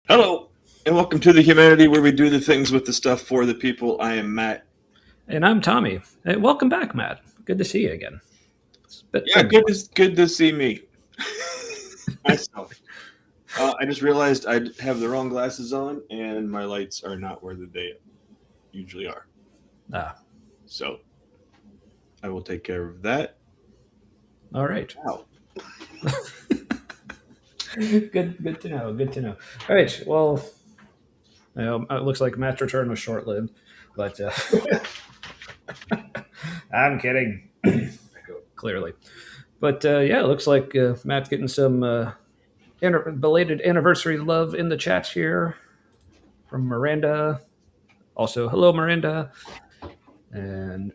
Hello, and welcome to the humanity where we do the things with the stuff for the people. I am Matt. And I'm Tommy. Hey, welcome back, Matt. Good to see you again. It's Yeah, been a while. good to see me. Myself. I just realized I have the wrong glasses on, and my lights are not where they usually are. Ah, So I will take care of that. all right. Wow. Good to know. Good to know. All right. Well, it looks like Matt's return was short-lived, but I'm kidding. Clearly, but yeah, it looks like Matt's getting some belated anniversary love in the chats here from Miranda. Also, hello, Miranda. And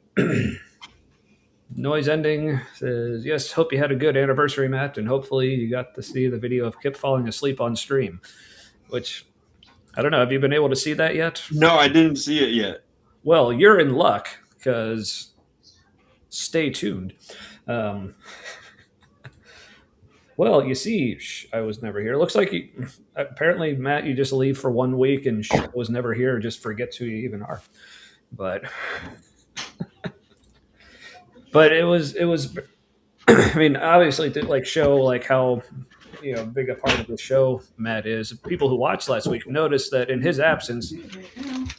Noise Ending says, yes, hope you had a good anniversary, Matt, and hopefully you got to see the video of Kip falling asleep on stream, which, I don't know, have you been able to see that yet? No, I didn't see it yet. Well, you're in luck, because stay tuned. Um, well, you see, I was never here. Looks like apparently, Matt, you just leave for 1 week and was never here, just forgets who you even are. But it was I mean, obviously to like show like how big a part of the show Matt is. People who watched last week noticed that in his absence,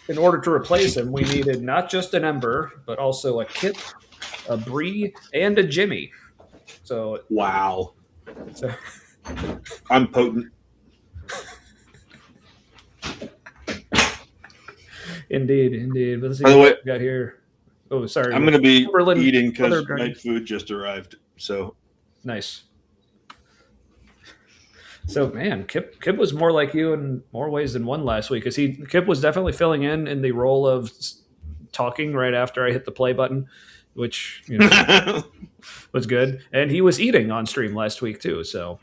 in order to replace him, we needed not just an Ember, but also a Kip, a Bree, and a Jimmy. So, Wow. so I'm potent. indeed. Let's see By the what way, we got here. Oh, sorry. I'm going to be Timberland, eating other because my food just arrived. So nice. So man, Kip was more like you in more ways than one last week. Because Kip was definitely filling in the role of talking right after I hit the play button, which was good. And he was eating on stream last week too. So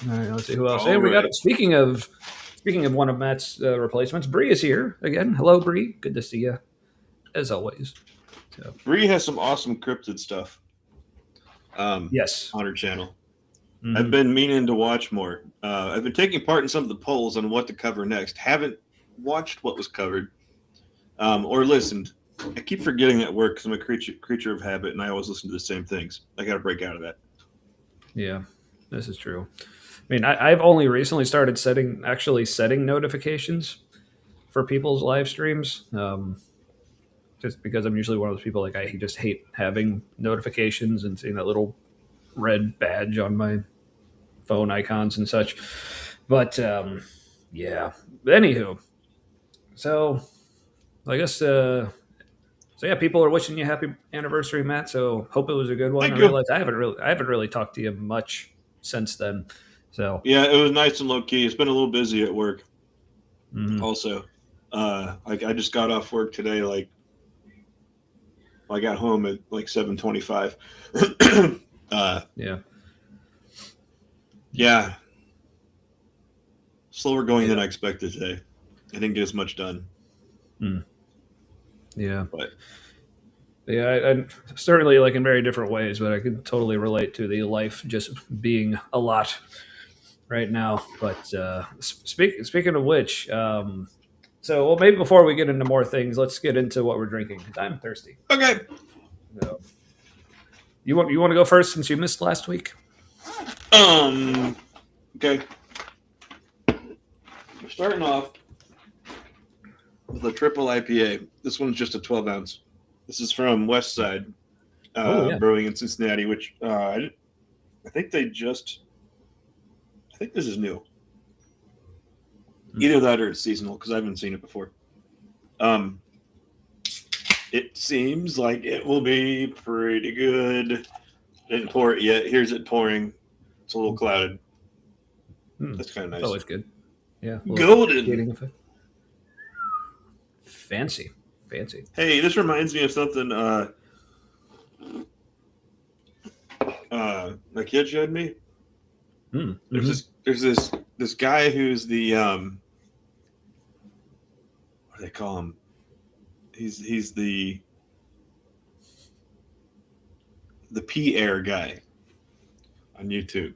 all right, let's see who else. all And we got right. speaking of one of Matt's replacements, Bree is here again. Hello, Bree. Good to see you as always. So Bree has some awesome cryptid stuff yes. on her channel. I've Mhm. been meaning to watch more. I've been taking part in some of the polls on what to cover next. Haven't watched what was covered or listened. I keep forgetting at work because I'm a creature of habit, and I always listen to the same things. I got to break out of that. Yeah, this is true. I mean, I've only recently started setting notifications for people's live streams. Just because I'm usually one of those people like I just hate having notifications and seeing that little red badge on my phone icons and such. But yeah. Anywho, so I guess so yeah, people are wishing you happy anniversary, Matt. So hope it was a good one. I Thank you. realize I haven't really talked to you much since then. So Yeah, it was nice and low key. It's been a little busy at work. mhm. Also, like I just got off work today. Like I got home at like 7:25. Yeah, Yeah, slower going yeah, than I expected today. I didn't get as much done, mm. Yeah. but Yeah, I certainly like in very different ways, but I can totally relate to the life just being a lot right now. But speaking of which, so well, maybe before we get into more things, let's get into what we're drinking. 'Cause I'm thirsty. okay. So, you want to go first since you missed last week? Okay. We're starting off with a triple IPA. This one's just a 12 ounce. This is from West Side Oh yeah. Brewing in Cincinnati, which I think they just. I think this is new. Mm. Either that or it's seasonal because I haven't seen it before. Um, it seems like it will be pretty good. Didn't pour it yet. Here's it pouring. It's a little clouded. Mm. That's kind of It's nice. always good. Yeah, a little Golden. cascading effect. Fancy, fancy. Hey, this reminds me of something my kid showed me. Mm. There's Hmm. this guy who's the what do they call him? He's the P Air guy on YouTube.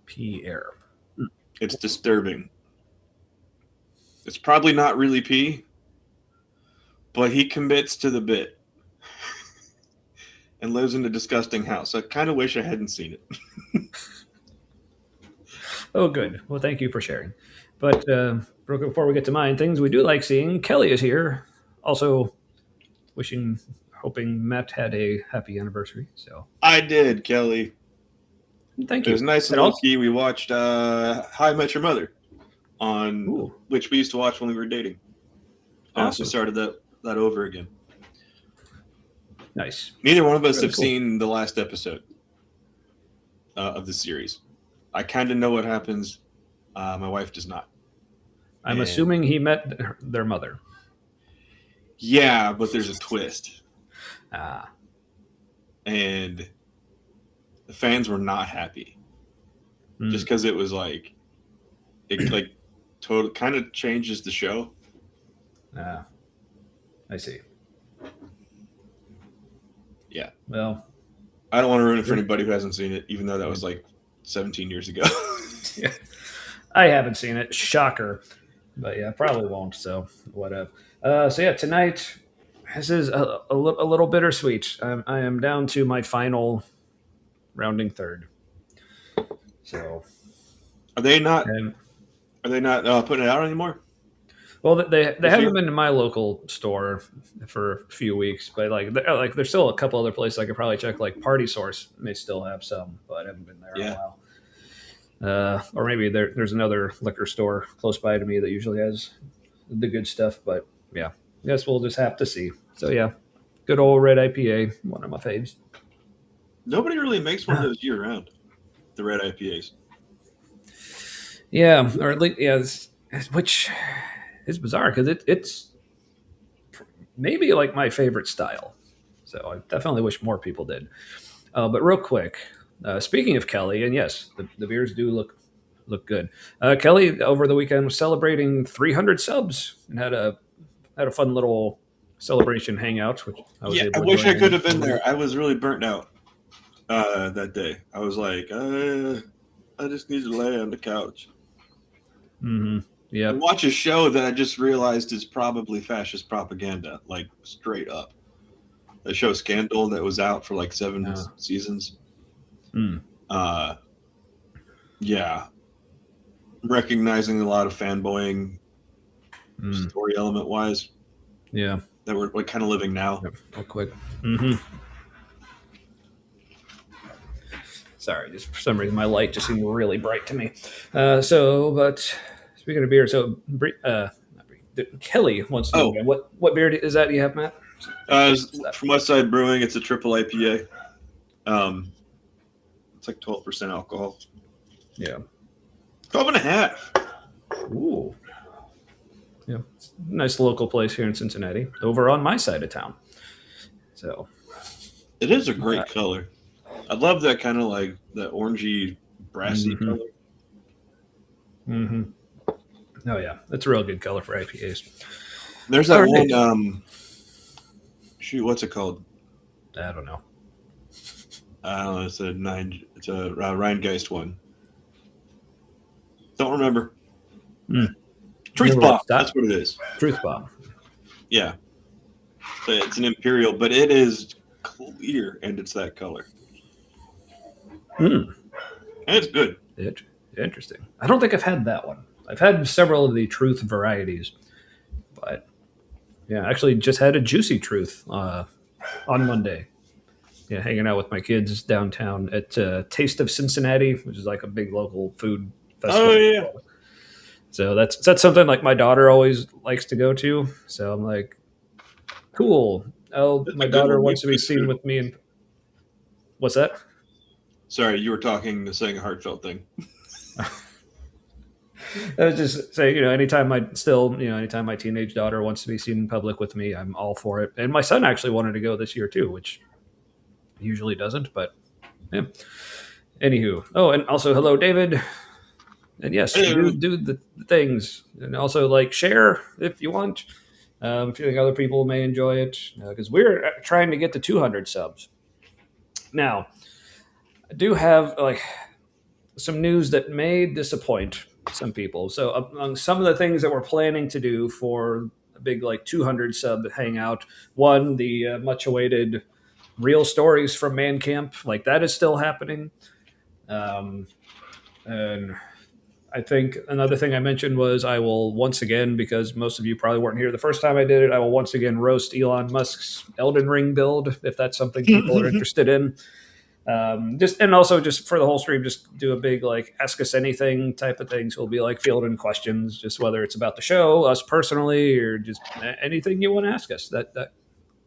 P air. It's disturbing. It's probably not really pee, but he commits to the bit and lives in a disgusting house. I kind of wish I hadn't seen it. Oh, good. Well, thank you for sharing. But before we get to mine, things we do like seeing, Kelly is here. Also, hoping Matt had a happy anniversary. So I did, Kelly. thank It was you. nice and And low also, key. We watched How I Met Your Mother on ooh, which we used to watch when we were dating. So we awesome. started that over again. Nice. Neither one of us Really have cool. seen the last episode of the series. I kind of know what happens. My wife does not. I'm And assuming he met their mother. yeah, but there's a twist, Ah, and the fans were not happy mm, just because it was like it like total kind of changes the show. ah, I see. Yeah, Well, I don't want to ruin it for anybody who hasn't seen it, even though that was like 17 years ago. yeah, I haven't seen it. Shocker. But yeah, probably won't. So whatever. So yeah, tonight this is a little bittersweet. I am down to my final rounding third. So Are they not? and Are they not putting it out anymore well, they this haven't year? been to my local store for a few weeks, but like there's still a couple other places I could probably check. Like Party Source may still have some, but I haven't been there in a Yeah. while. Or maybe there's another liquor store close by to me that usually has the good stuff. But yeah, guess we'll just have to see. So yeah, good old red IPA, one of my faves. Nobody really makes one of those year round. The red IPAs. Yeah, or at least which is bizarre because it's maybe like my favorite style. So I definitely wish more people did. But real quick, speaking of Kelly, and yes, the beers do look good. Kelly over the weekend was celebrating 300 subs and had a fun little celebration hangout, which I was Yeah, I able to wish join I could in. have been there. I was really burnt out that day. I was like, I just need to lay on the couch Mm-hmm. Yep. and watch a show that I just realized is probably fascist propaganda, like straight up. The show Scandal that was out for like 7 seasons. Mm. Yeah, recognizing a lot of fanboying story element wise Yeah. that we're like kind of living now. Yep. Real quick. Mm-hmm. Sorry, just for some reason my light just seemed really bright to me. But speaking of beer, so Kelly wants to know again, what beer is that you have, Matt? From West Side Brewing, it's a triple IPA. It's like 12% alcohol. Yeah. 12 and a half. Ooh. Yeah. Nice local place here in Cincinnati, over on my side of town. So It is a great color. I love that kind of like that orangey, brassy color. Mm-hmm. Oh yeah, that's a real good color for IPAs. There's that one. Shoot, what's it called? I don't know. I don't know. It's a Rheingeist one. Don't remember. Truth Bomb. That's what it is. Truth Bomb. Yeah. It's an Imperial, but it is clear and it's that color. And it's good. Interesting. I don't think I've had that one. I've had several of the Truth varieties, but yeah, actually just had a Juicy Truth on Monday. Yeah, hanging out with my kids downtown at Taste of Cincinnati, which is like a big local food festival. Oh yeah. So that's something like my daughter always likes to go to. So I'm like, cool. My daughter wants to be seen with me. And what's that? Sorry, you were saying a heartfelt thing. I was just saying, anytime my teenage daughter wants to be seen in public with me, I'm all for it. And my son actually wanted to go this year too, which he usually doesn't, but yeah. Anywho. Oh, and also hello, David. And yes, do the things, and also like share if you want. If you think other people may enjoy it, because we're trying to get to 200 subs. Now, I do have like some news that may disappoint some people. So among some of the things that we're planning to do for a big like 200 sub hangout, one, the much awaited real stories from Man Camp, like that is still happening. Um, and I think another thing I mentioned was I will once again, because most of you probably weren't here the first time I did it, I will once again roast Elon Musk's Elden Ring build if that's something people are interested in. Just and also just for the whole stream, just do a big like ask us anything type of thing. So we'll be like fielding questions, just whether it's about the show, us personally, or just anything you want to ask us. That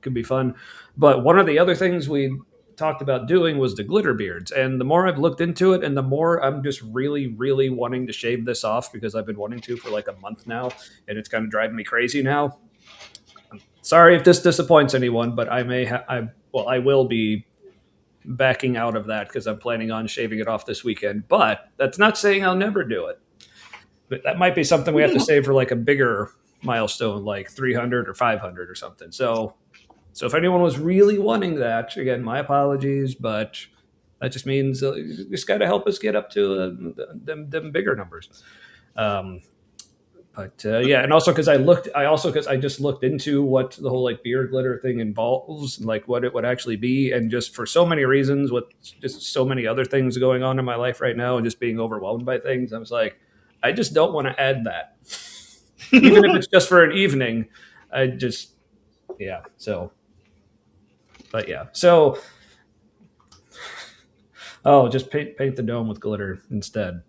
could be fun. But one of the other things we talked about doing was the glitter beards, and the more I've looked into it, and the more I'm just really, really wanting to shave this off because I've been wanting to for like a month now, and it's kind of driving me crazy now. I'm sorry if this disappoints anyone, but I will be backing out of that because I'm planning on shaving it off this weekend. But that's not saying I'll never do it. But that might be something we have to save for like a bigger milestone, like 300 or 500 or something. So if anyone was really wanting that, again, my apologies, but that just means you just got to help us get up to them bigger numbers. Um, yeah, and also because I just looked into what the whole like beard glitter thing involves, and like what it would actually be, and just for so many reasons, with just so many other things going on in my life right now, and just being overwhelmed by things, I was like, I just don't want to add that, even if it's just for an evening. I just yeah. So, but yeah, so just paint the dome with glitter instead.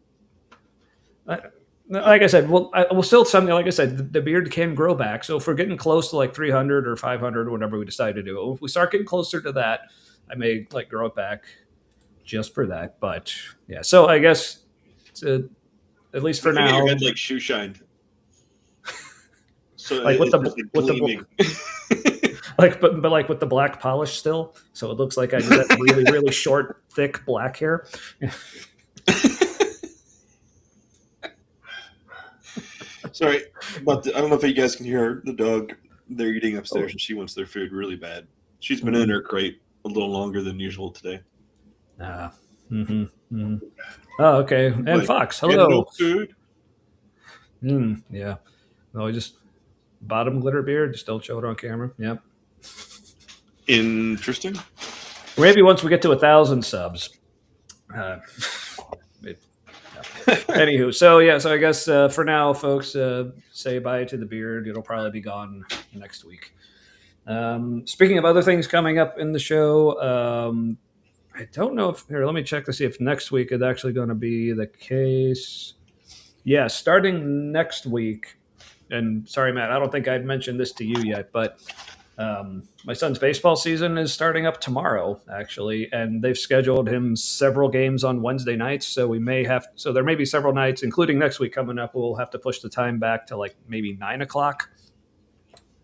Like I said, I will still something. Like I said, the beard can grow back. So if we're getting close to like 300 or 500, or whatever we decide to do, if we start getting closer to that, I may like grow it back just for that. But yeah, so I guess at least for now, your head like shoe shined. So like with gleaming. like but like with the black polish still, so it looks like I just have really really short, thick black hair. Sorry, but I don't know if you guys can hear the dog. They're eating upstairs, and she wants their food really bad. She's been in her crate a little longer than usual today. Oh, okay. And like, Fox, hello. No food. Yeah. No, just bottom glitter beard. Just don't show it on camera. Yep. Interesting. Maybe once we get to 1,000 subs. Anywho, so I guess for now, folks, say bye to the beard. It'll probably be gone next week. Speaking of other things coming up in the show, I don't know if here. Let me check to see if next week is actually going to be the case. Yeah, starting next week. And sorry, Matt, I don't think I'd mentioned this to you yet, but my son's baseball season is starting up tomorrow, actually, and they've scheduled him several games on Wednesday nights. So there may be several nights, including next week coming up. We'll have to push the time back to like maybe 9:00.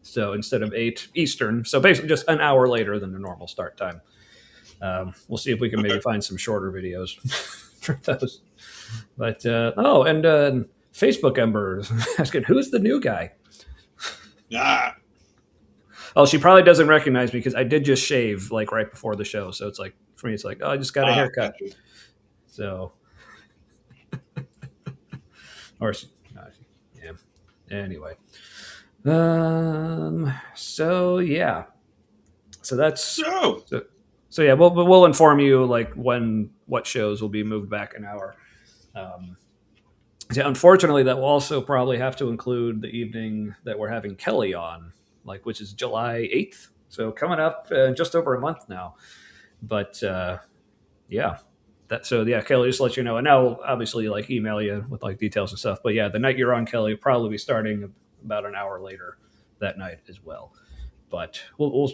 So instead of 8 Eastern, so basically just an hour later than the normal start time. We'll see if we can maybe find some shorter videos for those. But Facebook Ember asking, who's the new guy? Oh, she probably doesn't recognize me because I did just shave like right before the show. So it's like, for me, it's like, oh, I just got a haircut. Gotcha. So, yeah. Anyway. So yeah. So that's so yeah, we'll inform you like what shows will be moved back an hour. Yeah, unfortunately, that will also probably have to include the evening that we're having Kelly on, like which is July 8th. So coming up just over a month now. But yeah, Kelly, just to let you know, and now obviously like email you with like details and stuff. But yeah, the night you're on, Kelly, will probably be starting about an hour later that night as well. But we'll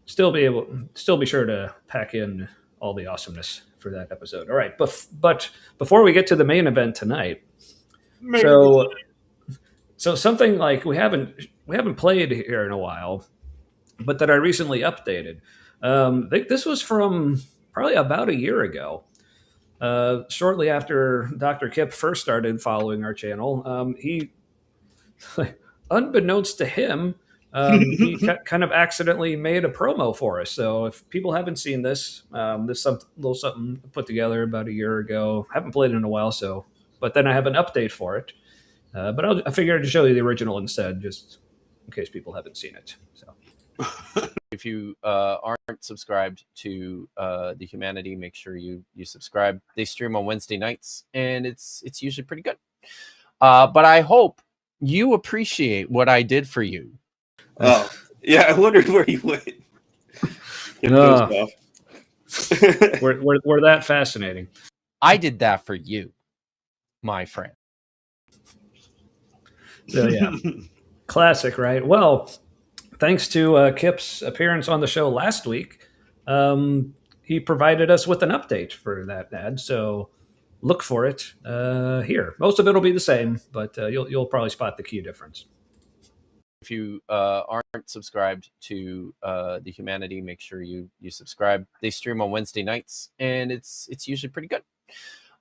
still be sure to pack in all the awesomeness for that episode. All right, but before we get to the main event tonight, so something like we haven't played here in a while, but that I recently updated. I think this was from probably about a year ago. Shortly after Dr. Kip first started following our channel, he, unbeknownst to him, he kind of accidentally made a promo for us. So if people haven't seen this, this little something put together about a year ago. Haven't played it in a while, so but then I have an update for it. But I figured to show you the original instead, just in case people haven't seen it. So If you aren't subscribed to The Humanity, make sure you subscribe. They stream on Wednesday nights, and it's usually pretty good. But I hope you appreciate what I did for you. Oh, yeah, I wondered where you went. We're that fascinating. I did that for you, my friend. So yeah, classic, right? Well, thanks to Kip's appearance on the show last week, he provided us with an update for that ad. So look for it here. Most of it will be the same, but you'll probably spot the key difference. If you aren't subscribed to The Humanity, make sure you subscribe. They stream on Wednesday nights, and it's usually pretty good.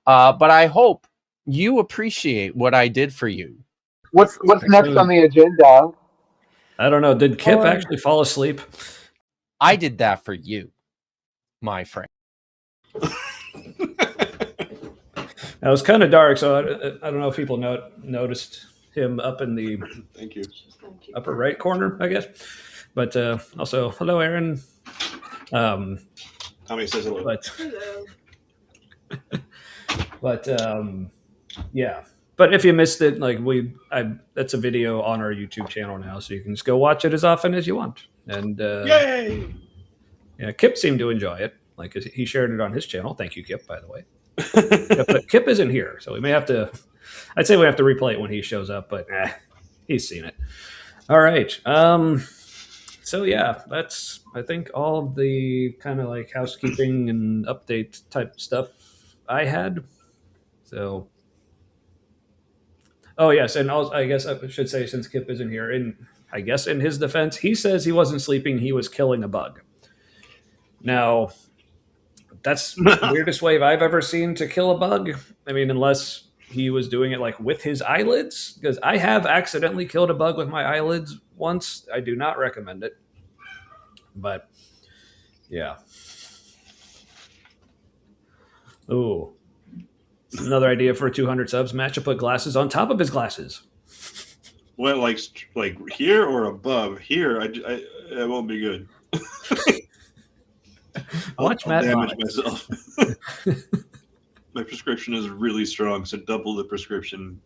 But I hope you appreciate what I did for you. What's next on the agenda? I don't know. Did Kip actually fall asleep? I did that for you, my friend. It was kind of dark, so I don't know if people noticed him up in the Thank you. upper right corner, I guess. But also, hello, Aaron. Tommy says hello. But yeah. But if you missed it, like that's a video on our YouTube channel now, so you can just go watch it as often as you want. And Yay! Yeah, Kip seemed to enjoy it. Like he shared it on his channel. Thank you, Kip, by the way. But Kip isn't here, so we may have to. I'd say we have to replay it when he shows up, but he's seen it. All right. So yeah, that's I think all of the kind of like housekeeping and update type stuff I had. So. Oh yes, and also, I guess I should say since Kip isn't here, I guess in his defense, he says he wasn't sleeping; he was killing a bug. Now, that's the weirdest way I've ever seen to kill a bug. I mean, unless he was doing it like with his eyelids, because I have accidentally killed a bug with my eyelids once. I do not recommend it, but yeah. Ooh. Another idea for 200 subs. Matcha put glasses on top of his glasses. Well, like here or above? Here, it won't be good. I'll damage myself. My prescription is really strong, so double the prescription.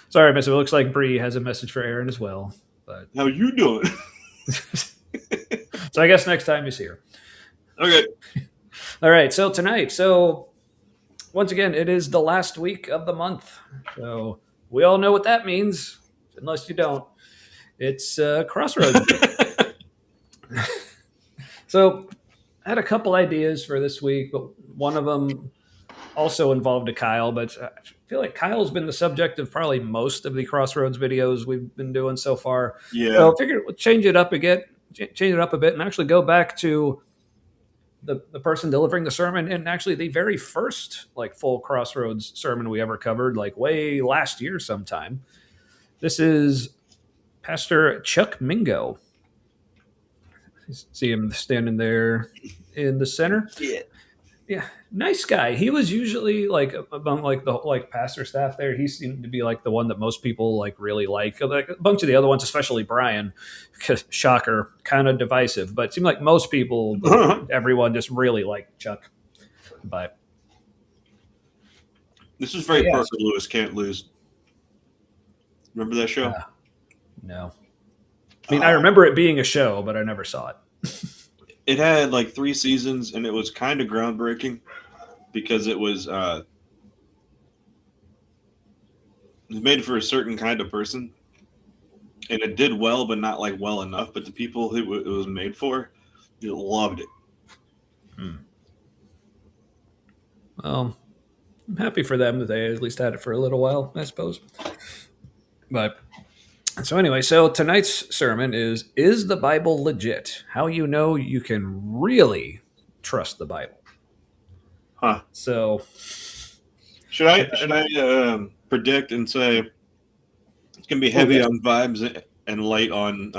Sorry, Miss. It looks like Bree has a message for Aaron as well. But how you doing? So I guess next time you see her. Okay. All right, so tonight, once again, it is the last week of the month. So we all know what that means, unless you don't. It's Crossroads. So I had a couple ideas for this week, but one of them also involved a Kyle, but I feel like Kyle's been the subject of probably most of the Crossroads videos we've been doing so far. Yeah. So I figured we'll change it up a bit, and actually go back to the person delivering the sermon, and actually the very first like full Crossroads sermon we ever covered, like way last year sometime. This is Pastor Chuck Mingo. See him standing there in the center. Yeah, nice guy. He was usually like among like the like pastor staff there. He seemed to be like the one that most people like really like. Like a bunch of the other ones, especially Brian, shocker, kind of divisive. But it seemed like most people, everyone just really liked Chuck. But this is very Parker Lewis Can't Lose. Remember that show? No. I mean, I remember it being a show, but I never saw it. It had like 3 seasons, and it was kind of groundbreaking because it was made for a certain kind of person, and it did well, but not like well enough. But the people who it was made for, they loved it. Well, I'm happy for them that they at least had it for a little while, I suppose. But so anyway, so tonight's sermon is the Bible legit? How you know you can really trust the Bible. Huh. So should I predict and say it's going to be heavy on vibes and light on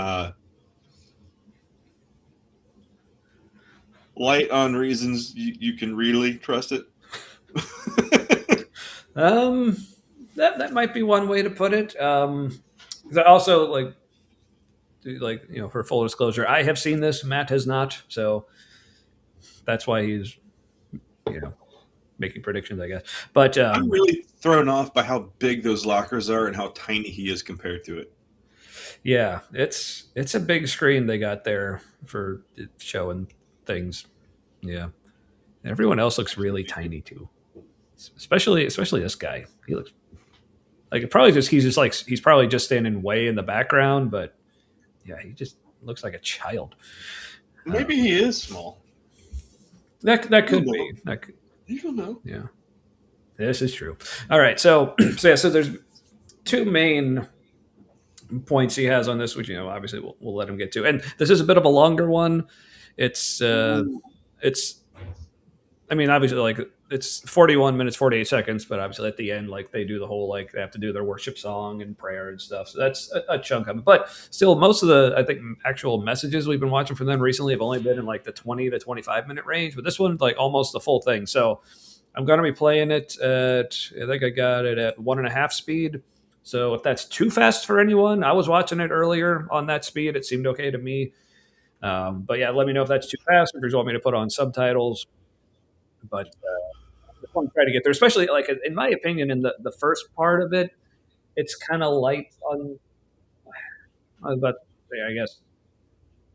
light on reasons you can really trust it? That might be one way to put it. 'Cause I also for full disclosure, I have seen this. Matt has not, so that's why he's making predictions, I guess. But I'm really thrown off by how big those lockers are and how tiny he is compared to it. yeah, it's a big screen they got there for showing things. Yeah, everyone else looks really tiny too, especially this guy. He looks like he's probably just standing way in the background, but yeah, he just looks like a child. Maybe he is small. That could be. You don't know. Yeah, this is true. All right, so there's two main points he has on this, which obviously we'll let him get to, and this is a bit of a longer one. It's I mean, obviously, it's 41 minutes, 48 seconds, but obviously at the end, they do the whole, they have to do their worship song and prayer and stuff. So that's a chunk of it. But still, most of the, I think, actual messages we've been watching from them recently have only been in the 20 to 25 minute range. But this one, almost the full thing. So I'm going to be playing it at, I think I got it at 1.5 speed. So if that's too fast for anyone, I was watching it earlier on that speed. It seemed okay to me. But yeah, let me know if that's too fast, or if you want me to put on subtitles. But I just want to try to get there, especially in my opinion, in the first part of it, it's kind of light on. But I guess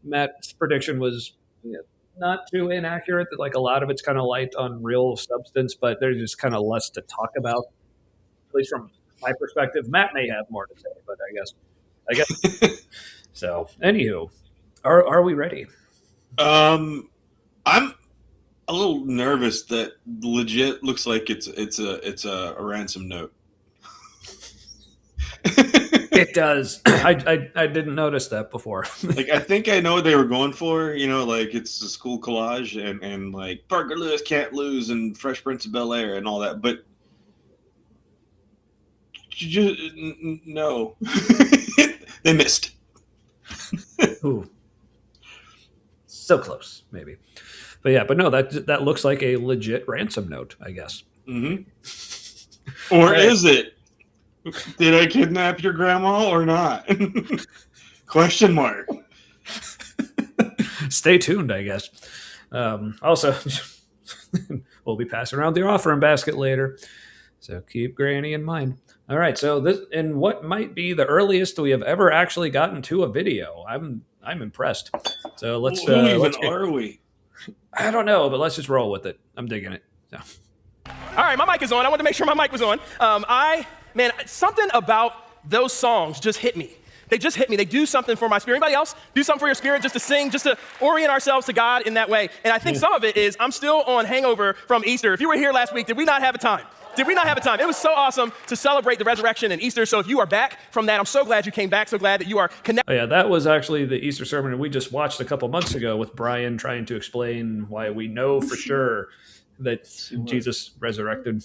Matt's prediction was not too inaccurate. That a lot of it's kind of light on real substance, but there's just kind of less to talk about, at least from my perspective. Matt may have more to say, but I guess. So, anywho, are we ready? I'm a little nervous that legit looks like it's a ransom note. It does. I didn't notice that before. I think I know what they were going for. It's a school collage and Parker Lewis can't lose and Fresh Prince of Bel-Air and all that, but no, they missed. Ooh. So close, maybe. But no, that looks like a legit ransom note, I guess. Mm-hmm. Or is it? Did I kidnap your grandma or not? Question mark. Stay tuned, I guess. Also, we'll be passing around the offering basket later, so keep Granny in mind. All right, so this in what might be the earliest we have ever actually gotten to a video. I'm impressed. So let's. Who even are we? I don't know, but let's just roll with it. I'm digging it. So. All right, my mic is on. I wanted to make sure my mic was on. Something about those songs just hit me. They just hit me. They do something for my spirit. Anybody else do something for your spirit, just to sing, just to orient ourselves to God in that way? And I think some of it is I'm still on hangover from Easter. If you were here last week, did we not have a time? Did we not have a time? It was so awesome to celebrate the resurrection and Easter. So if you are back from that, I'm so glad you came back. So glad that you are connected. Oh, yeah, that was actually the Easter sermon we just watched a couple months ago with Brian trying to explain why we know for sure that Jesus resurrected.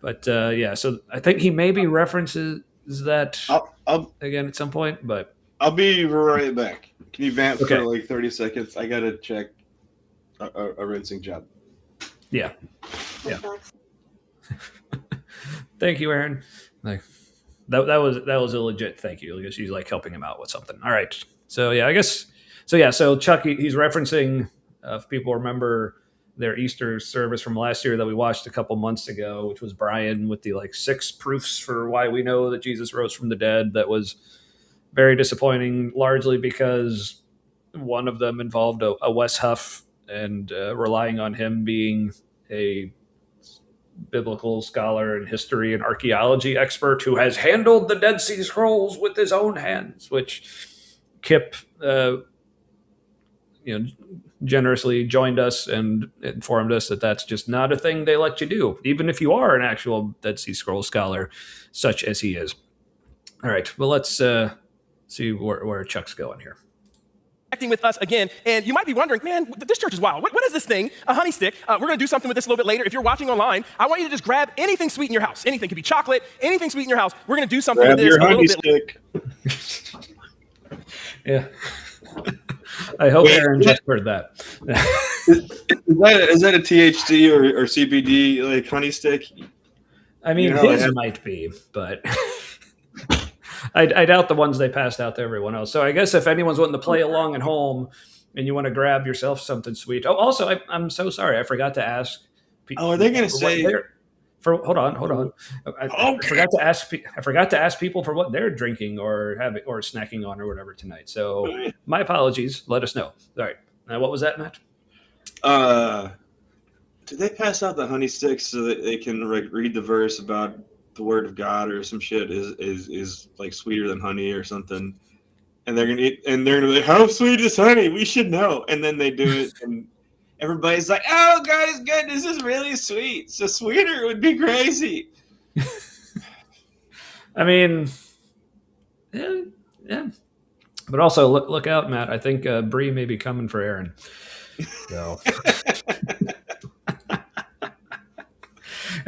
But yeah, so I think he maybe references that again at some point. But I'll be right back. Can you vamp for 30 seconds? I gotta check a rinsing job. Yeah. Thank you, Aaron. That was a legit thank you because she's helping him out with something. All right. So yeah, I guess so. Yeah. So Chuck, he's referencing if people remember their Easter service from last year that we watched a couple months ago, which was Brian with the 6 proofs for why we know that Jesus rose from the dead. That was very disappointing, largely because one of them involved a Wes Huff and relying on him being a biblical scholar and history and archaeology expert who has handled the Dead Sea Scrolls with his own hands, which Kip generously joined us and informed us that that's just not a thing they let you do, even if you are an actual Dead Sea Scrolls scholar, such as he is. All right, well, let's see where Chuck's going here. Connecting with us again, and you might be wondering, man, this church is wild. What is this thing? A honey stick. We're going to do something with this a little bit later. If you're watching online, I want you to just grab anything sweet in your house. Anything. It could be chocolate, anything sweet in your house. We're going to do something with this a little bit later. Stick. Yeah. I hope Wait, Aaron just heard that. Is that a THC or CBD like honey stick? I mean, You know, his might be, but I doubt the ones they passed out to everyone else. So I guess if anyone's wanting to play along at home and you want to grab yourself something sweet. Oh, also, I'm so sorry. I forgot to ask. Oh, are they going to say? Hold on. I forgot to ask people for what they're drinking or having or snacking on or whatever tonight. So my apologies. Let us know. All right. Now, what was that, Matt? Did they pass out the honey sticks so that they can like read the verse about the word of God or some shit is like sweeter than honey or something? And they're gonna eat, and they're gonna be like, how sweet is honey? We should know. And then they do it, and everybody's like, oh, God is good. This is really sweet. So sweeter would be crazy. I mean, yeah. But also, look out, Matt. I think Bree may be coming for Aaron. So,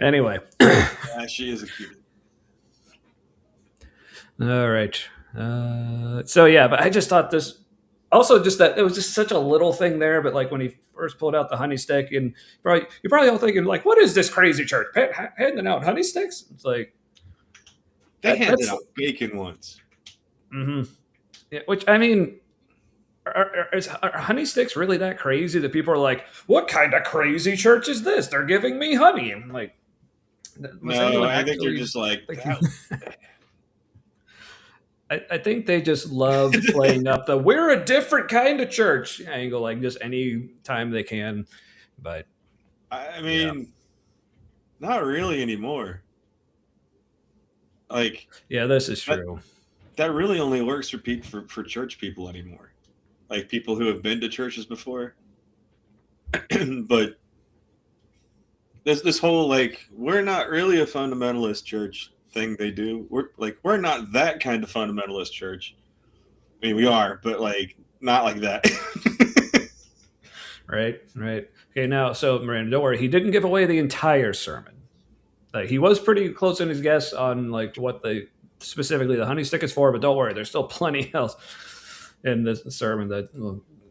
anyway. Yeah, she is a cutie. All right. So yeah, but I just thought this also just that it was just such a little thing there, but like when he first pulled out the honey stick, and you're probably all thinking like, what is this crazy church handing out honey sticks? It's like they handed out bacon once. Mm-hmm. Yeah, which I mean, are honey sticks really that crazy that people are like, what kind of crazy church is this? They're giving me honey. I'm like, no, I think they're just like. I think they just love playing up the we're a different kind of church angle, like just any time they can. But I mean, not really anymore. Like, yeah, this is true. That really only works for church people anymore. Like people who have been to churches before. But this whole like we're not really a fundamentalist church thing they do. We're not that kind of fundamentalist church. I mean, we are, but like not like that. Right. Okay, now, so Miranda, don't worry. He didn't give away the entire sermon. Like he was pretty close in his guess on like what specifically the honey stick is for, but don't worry, there's still plenty else in this sermon that.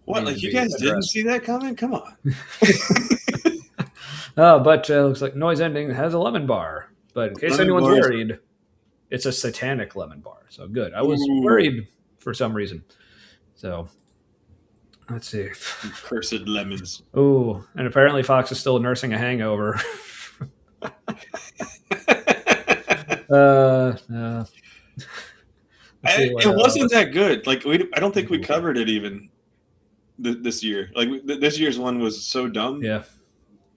What? Like you guys didn't see that coming? Come on. But looks like noise ending has a lemon bar. But in case Lemon anyone's bars. worried, it's a satanic lemon bar. So good. I was worried for some reason. So let's see. Cursed lemons. Oh, and apparently Fox is still nursing a hangover. It wasn't that good. Like I don't think we covered it even this year. Like this year's one was so dumb. Yeah.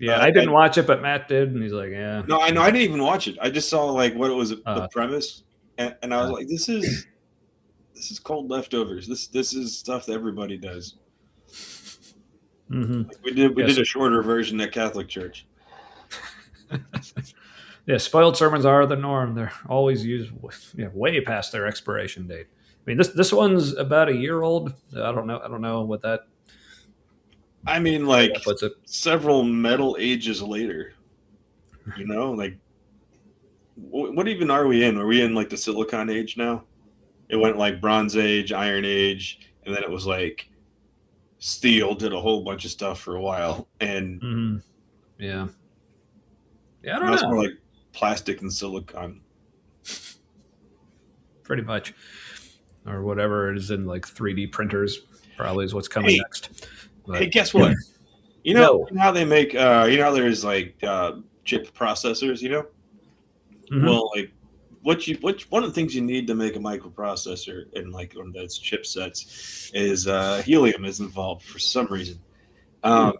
I didn't watch it, but Matt did, and he's like, "Yeah." No, I know. I didn't even watch it. I just saw like what it was the premise, and I was like, "This is cold leftovers. This is stuff that everybody does." Mm-hmm. Like we did a shorter version at Catholic Church. Yeah, spoiled sermons are the norm. They're always used way past their expiration date. I mean, this one's about a year old. I don't know what that. I mean, like several metal ages later. You know, like what even are we in? Are we in like the Silicon Age now? It went like Bronze Age, Iron Age, and then it was like steel did a whole bunch of stuff for a while, and yeah, I don't know. It's more like plastic and silicon, pretty much, or whatever it is in like 3D printers. Probably is what's coming next. But, hey, guess what? You know how they make how there's like chip processors, you know? Mm-hmm. Well, like one of the things you need to make a microprocessor and like one of those chipsets is helium is involved for some reason. And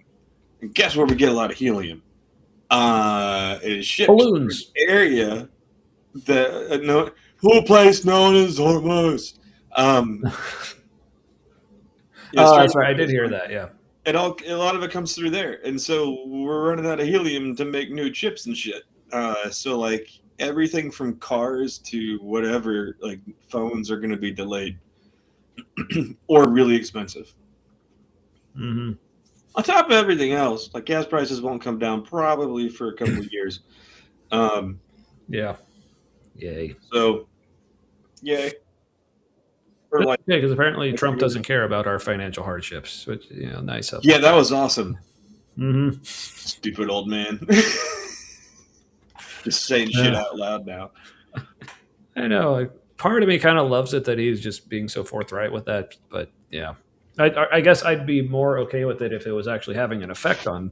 guess where we get a lot of helium? It is shipped balloons. To an area that whole place known as Hormuz. That's right. I did hear that. Yeah. A lot of it comes through there, and so we're running out of helium to make new chips and shit. So like everything from cars to whatever, like phones are going to be delayed or really expensive. Mm-hmm. On top of everything else, like gas prices won't come down probably for a couple of years. Yeah. Yay. So, yay. for like, Yeah, because apparently Trump doesn't care about our financial hardships, which nice of him. yeah, that was awesome. Mm-hmm. Stupid old man. Just saying shit out loud now. I know. Like, part of me kind of loves it that he's just being so forthright with that. But yeah, I guess I'd be more okay with it if it was actually having an effect on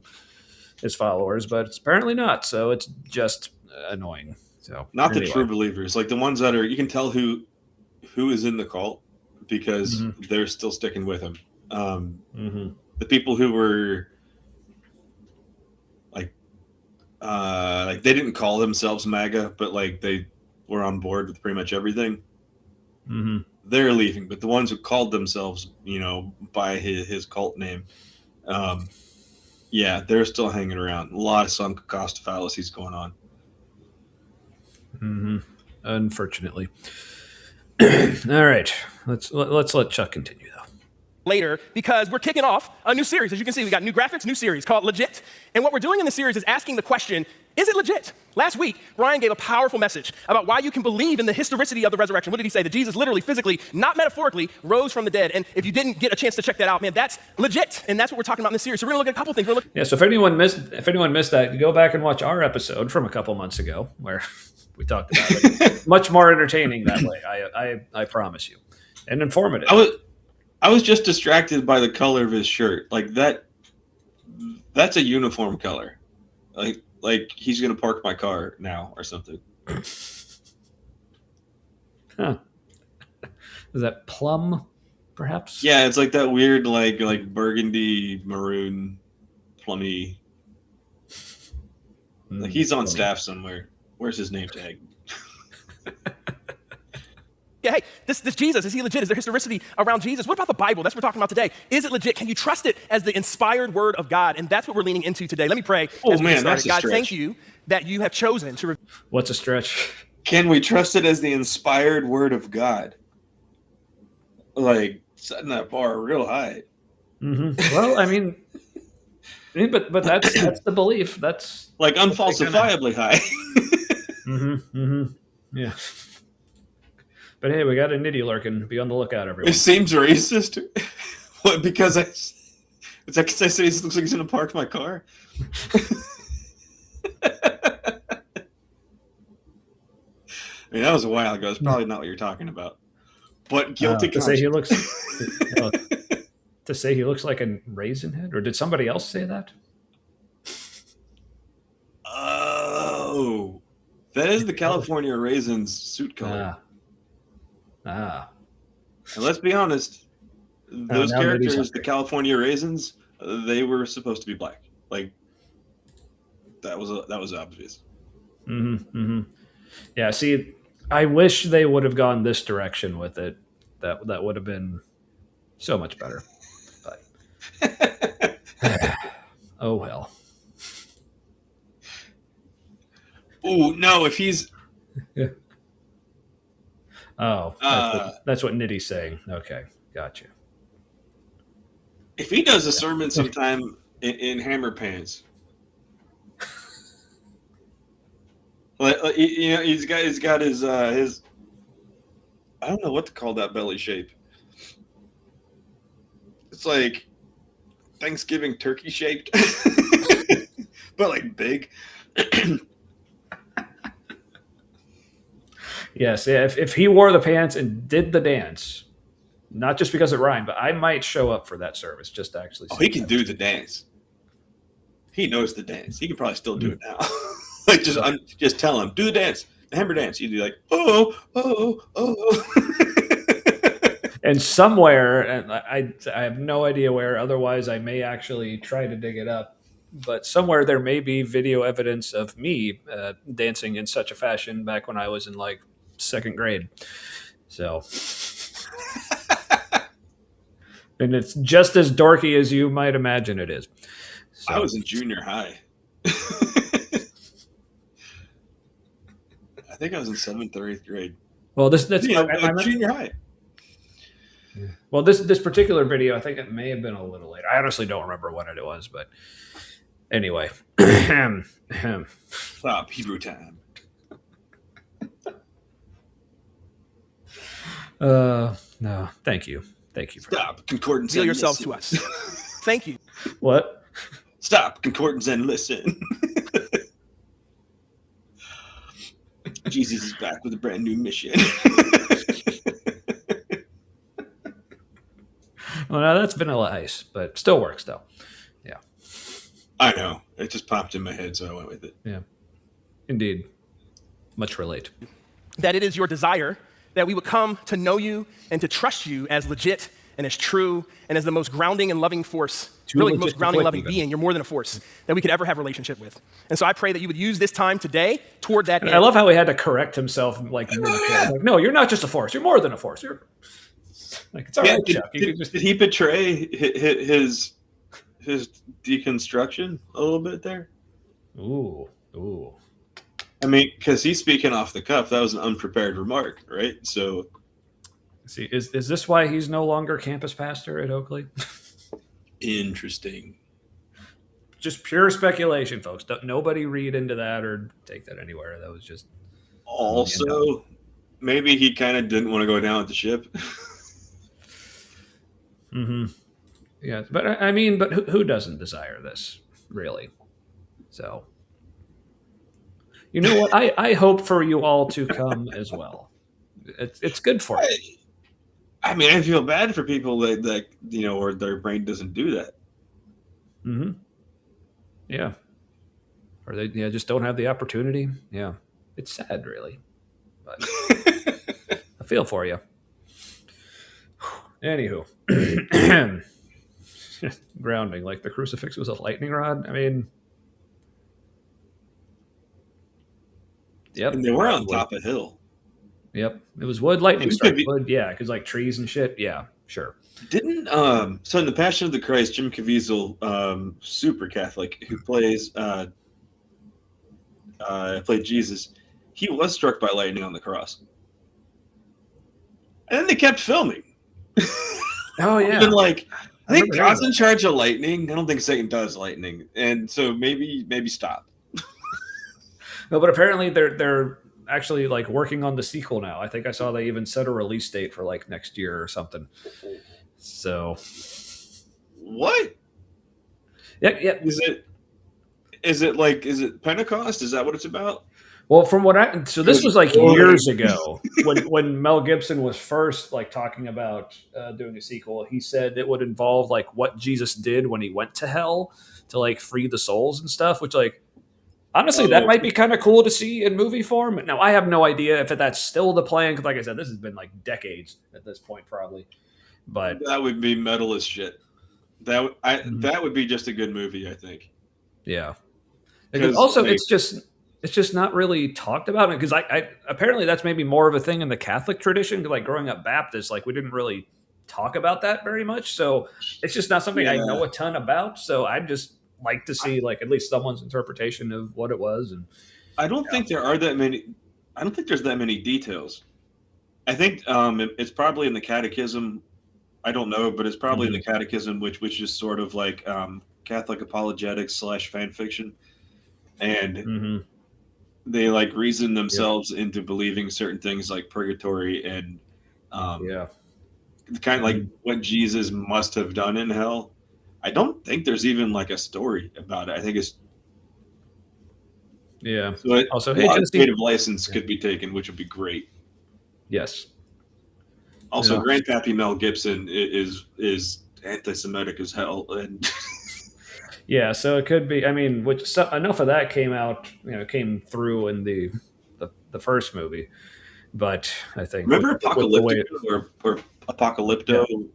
his followers, but it's apparently not. So it's just annoying. So not the true believers, like the ones that are, you can tell who is in the cult because they're still sticking with him. The people who were like they didn't call themselves MAGA, but like they were on board with pretty much everything. They're leaving, but the ones who called themselves, by his cult name, yeah, they're still hanging around. A lot of sunk cost fallacies going on. Unfortunately. All right, let's let Chuck continue though. Later, because we're kicking off a new series. As you can see, we got new graphics, new series called Legit. And what we're doing in the series is asking the question, is it legit? Last week, Ryan gave a powerful message about why you can believe in the historicity of the resurrection. What did he say? That Jesus literally, physically, not metaphorically, rose from the dead. And if you didn't get a chance to check that out, man, that's legit. And that's what we're talking about in this series. So we're gonna look at a couple things. Yeah, so if anyone missed that, go back and watch our episode from a couple months ago where we talked about it. Much more entertaining that way, I promise you. And informative. I was just distracted by the color of his shirt. Like that's a uniform color. Like he's gonna park my car now or something. Huh. Is that plum, perhaps? Yeah, it's like that weird like burgundy maroon plummy. Like he's on staff somewhere. Where's his name tag? Yeah, hey, this Jesus, is he legit? Is there historicity around Jesus? What about the Bible? That's what we're talking about today. Is it legit? Can you trust it as the inspired word of God? And that's what we're leaning into today. Let me pray. Oh man, that's a God, stretch. thank you that you have chosen to. What's a stretch? Can we trust it as the inspired word of God? Like setting that bar real high. Well, I mean, but that's the belief. That's like unfalsifiably high. Yeah. But hey, we got a nitty lurking. Be on the lookout, everyone. It seems racist. What? Because it's like I said, it looks like he's gonna park my car. I mean, that was a while ago. It's probably not what you're talking about. But guilty to say he looks to say he looks like a raisin head, or did somebody else say that? Oh, that is the California Raisins suit color. And let's be honest, those characters, the California Raisins, they were supposed to be black. Like that was obvious. Yeah. See, I wish they would have gone this direction with it. That would have been so much better. But oh well. Oh no! If he's that's what Nitty's saying. Okay, gotcha. If he does a sermon sometime in hammer pants, he's got his I don't know what to call that belly shape. It's like Thanksgiving turkey shaped, but like big. Yes, if he wore the pants and did the dance, not just because it rhymed, but I might show up for that service just to actually. Oh, he can do the dance. He knows the dance. He can probably still do it now. Like just tell him, do the dance, the hammer dance. You'd be like, oh. And somewhere, and I have no idea where. Otherwise, I may actually try to dig it up. But somewhere there may be video evidence of me dancing in such a fashion back when I was in like second grade. So, and it's just as dorky as you might imagine it is. So, I was in junior high. I think I was in 7th or 8th grade. Well, that's junior high. Well, this particular video, I think it may have been a little later. I honestly don't remember what it was, but anyway. Stop Hebrew time. No, thank you. Thank you for Stop, concordance, Reveal and yourselves listen. to us. Thank you. what? Stop, concordance, and listen. Jesus is back with a brand new mission. Well, no, that's Vanilla Ice, but still works though. I know. It just popped in my head, so I went with it. Yeah, indeed. Much relate. That it is your desire that we would come to know you and to trust you as legit and as true and as the most grounding and loving force, really the most grounding and loving being. You're more than a force that we could ever have a relationship with. And so I pray that you would use this time today toward that end. I love how he had to correct himself. Like, no, you're not just a force. You're more than a force. You're like, it's all right, Chuck. Did he betray his deconstruction a little bit there? Ooh. I mean, because he's speaking off the cuff. That was an unprepared remark, right? So, see, is this why he's no longer campus pastor at Oakley? interesting. Just pure speculation, folks. Nobody read into that or take that anywhere. That was just Also, maybe he kind of didn't want to go down with the ship. Mm-hmm. Yeah, but I mean, but who doesn't desire this, really? So, you know what? I hope for you all to come as well. It's good for you. I mean, I feel bad for people that or their brain doesn't do that. Mm-hmm. Yeah. Or they just don't have the opportunity. Yeah. It's sad, really. But I feel for you. Anywho. Grounding, like the crucifix was a lightning rod. I mean, yep. And they were on top of a hill. Yep. It was wood, lightning strike. Wood, yeah, because like trees and shit. Yeah, sure. Didn't so in the Passion of the Christ, Jim Caviezel, super Catholic, who plays played Jesus, he was struck by lightning on the cross, and then they kept filming. Oh yeah. Even like I think God's in charge of lightning. I don't think Satan does lightning, and so maybe stop. No, but apparently they're actually like working on the sequel now. I think I saw they even set a release date for like next year or something. So what? Yeah. Is it Pentecost? Is that what it's about? Well, from what this was like years ago when Mel Gibson was first like talking about doing a sequel. He said it would involve like what Jesus did when he went to hell to like free the souls and stuff, which like honestly that might be kind of cool to see in movie form. Now I have no idea if that's still the plan because like I said, this has been like decades at this point probably. But that would be metal as shit. That would be just a good movie, I think. Yeah. Because also it's just not really talked about because I apparently that's maybe more of a thing in the Catholic tradition. Like growing up Baptist, like we didn't really talk about that very much. So it's just not something I know a ton about. So I'd just like to see like at least someone's interpretation of what it was. And I don't think there are that many. I don't think there's that many details. I think it's probably in the Catechism. I don't know, but it's probably in the Catechism, which is sort of like Catholic apologetics / fan fiction, and they like reason themselves into believing certain things like purgatory and kind of like what Jesus must have done in hell. I don't think there's even like a story about it. I think it's So also, creative license could be taken, which would be great. Yes. Also, Grandpappy Mel Gibson is anti-Semitic as hell, and yeah, so it could be. I mean, enough of that came through in the first movie, but I think remember Apocalypto or Apocalypto?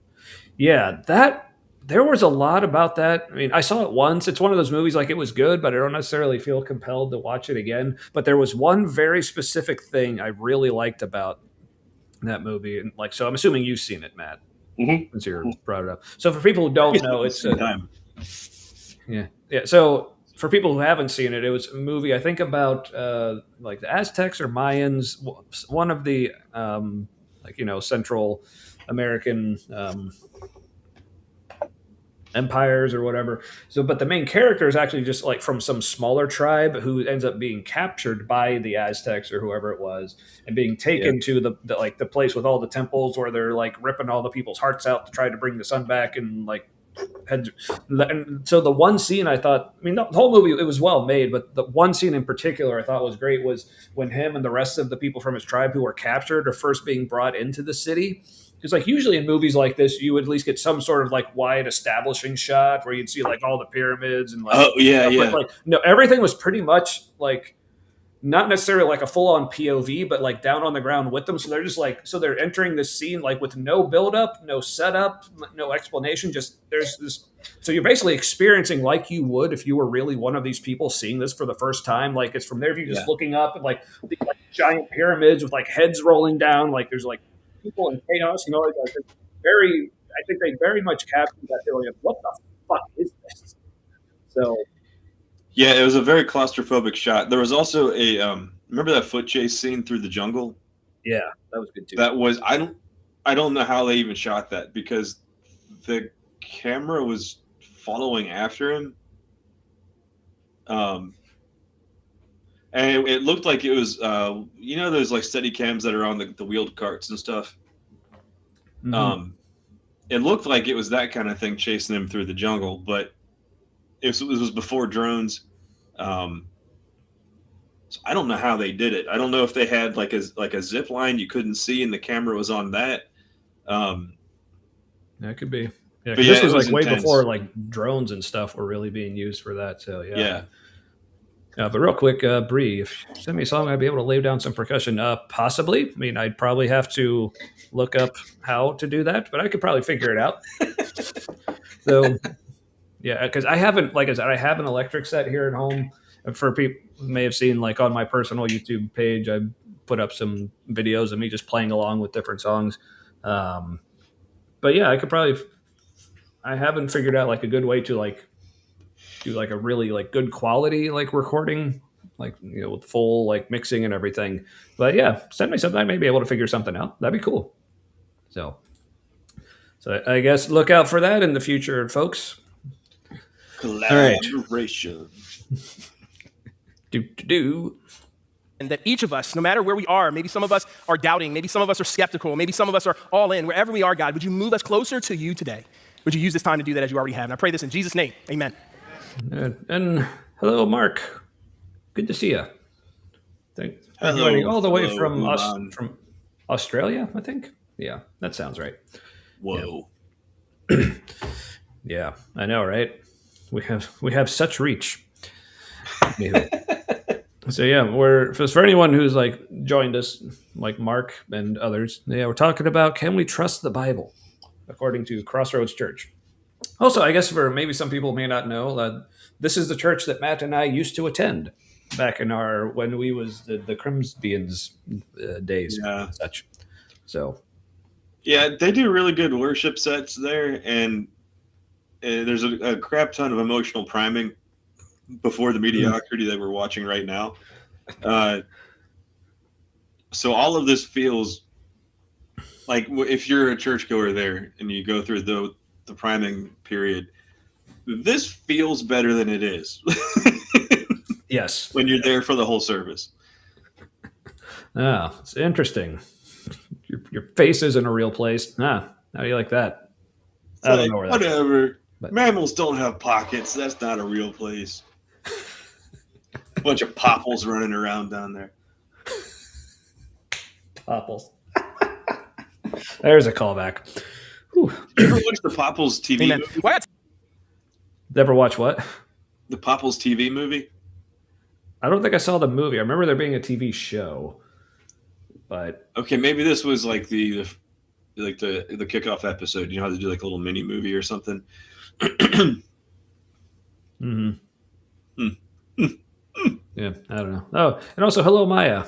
Yeah, that there was a lot about that. I mean, I saw it once. It's one of those movies like it was good, but I don't necessarily feel compelled to watch it again. But there was one very specific thing I really liked about that movie, and like, so I'm assuming you've seen it, Matt, since you brought it up. So for people who don't know, it's time. Yeah. So for people who haven't seen it, it was a movie I think about like the Aztecs or Mayans, one of the Central American empires or whatever. So, but the main character is actually just like from some smaller tribe who ends up being captured by the Aztecs or whoever it was, and being taken to the like the place with all the temples where they're like ripping all the people's hearts out to try to bring the sun back and like had. And so the one scene I thought, I mean, the whole movie it was well made, but the one scene in particular I thought was great was when him and the rest of the people from his tribe who were captured are first being brought into the city. Because like usually in movies like this, you would at least get some sort of like wide establishing shot where you'd see like all the pyramids and like But like no, everything was pretty much like not necessarily like a full on POV, but like down on the ground with them. So they're just like they're entering this scene like with no build up, no setup, no explanation. Just there's this. So you're basically experiencing like you would if you were really one of these people seeing this for the first time. Like it's from their view, just looking up at like giant pyramids with like heads rolling down. Like there's like people in chaos, like I think they very much captured that feeling of what the fuck is this? So yeah, it was a very claustrophobic shot. There was also a remember that foot chase scene through the jungle? Yeah, that was good too. That was I don't know how they even shot that because the camera was following after him. And it looked like it was, those like steady cams that are on the wheeled carts and stuff. Mm-hmm. It looked like it was that kind of thing chasing him through the jungle, but it was before drones. So I don't know how they did it. I don't know if they had like a zip line you couldn't see and the camera was on that. That could be. Yeah, this was like way before like drones and stuff were really being used for that. So yeah. But real quick, Bree, if you send me a song, I'd be able to lay down some percussion. Possibly. I mean, I'd probably have to look up how to do that, but I could probably figure it out. So, yeah, because I haven't, like I said, I have an electric set here at home. For people who may have seen, like on my personal YouTube page, I put up some videos of me just playing along with different songs. But yeah, I haven't figured out like a good way to like do like a really like good quality like recording, like with full like mixing and everything. But yeah, send me something. I may be able to figure something out. That'd be cool. So I guess look out for that in the future, folks. Collaboration. Do. And that each of us, no matter where we are, maybe some of us are doubting, maybe some of us are skeptical, maybe some of us are all in, wherever we are, God, would you move us closer to you today? Would you use this time to do that as you already have? And I pray this in Jesus' name. Amen. And hello, Mark. Good to see you. Thanks. Hello, all the way from Australia, I think. Yeah, that sounds right. Whoa. Yeah, I know, right? We have such reach. So yeah, for anyone who's like joined us, like Mark and others, we're talking about can we trust the Bible, according to Crossroads Church. Also, I guess for maybe some people may not know that this is the church that Matt and I used to attend back in when we was the Crimsbians days and such. So yeah, they do really good worship sets there, and there's a crap ton of emotional priming before the mediocrity that we're watching right now. So all of this feels like if you're a churchgoer there and you go through the priming period, this feels better than it is. Yes. When you're there for the whole service. It's interesting. Your face is in a real place. How do you like that? I don't know where whatever. But mammals don't have pockets. That's not a real place. A bunch of popples running around down there. Popples. There's a callback. Whew. You ever watch the Popples TV movie? What? Never watch what? The Popples TV movie? I don't think I saw the movie. I remember there being a TV show. But okay, maybe this was like the kickoff episode. You know how they do like a little mini movie or something? Mm-hmm. Yeah, I don't know. Oh, and also hello, Maya.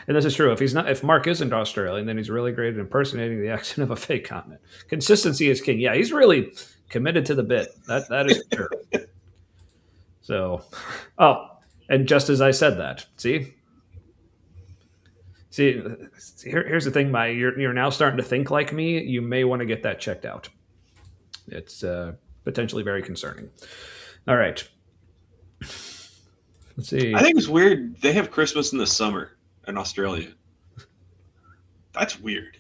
And this is true. If Mark isn't Australian, then he's really great at impersonating the accent of a fake continent. Consistency is king. Yeah, he's really committed to the bit. That is true. So, and just as I said that, see, here's the thing, Maya. You're now starting to think like me. You may want to get that checked out. It's potentially very concerning. All right. Let's see. I think it's weird. They have Christmas in the summer in Australia. That's weird.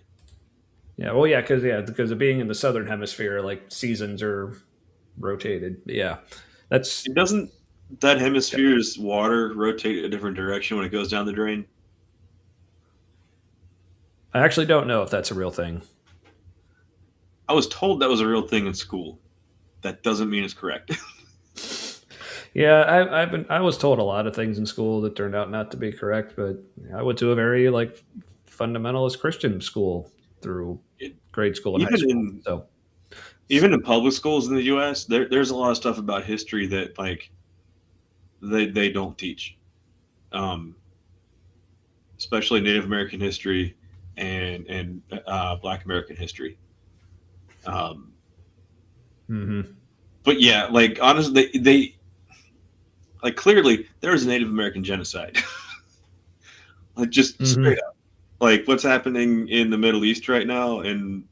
Yeah, well, because of being in the southern hemisphere, like seasons are rotated. Yeah, that's Doesn't that hemisphere's water rotate a different direction when it goes down the drain? I actually don't know if that's a real thing. I was told that was a real thing in school. That doesn't mean it's correct. Yeah, I was told a lot of things in school that turned out not to be correct, but I went to a very like fundamentalist Christian school through grade school and high Even school. in So even in public schools in the U.S., there's a lot of stuff about history that like they don't teach, um, especially Native American history and Black American history. Um, mhm. but yeah, like honestly, they like clearly there was a Native American genocide, like just Mhm. straight up. Like what's happening in the Middle East right now in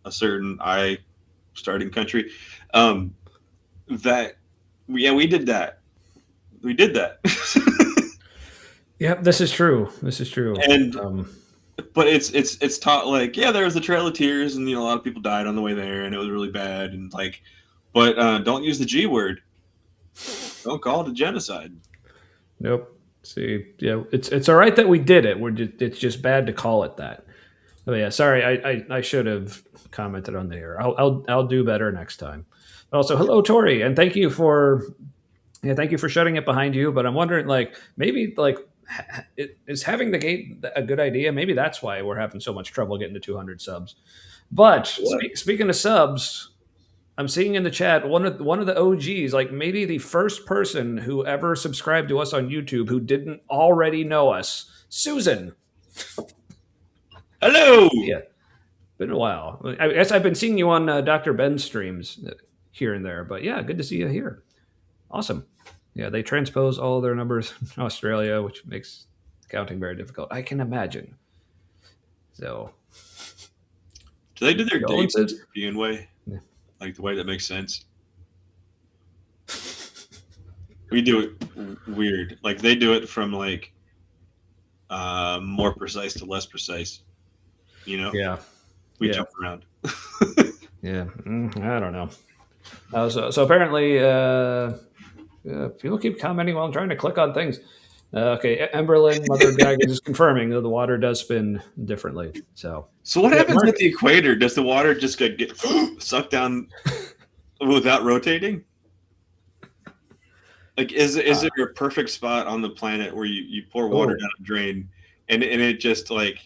a certain starting country, um, that we did that. We did that. Yep, this is true. This is true. And Um, but it's taught like, yeah, there was a Trail of Tears, and a lot of people died on the way there, and it was really bad, and like, but don't use the G word. Don't call it a genocide. nope. See, yeah, it's all right that we did it. It's just bad to call it that. Oh yeah, sorry, I should have commented on the air. I'll do better next time. Also, hello Tori, and thank you for shutting it behind you. But I'm wondering, like, maybe like is having the gate a good idea? Maybe that's why we're having so much trouble getting to 200 subs. But What? speaking of subs, I'm seeing in the chat one of the OGs, like maybe the first person who ever subscribed to us on YouTube who didn't already know us, Susan. Hello. Yeah, been a while. I guess I've been seeing you on Dr. Ben's streams here and there, but yeah, good to see you here. Awesome. Yeah, they transpose all their numbers in Australia, which makes counting very difficult. I can imagine. So, Do they do their dates the condolences. European way? Yeah. Like the way that makes sense? We do it weird. Like they do it from like more precise to less precise. You know, Yeah, we yeah. jump around. yeah. I don't know. So apparently, people keep commenting while I'm trying to click on things. Okay, Emberlyn, Mother Dragon is confirming that the water does spin differently. So So what Yeah, happens Mark- at the equator? Does the water just get sucked down without rotating? Like, is there a perfect spot on the planet where you pour water down a drain and it just like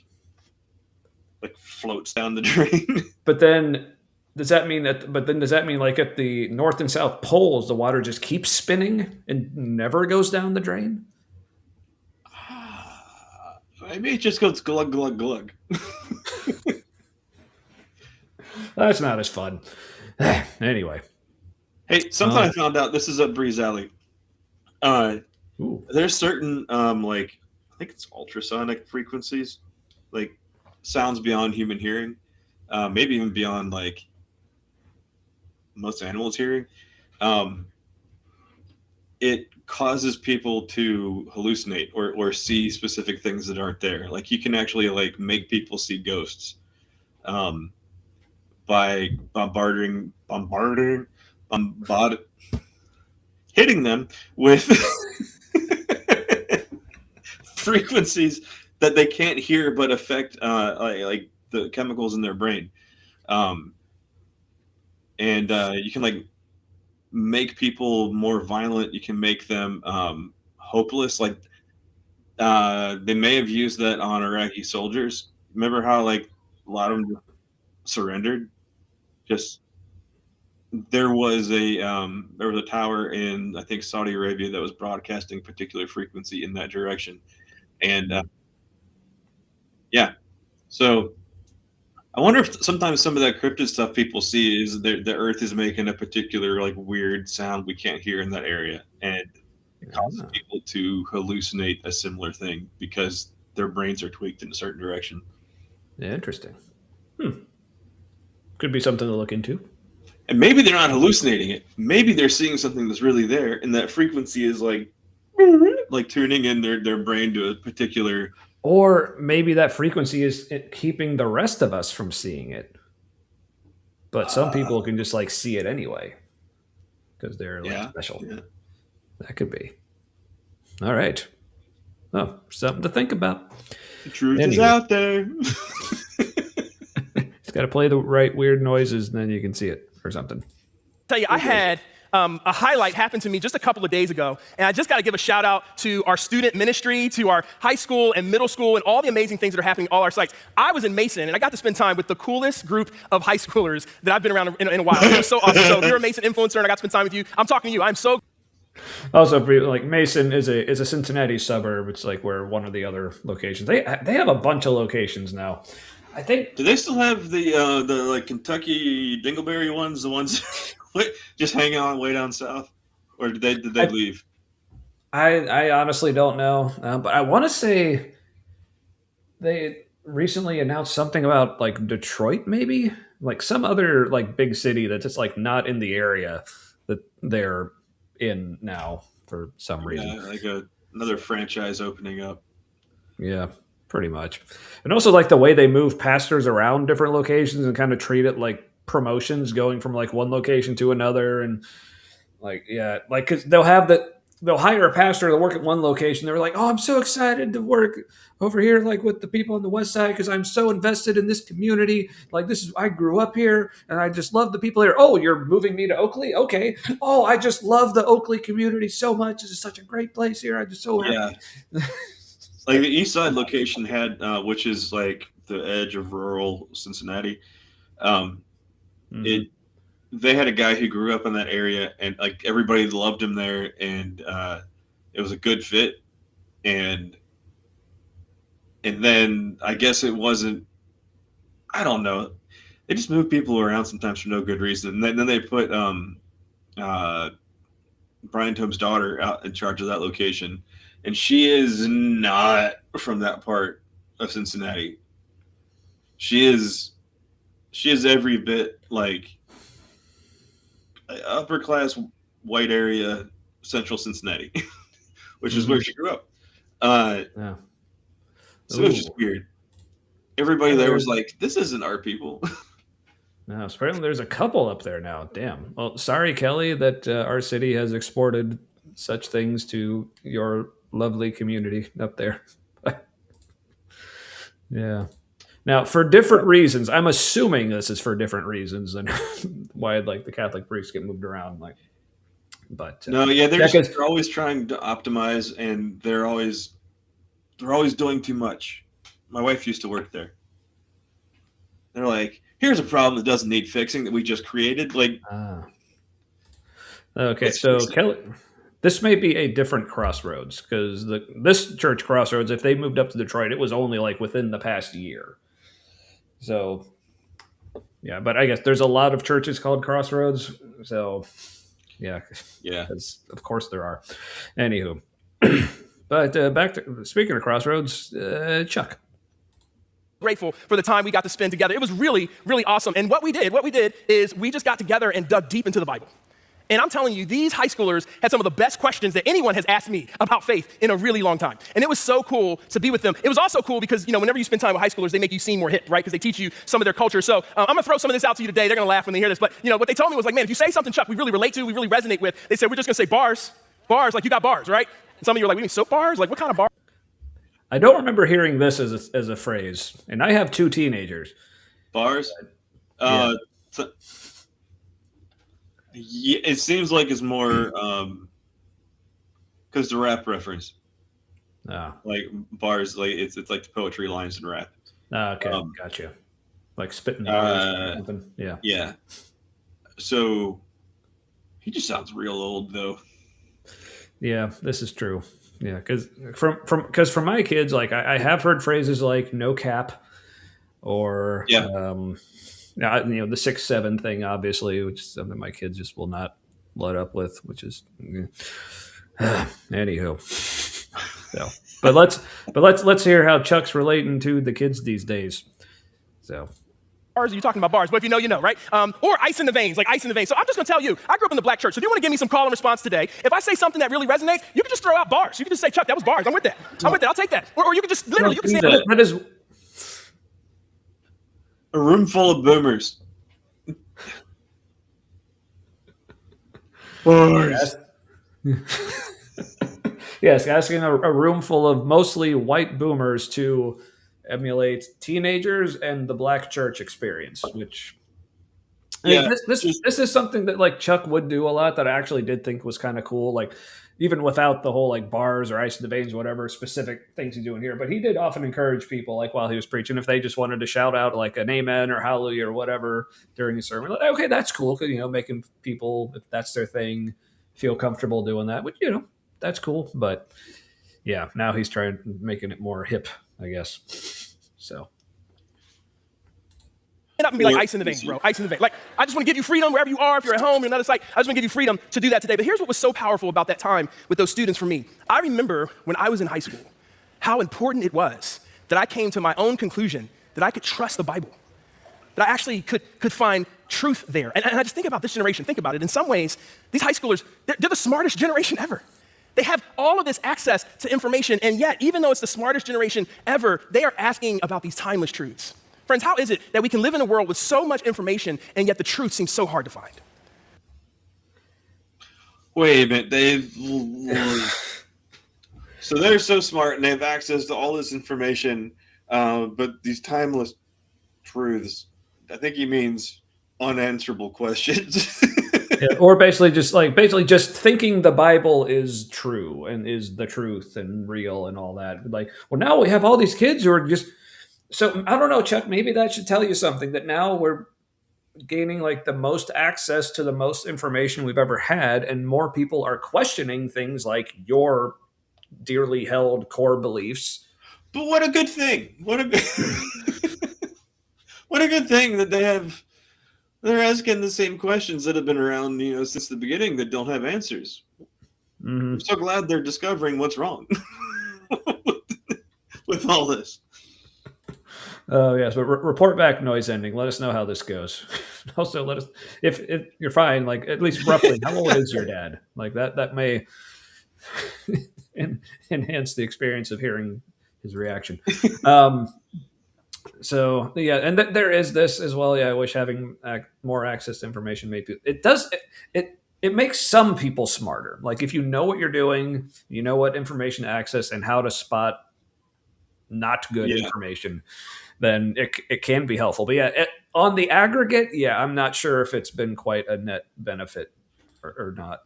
floats down the drain? But then does that mean that? But then does that mean like at the North and South poles, the water just keeps spinning and never goes down the drain? Maybe it just goes glug glug glug. That's not as fun. Anyway, Hey, something I found out. This is up Breeze Alley. ooh, There's certain like I think it's ultrasonic frequencies, like sounds beyond human hearing, maybe even beyond like most animals' hearing. It causes people to hallucinate or see specific things that aren't there. Like you can actually like make people see ghosts by hitting them with frequencies that they can't hear but affect like the chemicals in their brain. And you can like make people more violent. You can make them hopeless. Like they may have used that on Iraqi soldiers. Remember how like a lot of them surrendered? Just there was a tower in I think Saudi Arabia that was broadcasting particular frequency in that direction, and yeah. So I wonder if sometimes some of that cryptid stuff people see is the Earth is making a particular like weird sound we can't hear in that area, and it causes people to hallucinate a similar thing because their brains are tweaked in a certain direction. yeah, interesting. Could be something to look into. And maybe they're not hallucinating it. Maybe they're seeing something that's really there, and that frequency is like tuning in their brain to a particular. Or maybe that frequency is keeping the rest of us from seeing it. But some people can just like see it anyway because they're like special. Yeah. That could be. All right. Oh, something to think about. The truth is out there. It's got to play the right weird noises, and then you can see it or something. Tell you, I had a highlight happen to me just a couple of days ago, and I just got to give a shout out to our student ministry, to our high school and middle school, and all the amazing things that are happening at all our sites. I was in Mason, and I got to spend time with the coolest group of high schoolers that I've been around in a while. It was so awesome. So if you're a Mason influencer and I got to spend time with you, I'm talking to you. I'm so. Also, like Mason is a Cincinnati suburb. It's like where one of the other locations. They have a bunch of locations now. I think. Do they still have the like Kentucky Dingleberry ones? The ones just hanging on way down south, or did they leave? I honestly don't know, but I want to say they recently announced something about like Detroit, maybe like some other like big city that's just like not in the area that they're in now for some reason. Yeah, like another franchise opening up. Yeah, pretty much. And also like the way they move pastors around different locations and kind of treat it like promotions, going from like one location to another. And like, yeah, like cause they'll hire a pastor to work at one location. They're like, oh, I'm so excited to work over here, like with the people on the west side, because I'm so invested in this community. Like I grew up here and I just love the people here. Oh, you're moving me to Oakley? Okay. Oh, I just love the Oakley community so much. This is such a great place here. I just so happy. Yeah. Like the east side location had, which is like the edge of rural Cincinnati. They had a guy who grew up in that area, and like everybody loved him there, and it was a good fit. And then I guess it wasn't. I don't know. They just move people around sometimes for no good reason. And then they put Brian Tome's daughter out in charge of that location, and she is not from that part of Cincinnati. She is every bit like upper class white area, central Cincinnati, which is where she grew up. Yeah. So it was just weird. Everybody there was like, "This isn't our people." No, apparently there's a couple up there now. Damn. Well, sorry, Kelly, that our city has exported such things to your lovely community up there. Yeah. Now, for different reasons, I'm assuming this is for different reasons than why like the Catholic priests get moved around. Like, but no, yeah, they're always trying to optimize, and they're always doing too much. My wife used to work there. They're like, here's a problem that doesn't need fixing that we just created. Like, okay, so Kelly, this may be a different Crossroads because this church Crossroads, if they moved up to Detroit, it was only like within the past year. So, yeah, but I guess there's a lot of churches called Crossroads. So, yeah, because of course there are. Anywho, but back to speaking of Crossroads, Chuck. Grateful for the time we got to spend together. It was really, really awesome. And what we did is we just got together and dug deep into the Bible. And I'm telling you, these high schoolers had some of the best questions that anyone has asked me about faith in a really long time. And it was so cool to be with them. It was also cool because, whenever you spend time with high schoolers, they make you seem more hip, right? Because they teach you some of their culture. So I'm going to throw some of this out to you today. They're going to laugh when they hear this. But, what they told me was like, man, if you say something, Chuck, we really relate to, we really resonate with, they said, we're just going to say bars, like you got bars, right? And some of you are like, we mean soap bars? Like what kind of bars? I don't remember hearing this as a phrase. And I have 2 teenagers. Bars? Yeah. Yeah, it seems like it's more because the rap reference, like bars, like it's like the poetry lines in rap. Okay, gotcha. Like spitting bars or something. Yeah. Yeah. So he just sounds real old, though. Yeah, this is true. Yeah, because from my kids, like I have heard phrases like "no cap," or the 6'7" thing, obviously, which is something my kids just will not let up with, which is anywho. So, but let's hear how Chuck's relating to the kids these days. So, Bars, are you talking about bars? But if you know, you know, right? Or ice in the veins, like ice in the veins. So I'm just gonna tell you, I grew up in the black church. So if you wanna give me some call and response today, if I say something that really resonates, you can just throw out bars. You can just say, Chuck, that was bars. I'm with that. I'm with that. I'll take that. Or you can just literally, you can say, That is A room full of boomers. Bars. yes, asking a room full of mostly white boomers to emulate teenagers and the black church experience, which I mean, this is something that like Chuck would do a lot that I actually did think was kind of cool. Like even without the whole like bars or ice in the veins, whatever specific things he's doing here, but he did often encourage people like while he was preaching, if they just wanted to shout out like an amen or hallelujah or whatever during his sermon, like, okay, that's cool. Cause making people, if that's their thing, feel comfortable doing that, which, that's cool. But yeah, now he's making it more hip, I guess. So. up and be like ice in the veins, bro. Ice in the veins. Like, I just want to give you freedom wherever you are. If you're at home, you're another site. I just want to give you freedom to do that today. But here's what was so powerful about that time with those students for me. I remember when I was in high school, how important it was that I came to my own conclusion that I could trust the Bible, that I actually could find truth there. And I just think about this generation. Think about it. In some ways, these high schoolers, they're the smartest generation ever. They have all of this access to information, and yet, even though it's the smartest generation ever, they are asking about these timeless truths. Friends, how is it that we can live in a world with so much information and yet the truth seems so hard to find? Wait a minute, so they're so smart and they have access to all this information, but these timeless truths, I think he means unanswerable questions. Yeah, or basically just thinking the Bible is true and is the truth and real and all that. Like, well, now we have all these kids who are just. So I don't know, Chuck, maybe that should tell you something, that now we're gaining like the most access to the most information we've ever had, and more people are questioning things like your dearly held core beliefs. But what a good thing. What a good thing that they're asking the same questions that have been around, since the beginning that don't have answers. Mm-hmm. I'm so glad they're discovering what's wrong with all this. Oh, yes, but report back, noise ending. Let us know how this goes. Also, let us, if you're fine, like at least roughly, how old is your dad? Like that may enhance the experience of hearing his reaction. So yeah, and there is this as well. Yeah, I wish having more access to information maybe it makes some people smarter. Like if you know what you're doing, you know what information to access and how to spot not good information, then it can be helpful. But yeah, on the aggregate, I'm not sure if it's been quite a net benefit or not.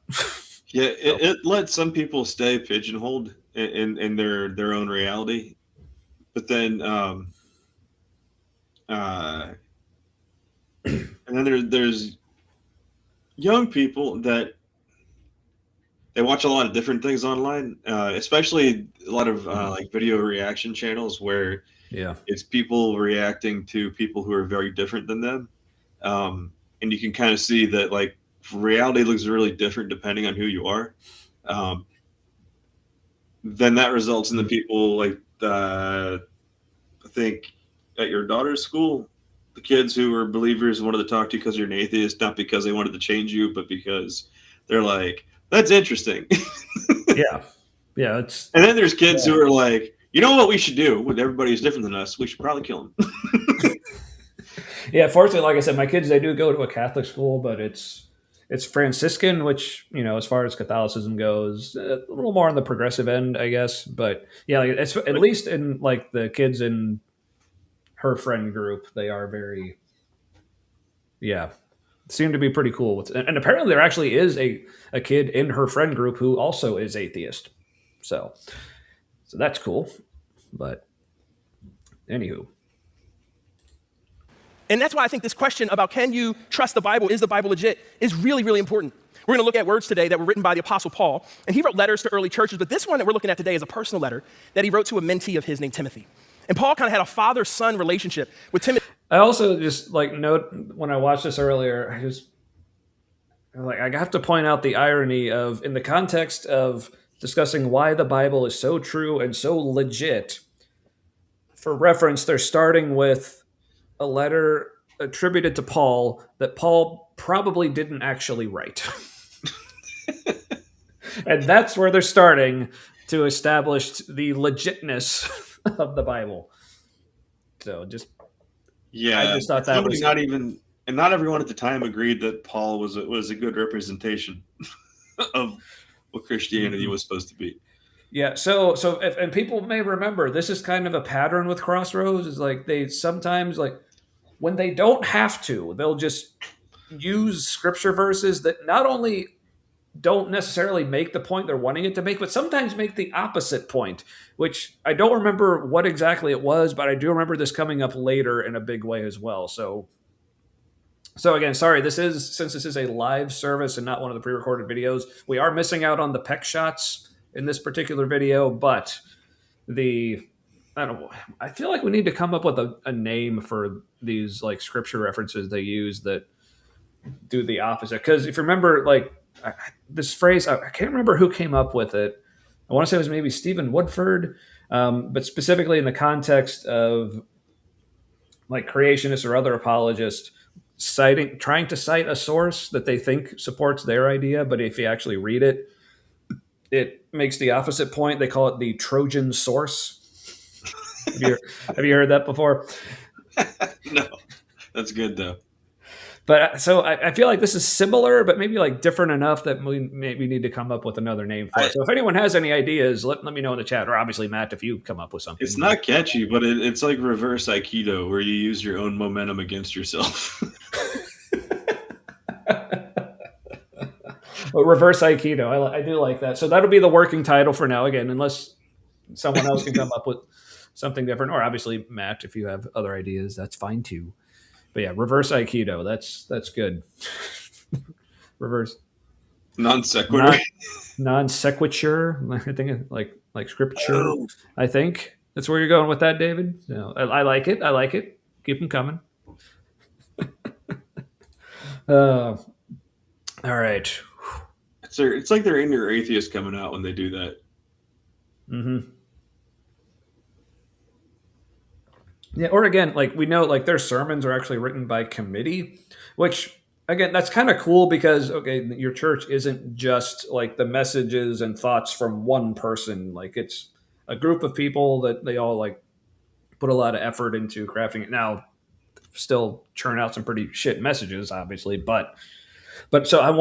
Yeah, it lets some people stay pigeonholed in their own reality, but then and then there's young people that they watch a lot of different things online, especially a lot of like video reaction channels where it's people reacting to people who are very different than them, and you can kind of see that like reality looks really different depending on who you are. Then that results in the people like I think at your daughter's school, the kids who are believers wanted to talk to you because you're an atheist, not because they wanted to change you, but because they're like, that's interesting. Yeah. And then there's kids who are like, you know what we should do when everybody is different than us? We should probably kill them. Yeah, fortunately, like I said, my kids, they do go to a Catholic school, but it's Franciscan, which, as far as Catholicism goes, a little more on the progressive end, I guess. But yeah, like, it's at least in like the kids in her friend group, they are very, seem to be pretty cool with it. And apparently there actually is a kid in her friend group who also is atheist. So that's cool. But anywho. And that's why I think this question about can you trust the Bible, is the Bible legit, is really, really important. We're going to look at words today that were written by the Apostle Paul, and he wrote letters to early churches, but this one that we're looking at today is a personal letter that he wrote to a mentee of his named Timothy. And Paul kind of had a father-son relationship with Timothy. I also just note when I watched this earlier, I have to point out the irony of, in the context of discussing why the Bible is so true and so legit, for reference, they're starting with a letter attributed to Paul that Paul probably didn't actually write. And that's where they're starting to establish the legitness of the Bible. So Yeah, I just thought that somebody was not even, and not everyone at the time agreed that Paul was a good representation of what Christianity was supposed to be. Yeah, so and people may remember this is kind of a pattern with Crossroads. Is like they sometimes like when they don't have to, they'll just use scripture verses that not only don't necessarily make the point they're wanting it to make, but sometimes make the opposite point, which I don't remember what exactly it was, but I do remember this coming up later in a big way as well. So again, sorry, since this is a live service and not one of the pre-recorded videos, we are missing out on the peck shots in this particular video, but I don't know, I feel like we need to come up with a name for these like scripture references they use that do the opposite. Because if you remember, like this phrase, I can't remember who came up with it. I want to say it was maybe Stephen Woodford, but specifically in the context of like creationists or other apologists trying to cite a source that they think supports their idea, but if you actually read it, it makes the opposite point. They call it the Trojan source. Have you heard that before? No, that's good though. But so I feel like this is similar, but maybe like different enough that we maybe need to come up with another name for it. So if anyone has any ideas, let me know in the chat, or obviously Matt, if you come up with something. It's not catchy, but it's like reverse Aikido, where you use your own momentum against yourself. But reverse Aikido, I do like that. So that'll be the working title for now. Again, unless someone else can come up with something different, or obviously Matt, if you have other ideas, that's fine too. But yeah, reverse Aikido. That's good. Reverse Non sequitur. Non sequitur. I think like scripture. Oh. I think that's where you're going with that, David. No, I like it. I like it. Keep them coming. All right. It's like they're in your atheist coming out when they do that. Mm-hmm. Yeah, or again, like we know, like their sermons are actually written by committee, which again, that's kind of cool because okay, your church isn't just like the messages and thoughts from one person. Like it's a group of people that they all like put a lot of effort into crafting it. Now, still churn out some pretty shit messages, obviously, but I'm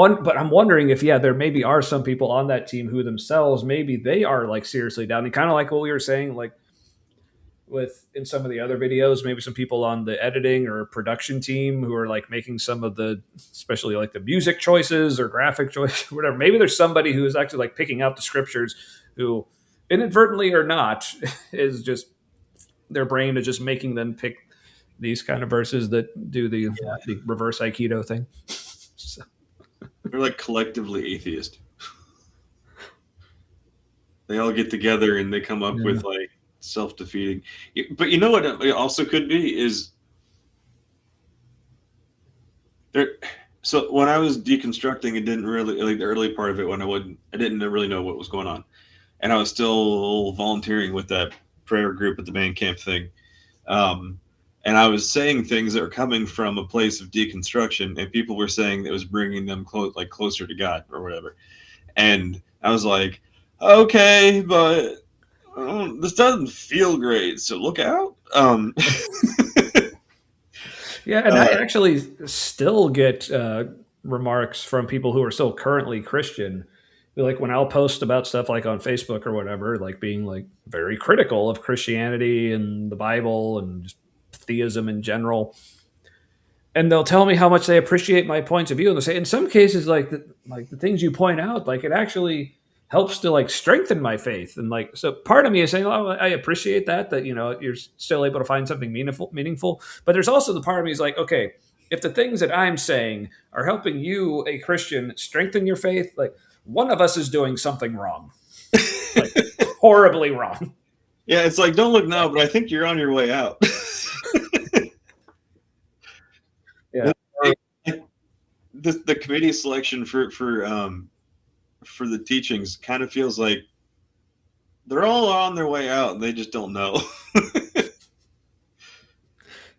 wondering if there maybe are some people on that team who themselves maybe they are like seriously doubting, kind of like what we were saying, like with in some of the other videos, maybe some people on the editing or production team who are like making some of the, especially like the music choices or graphic choice, or whatever. Maybe there's somebody who is actually like picking out the scriptures who inadvertently or not is just their brain is just making them pick these kind of verses that do the reverse Aikido thing. So. They're like collectively atheist. They all get together and they come up with like self-defeating. But you know what it also could be is there. So when I was deconstructing, it didn't really like the early part of it when I didn't really know what was going on, and I was still volunteering with that prayer group at the band camp thing. And I was saying things that were coming from a place of deconstruction, and people were saying that it was bringing them closer to God or whatever. And I was like, okay, but this doesn't feel great, so look out. Yeah, and I actually still get remarks from people who are still currently Christian. Like when I'll post about stuff like on Facebook or whatever, like being like very critical of Christianity and the Bible and just theism in general. And they'll tell me how much they appreciate my points of view. And they'll say, in some cases, like the things you point out, like it actually helps to like strengthen my faith. And like, so part of me is saying, oh, I appreciate that, you know, you're still able to find something meaningful. But there's also the part of me is like, okay, if the things that I'm saying are helping you, a Christian, strengthen your faith, like one of us is doing something wrong, like horribly wrong. Yeah, it's like, don't look now, but I think you're on your way out. Yeah. The committee selection for the teachings kind of feels like they're all on their way out and they just don't know.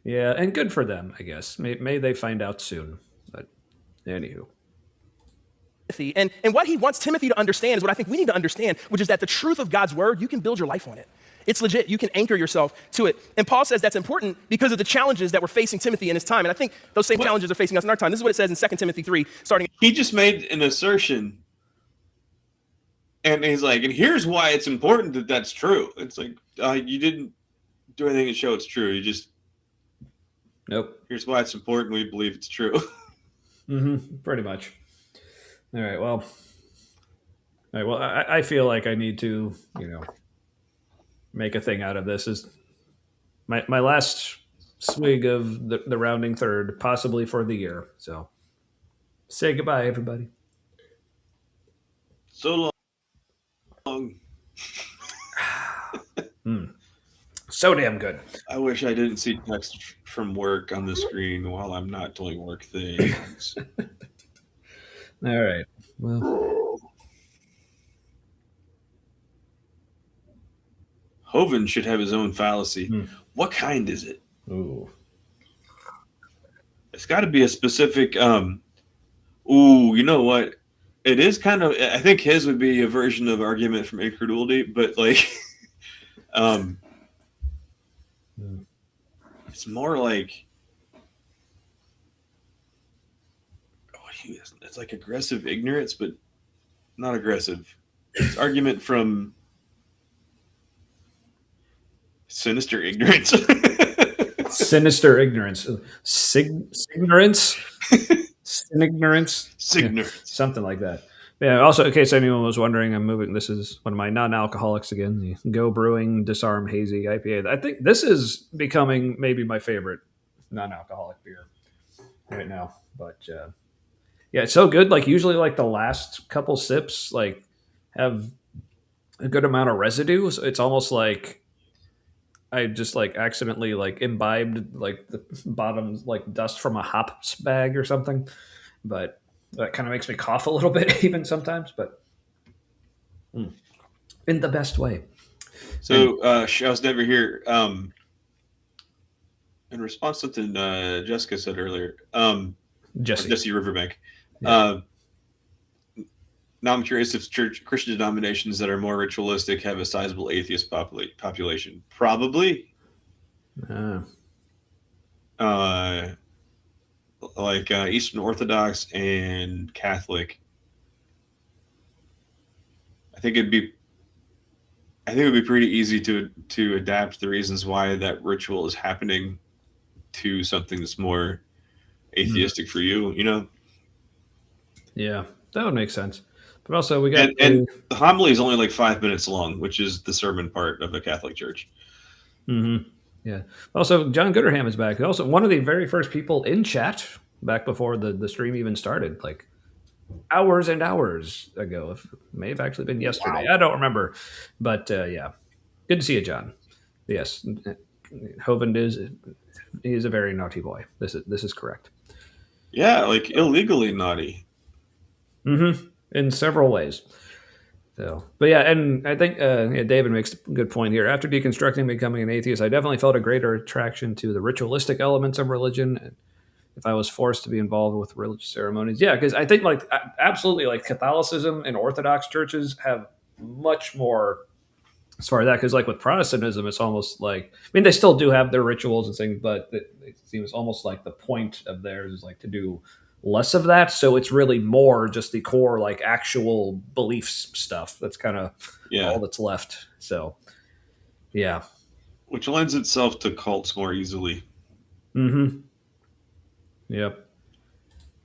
Yeah, and good for them, I guess. May they find out soon. But anywho. And what he wants Timothy to understand is what I think we need to understand, which is that the truth of God's word, you can build your life on it. It's legit. You can anchor yourself to it. And Paul says that's important because of the challenges that were facing Timothy in his time. And I think those same challenges are facing us in our time. This is what it says in 2 Timothy 3, starting. He just made an assertion. And he's like, and here's why it's important that that's true. It's like, you didn't do anything to show it's true. You just, Nope. Here's why it's important. We believe it's true. Pretty much. All right. Well, I feel like I need to, make a thing out of this. Is my last swig of the rounding third, possibly for the year. So say goodbye, everybody. So long. So damn good. I wish I didn't see text from work on the screen while I'm not doing work things. All right. Well, Hovind should have his own fallacy. What kind is it? ooh. It's got to be a specific. You know what? It is kind of. I think his would be a version of argument from incredulity, but like, it's more like. It's like aggressive ignorance, but not aggressive. It's argument from sinister ignorance. Sinister ignorance. Signorance? Signorance? Signorance. Something like that. Yeah, also, in case anyone was wondering, I'm moving. This is one of my non-alcoholics again, the Go Brewing Disarm Hazy IPA. I think this is becoming maybe my favorite non-alcoholic beer right now. But yeah, it's so good. Like usually like the last couple sips like have a good amount of residue. So it's almost like I just like accidentally like imbibed like the bottom like dust from a hops bag or something. But that kind of makes me cough a little bit even sometimes, but in the best way. So I was never here. In response to something Jessica said earlier, Jesse Riverbank. Yeah. Now I'm curious if Christian denominations that are more ritualistic have a sizable atheist population. Probably. Like Eastern Orthodox and Catholic. I think it would be pretty easy to adapt the reasons why that ritual is happening to something that's more atheistic for you, Yeah, that would make sense. But also we got and the homily is only like 5 minutes long, which is the sermon part of a Catholic church. Yeah. Also, John Gooderham is back. Also, one of the very first people in chat back before the stream even started, like hours and hours ago. It may have actually been yesterday. Wow. I don't remember. But yeah, good to see you, John. Yes, Hovind is a very naughty boy. This is correct. Yeah, like illegally naughty. In several ways. So, but yeah, and I think David makes a good point here. After deconstructing and becoming an atheist, I definitely felt a greater attraction to the ritualistic elements of religion. If I was forced to be involved with religious ceremonies, yeah, because I think like absolutely like Catholicism and Orthodox churches have much more as far as that. Because like with Protestantism, it's almost like they still do have their rituals and things, but it seems almost like the point of theirs is like to do less of that, so it's really more just the core like actual beliefs stuff that's kind of all that's left. So yeah, which lends itself to cults more easily. Yep.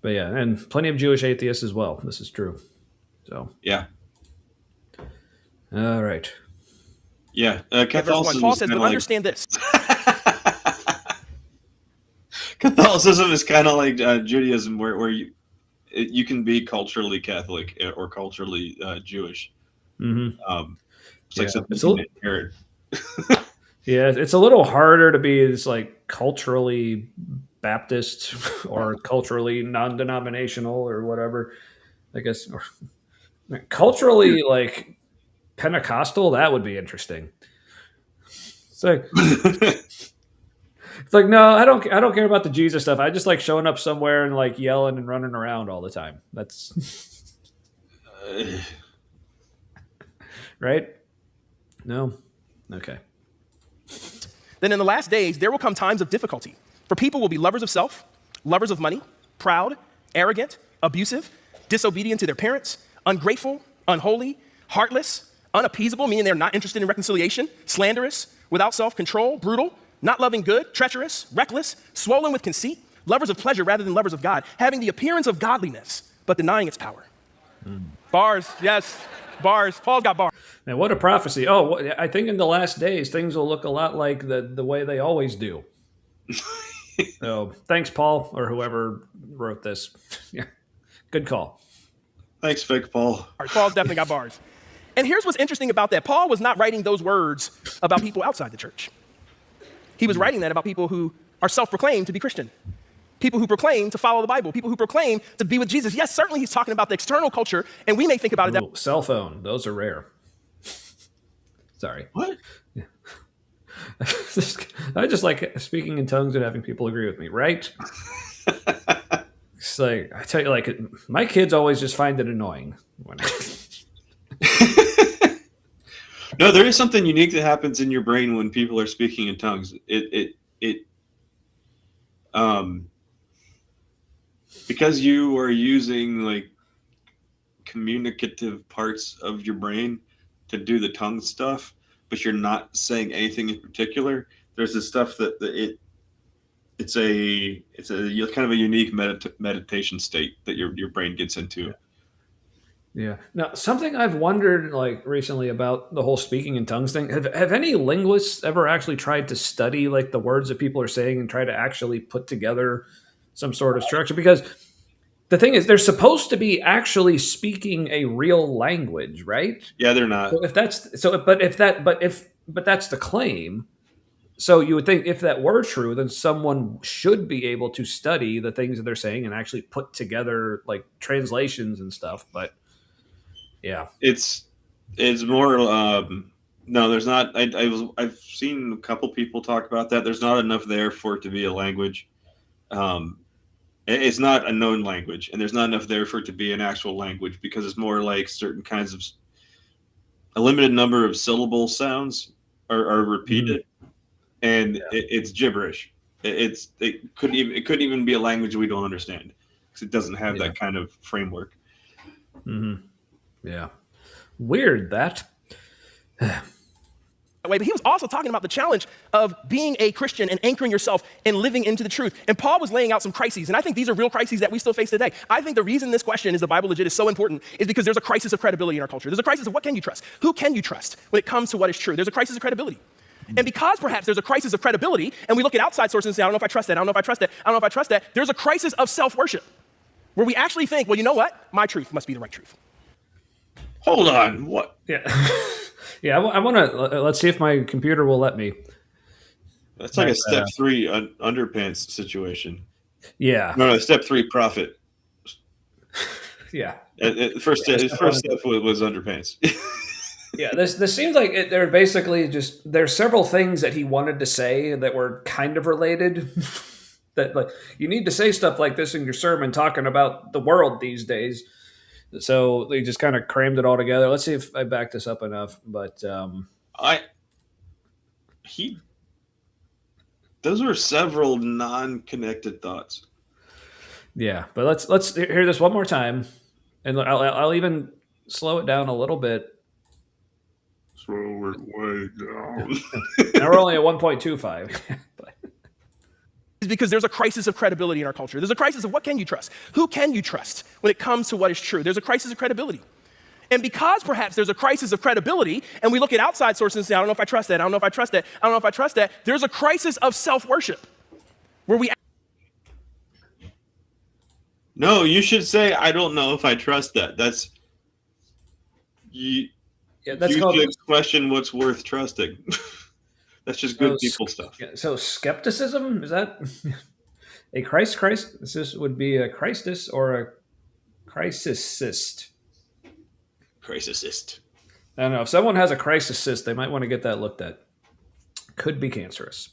But yeah, and plenty of Jewish atheists as well. This is true. So yeah. All right. Yeah, Catholicism. Paul says, but understand this. Catholicism is kind of like Judaism, where you can be culturally Catholic or culturally Jewish. It's like something you can inherit. Yeah, it's a little harder to be as like culturally Baptist or culturally non-denominational or whatever. I guess or culturally like Pentecostal. That would be interesting. So. It's like, no, I don't care about the Jesus stuff. I just like showing up somewhere and like yelling and running around all the time. That's right. No. Okay. Then in the last days, there will come times of difficulty. For people will be lovers of self, lovers of money, proud, arrogant, abusive, disobedient to their parents, ungrateful, unholy, heartless, unappeasable, meaning they're not interested in reconciliation, slanderous, without self-control, brutal, not loving good, treacherous, reckless, swollen with conceit, lovers of pleasure rather than lovers of God, having the appearance of godliness, but denying its power. Bars, yes, bars. Paul's got bars. Man, what a prophecy. Oh, I think in the last days, things will look a lot like the way they always do. So thanks, Paul, or whoever wrote this. Yeah, good call. Thanks, fake Paul. Paul's definitely got bars. And here's what's interesting about that. Paul was not writing those words about people outside the church. He was writing that about people who are self-proclaimed to be Christian, people who proclaim to follow the Bible, people who proclaim to be with Jesus. Yes, certainly he's talking about the external culture, and we may think about it that Ooh, cell phone, those are rare. Sorry. What? Yeah. I just like speaking in tongues and having people agree with me, right? It's like, I tell you, like, my kids always just find it annoying. When No, there is something unique that happens in your brain when people are speaking in tongues. Because you are using like communicative parts of your brain to do the tongue stuff, but you're not saying anything in particular. There's this stuff it's a kind of a unique meditation state that your brain gets into. Yeah. Now, something I've wondered like recently about the whole speaking in tongues thing. Have any linguists ever actually tried to study like the words that people are saying and try to actually put together some sort of structure? Because the thing is, they're supposed to be actually speaking a real language, right? Yeah, they're not. So if that's so, but that's the claim. So you would think if that were true, then someone should be able to study the things that they're saying and actually put together like translations and stuff. But yeah, It's more no, there's not. I've seen a couple people talk about that. There's not enough there for it to be a language. It's not a known language, and there's not enough there for it to be an actual language because it's more like certain kinds of a limited number of syllable sounds are repeated, and it's gibberish. It couldn't even be a language we don't understand because it doesn't have that kind of framework. Mm-hmm. Yeah, weird that. way, but he was also talking about the challenge of being a Christian and anchoring yourself and living into the truth. And Paul was laying out some crises, and I think these are real crises that we still face today. I think the reason this question, is the Bible legit, is so important is because there's a crisis of credibility in our culture. There's a crisis of what can you trust? Who can you trust when it comes to what is true? There's a crisis of credibility. And because perhaps there's a crisis of credibility, and we look at outside sources and say, I don't know if I trust that, I don't know if I trust that, I don't know if I trust that, there's a crisis of self-worship where we actually think, well, you know what? My truth must be the right truth. Hold on, what? Yeah. Yeah, I want to, let's see if my computer will let me. That's like a step 3 underpants situation. Yeah. No, step 3 profit. Yeah. First step was underpants. Yeah, this seems like they're basically just, there's several things that he wanted to say that were kind of related. That like, you need to say stuff like this in your sermon talking about the world these days. So they just kind of crammed it all together. Let's see if I back this up enough. But those are several non-connected thoughts. Yeah, but let's hear this one more time, and I'll even slow it down a little bit. Slow it way down. Now we're only at 1.25. But Is because there's a crisis of credibility in our culture. There's a crisis of what can you trust? Who can you trust when it comes to what is true? There's a crisis of credibility. And because perhaps there's a crisis of credibility, and we look at outside sources and say, I don't know if I trust that, I don't know if I trust that, I don't know if I trust that, there's a crisis of self-worship where we... No, you should say, I don't know if I trust that. That's... You should question what's worth trusting. That's just good people stuff. So skepticism, is that a Christ? This would be a Christus or a crisisist. Crisisist. I don't know. If someone has a crisisist, they might want to get that looked at. Could be cancerous.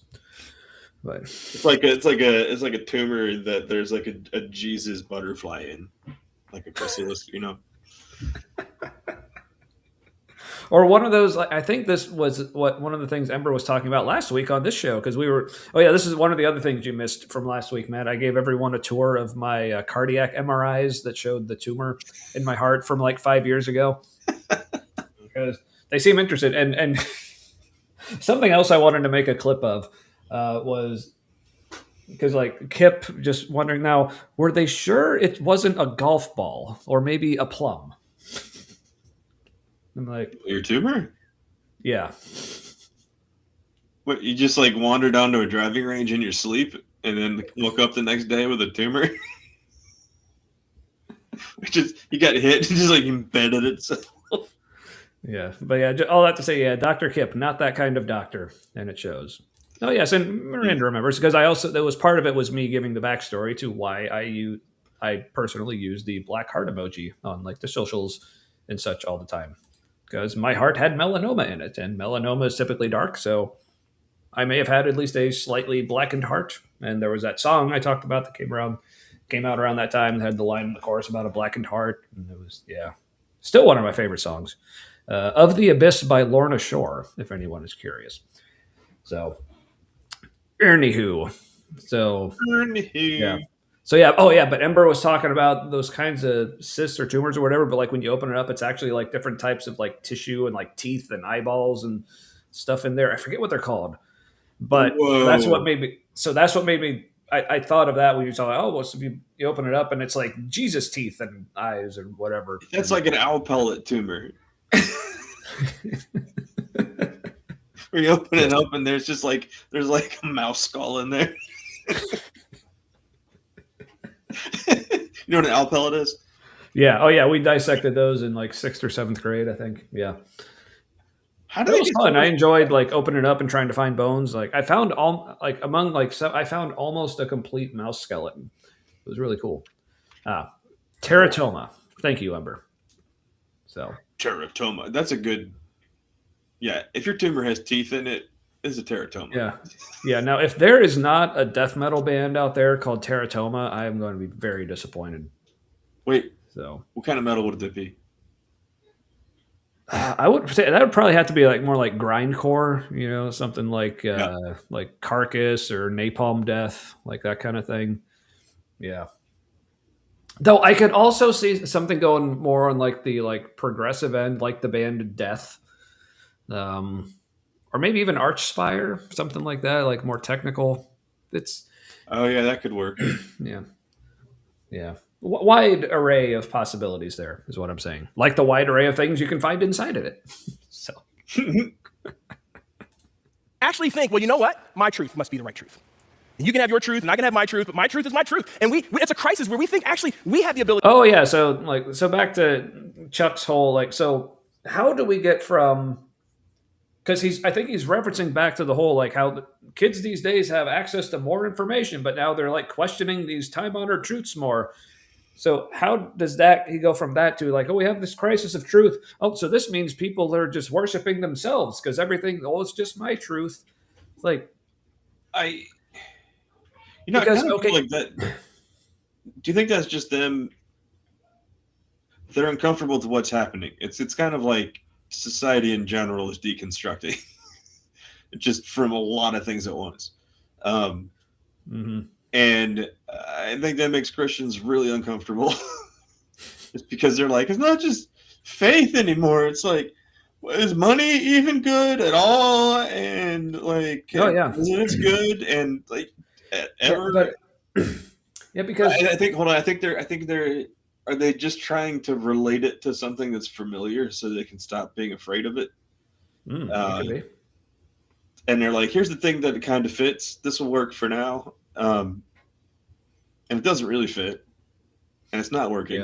But It's like a tumor that there's like a Jesus butterfly in, like a chrysalis, you know. or one of those. I think this was what one of the things Ember was talking about last week on this show because we were. Oh yeah, this is one of the other things you missed from last week, Matt. I gave everyone a tour of my cardiac MRIs that showed the tumor in my heart from like 5 years ago because they seem interested. And something else I wanted to make a clip of was because like Kip just wondering now, were they sure it wasn't a golf ball or maybe a plum? I'm like, Your tumor? yeah. What, you just like wander down to a driving range in your sleep and then woke up the next day with a tumor? Which is, you got hit and just like embedded itself. Yeah, but yeah, all that to say, yeah, Dr. Kip, not that kind of doctor, and it shows. Oh yes, and Miranda remembers because I also that was part of it was me giving the backstory to why I personally use the black heart emoji on like the socials and such all the time because my heart had melanoma in it, and melanoma is typically dark, so I may have had at least a slightly blackened heart. And there was that song I talked about that came out around that time that had the line in the chorus about a blackened heart, and it was still one of my favorite songs. Of the Abyss by Lorna Shore, if anyone is curious. So, anywho. Yeah. So, yeah. Oh, yeah. But Ember was talking about those kinds of cysts or tumors or whatever. But, like, when you open it up, it's actually, like, different types of, like, tissue and, like, teeth and eyeballs and stuff in there. I forget what they're called. But that's what made me. I thought of that when you saw, oh, well, so you open it up and it's, like, Jesus teeth and eyes or whatever. That's like an owl pellet tumor. Where you open it up and there's like a mouse skull in there. You know what an owl pellet is? Yeah. Oh yeah, we dissected those in like 6th or 7th grade, I think. Yeah. How That do they was get fun. so I enjoyed like opening it up and trying to find bones. Like I found I found almost a complete mouse skeleton. It was really cool. Teratoma. Thank you, Ember. So teratoma? That's a good. Yeah, if your tumor has teeth in it, it's a teratoma. yeah, yeah. Now, if there is not a death metal band out there called Teratoma, I am going to be very disappointed. Wait, so what kind of metal would it be? I would say that would probably have to be like more like grindcore, you know, something like like Carcass or Napalm Death, like that kind of thing. Yeah. Though I could also see something going more on like the like progressive end, like the band Death, or maybe even Archspire, something like that, like more technical. It's Oh yeah, that could work. yeah, yeah. Wide array of possibilities there is what I'm saying. Like the wide array of things you can find inside of it. So Actually think, well, you know what? My truth must be the right truth. And you can have your truth, and I can have my truth, but my truth is my truth. And it's a crisis where we think actually we have the ability. Oh yeah, so back to Chuck's whole like, so how do we get from? Because I think he's referencing back to the whole like how the kids these days have access to more information, but now they're like questioning these time-honored truths more. So how does that he go from that to like, oh, we have this crisis of truth. Oh, so this means people are just worshiping themselves because everything, oh, it's just my truth. It's like I kind of feel like that. Do you think that's just them? They're uncomfortable with what's happening. It's kind of like society in general is deconstructing, just from a lot of things at once. And I think that makes Christians really uncomfortable. It's because they're like, it's not just faith anymore. It's like, is money even good at all? And like, oh yeah, it's good and like ever. Yeah, because I think. Hold on. I think they're. Are they just trying to relate it to something that's familiar so they can stop being afraid of it? Could be. And they're like, here's the thing that it kind of fits. This will work for now. And it doesn't really fit. And it's not working.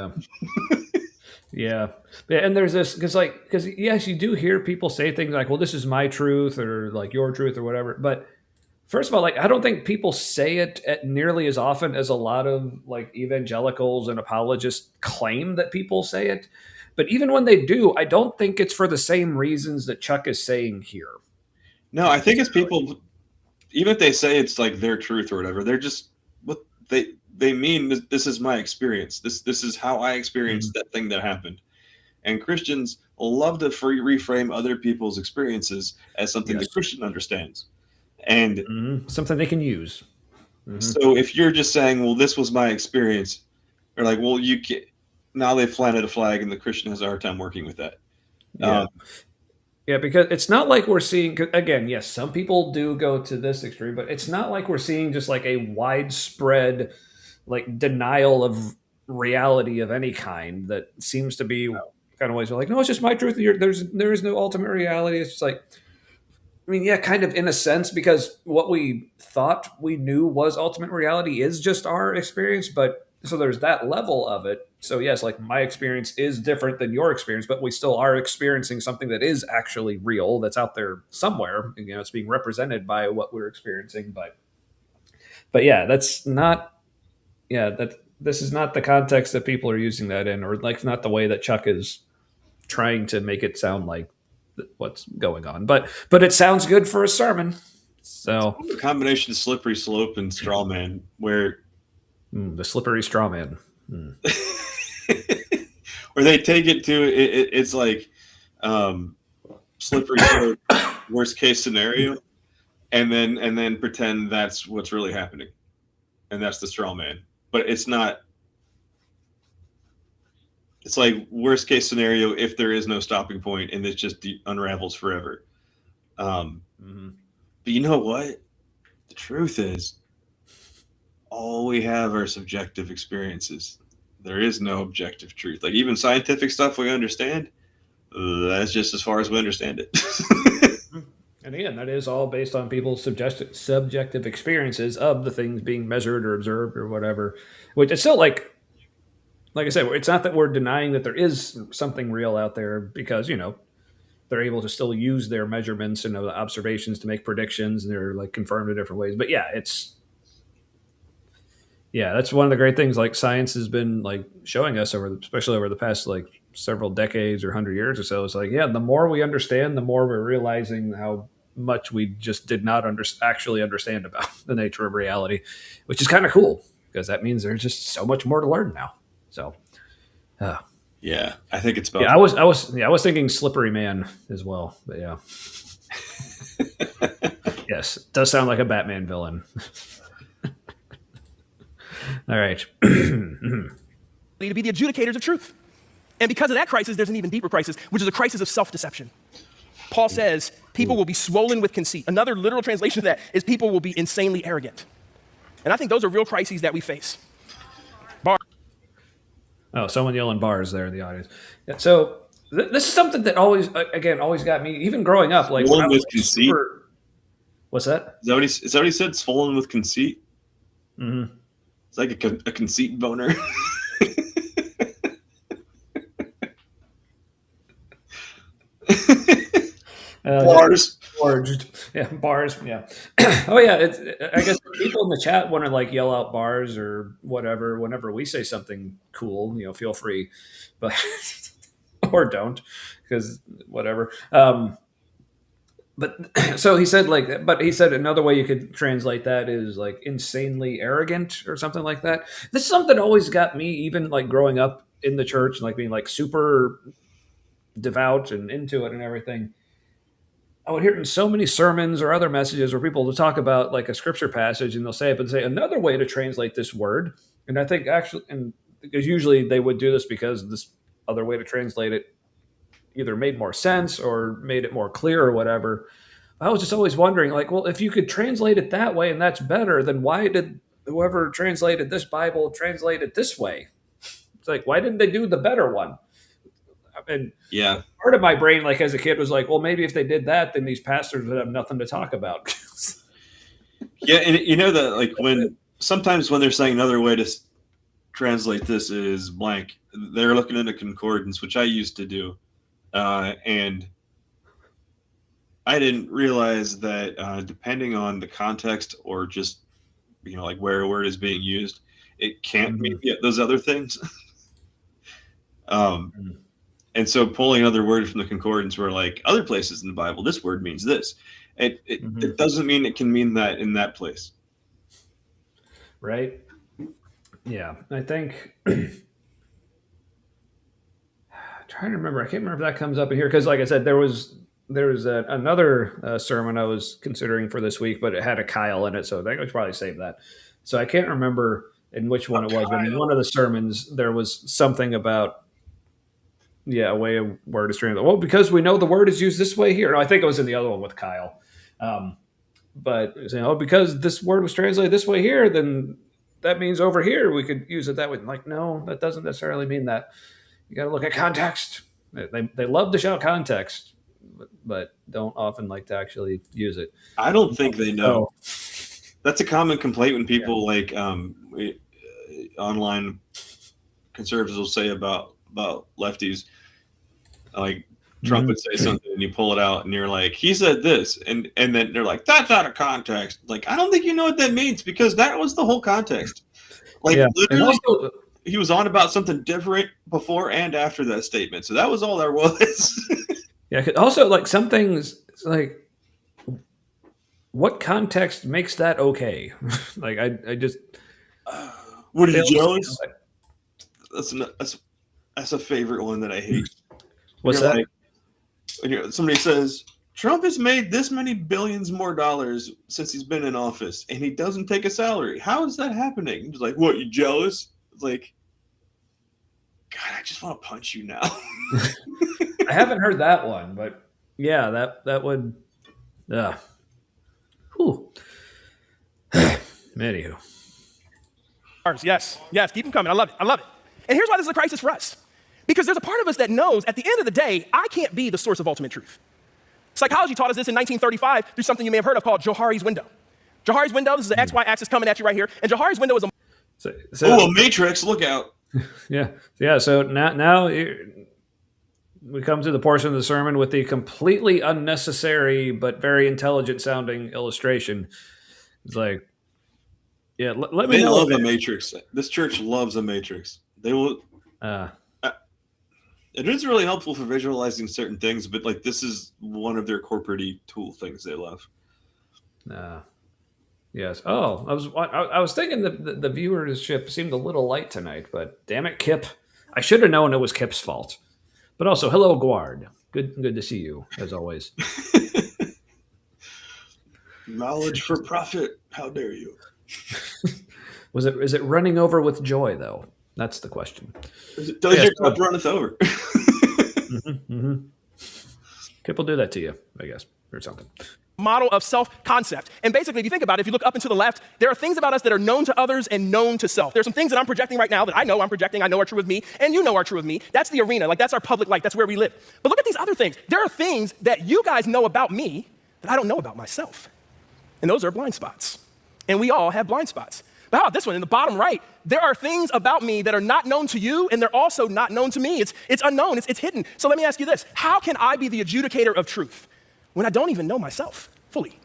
Yeah. Yeah. And there's this, because yes, you do hear people say things like, well, this is my truth or like your truth or whatever. But first of all, like, I don't think people say it nearly as often as a lot of like evangelicals and apologists claim that people say it. But even when they do, I don't think it's for the same reasons that Chuck is saying here. No, I think it's people. even if they say it's like their truth or whatever, they're just what they mean. This is my experience. This is how I experienced that thing that happened. And Christians love to reframe other people's experiences as something the Christian understands. And something they can use. So if you're just saying, well, this was my experience, they're like, well, you can't. Now they've planted a flag, and the Christian has a hard time working with that. Yeah, because it's not like we're seeing, again, yes, some people do go to this extreme, but it's not like we're seeing just like a widespread like denial of reality of any kind that seems to be kind of ways like, no, it's just my truth. There is no ultimate reality. It's just like, I mean, yeah, kind of in a sense, because what we thought we knew was ultimate reality is just our experience. But so there's that level of it. So yes, like my experience is different than your experience, but we still are experiencing something that is actually real, that's out there somewhere. You know, it's being represented by what we're experiencing. But yeah, that's not. Yeah, this is not the context that people are using that in, or like not the way that Chuck is trying to make it sound like what's going on. But it sounds good for a sermon. So a combination of slippery slope and straw man, where the slippery straw man, where they take it to it's like slippery slope, worst case scenario, and then pretend that's what's really happening, and that's the straw man. But it's not. It's like worst case scenario if there is no stopping point and it just unravels forever. But you know what? The truth is, all we have are subjective experiences. There is no objective truth. Like even scientific stuff we understand, that's just as far as we understand it. And again, that is all based on people's subjective experiences of the things being measured or observed or whatever. Which is still like I said, it's not that we're denying that there is something real out there, because, you know, they're able to still use their measurements and observations to make predictions, and they're like confirmed in different ways. But yeah, that's one of the great things like science has been like showing us especially over the past like several decades or 100 years or so. It's like, yeah, the more we understand, the more we're realizing how much we just did not actually understand about the nature of reality, which is kind of cool, because that means there's just so much more to learn now. So, yeah, I think it's about. Yeah, I was thinking slippery man as well, but yeah, yes, it does sound like a Batman villain. All right, to be the adjudicators of truth, and because of that crisis, there's an even deeper crisis, which is a crisis of self-deception. Paul says people will be swollen with conceit. Another literal translation of that is people will be insanely arrogant, and I think those are real crises that we face. Oh, someone yelling bars there in the audience. Yeah, so this is something that always got me, even growing up. Like, swollen with conceit. What's that? Is that what he said? Swollen with conceit. Mm-hmm. It's like a conceit boner. Bars. Yeah, bars. Yeah. Oh yeah. I guess people in the chat want to like yell out bars or whatever whenever we say something cool. You know, feel free, but or don't, because whatever. But so he said another way you could translate that is like insanely arrogant or something like that. This is something that always got me, even like growing up in the church and like being like super devout and into it and everything. I would hear it in so many sermons or other messages where people will talk about like a scripture passage and they'll say it, but say another way to translate this word. And I think actually, and because usually they would do this because this other way to translate it either made more sense or made it more clear or whatever. I was just always wondering, like, well, if you could translate it that way and that's better, then why did whoever translated this Bible translate it this way? It's like, why didn't they do the better one? And yeah, part of my brain, like as a kid, was like, well, maybe if they did that, then these pastors would have nothing to talk about. Yeah, and you know that like sometimes when they're saying another way to translate this is blank, they're looking into concordance, which I used to do, and I didn't realize that depending on the context or just like where a word is being used, it can't mean those other things. And so pulling another word from the concordance were like other places in the Bible, this word means this. It doesn't mean it can mean that in that place. Right. Yeah, I think. Trying to remember. I can't remember if that comes up in here because, like I said, there was another sermon I was considering for this week, but it had a Kyle in it, so I think I should probably save that. So I can't remember in which one it was, but in one of the sermons there was something about a way a word is translated. Well, because we know the word is used this way here. No, I think it was in the other one with Kyle. But saying, because this word was translated this way here, then that means over here we could use it that way. Like, no, that doesn't necessarily mean that. You got to look at context. They love to shout context, but don't often like to actually use it. I don't think they know. That's a common complaint when people online conservatives will say about lefties. Like Trump would say something and you pull it out and you're like, he said this, and then they're like, that's out of context. Like, I don't think you know what that means because that was the whole context. Like literally. He was on about something different before and after that statement. So that was all there was. Yeah. Also, like, some things, it's like, what context makes that okay? Like, I just. What are you jealous? That's a favorite one that I hate. What's that? Like, somebody says, Trump has made this many billions more dollars since he's been in office, and he doesn't take a salary. How is that happening? He's like, what, you jealous? It's like, God, I just want to punch you now. I haven't heard that one, but yeah, that would. Whew. Anywho. Yes, keep them coming. I love it. And here's why this is a crisis for us. Because there's a part of us that knows at the end of the day, I can't be the source of ultimate truth. Psychology taught us this in 1935 through something you may have heard of called Johari's window. Johari's window, this is the XY axis coming at you right here. And Johari's window is a matrix, look out. Yeah. So now we come to the portion of the sermon with the completely unnecessary but very intelligent sounding illustration. It's like, let me know. They love a matrix. This church loves a matrix. They will. It is really helpful for visualizing certain things, but like this is one of their corporate tool things they love. Yes. Oh, I was thinking that the viewership seemed a little light tonight, but damn it, Kip! I should have known it was Kip's fault. But also, hello, Guard. Good to see you as always. Knowledge for profit. How dare you? Is it running over with joy though? That's the question. Does your cup runneth over? Kip will do that to you, I guess, or something. Model of self-concept. And basically, if you think about it, if you look up and to the left, there are things about us that are known to others and known to self. There's some things that I'm projecting right now that I know I'm projecting, I know are true of me, and you know are true of me. That's the arena, like that's our public life, that's where we live. But look at these other things. There are things that you guys know about me that I don't know about myself. And those are blind spots. And we all have blind spots. But how about this one? In the bottom right, there are things about me that are not known to you, and they're also not known to me. It's unknown, it's hidden. So let me ask you this. How can I be the adjudicator of truth when I don't even know myself fully?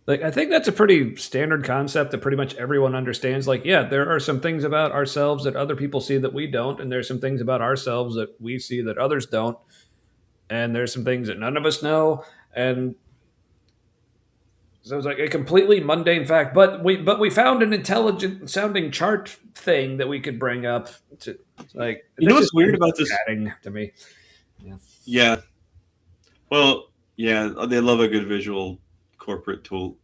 Like, I think that's a pretty standard concept that pretty much everyone understands. Like, yeah, there are some things about ourselves that other people see that we don't, and there's some things about ourselves that we see that others don't, and there's some things that none of us know, and so it's like a completely mundane fact. But we found an intelligent sounding chart thing that we could bring up to, like, you know what's weird about this? Chatting to me, yeah. Well, yeah, they love a good visual corporate tool.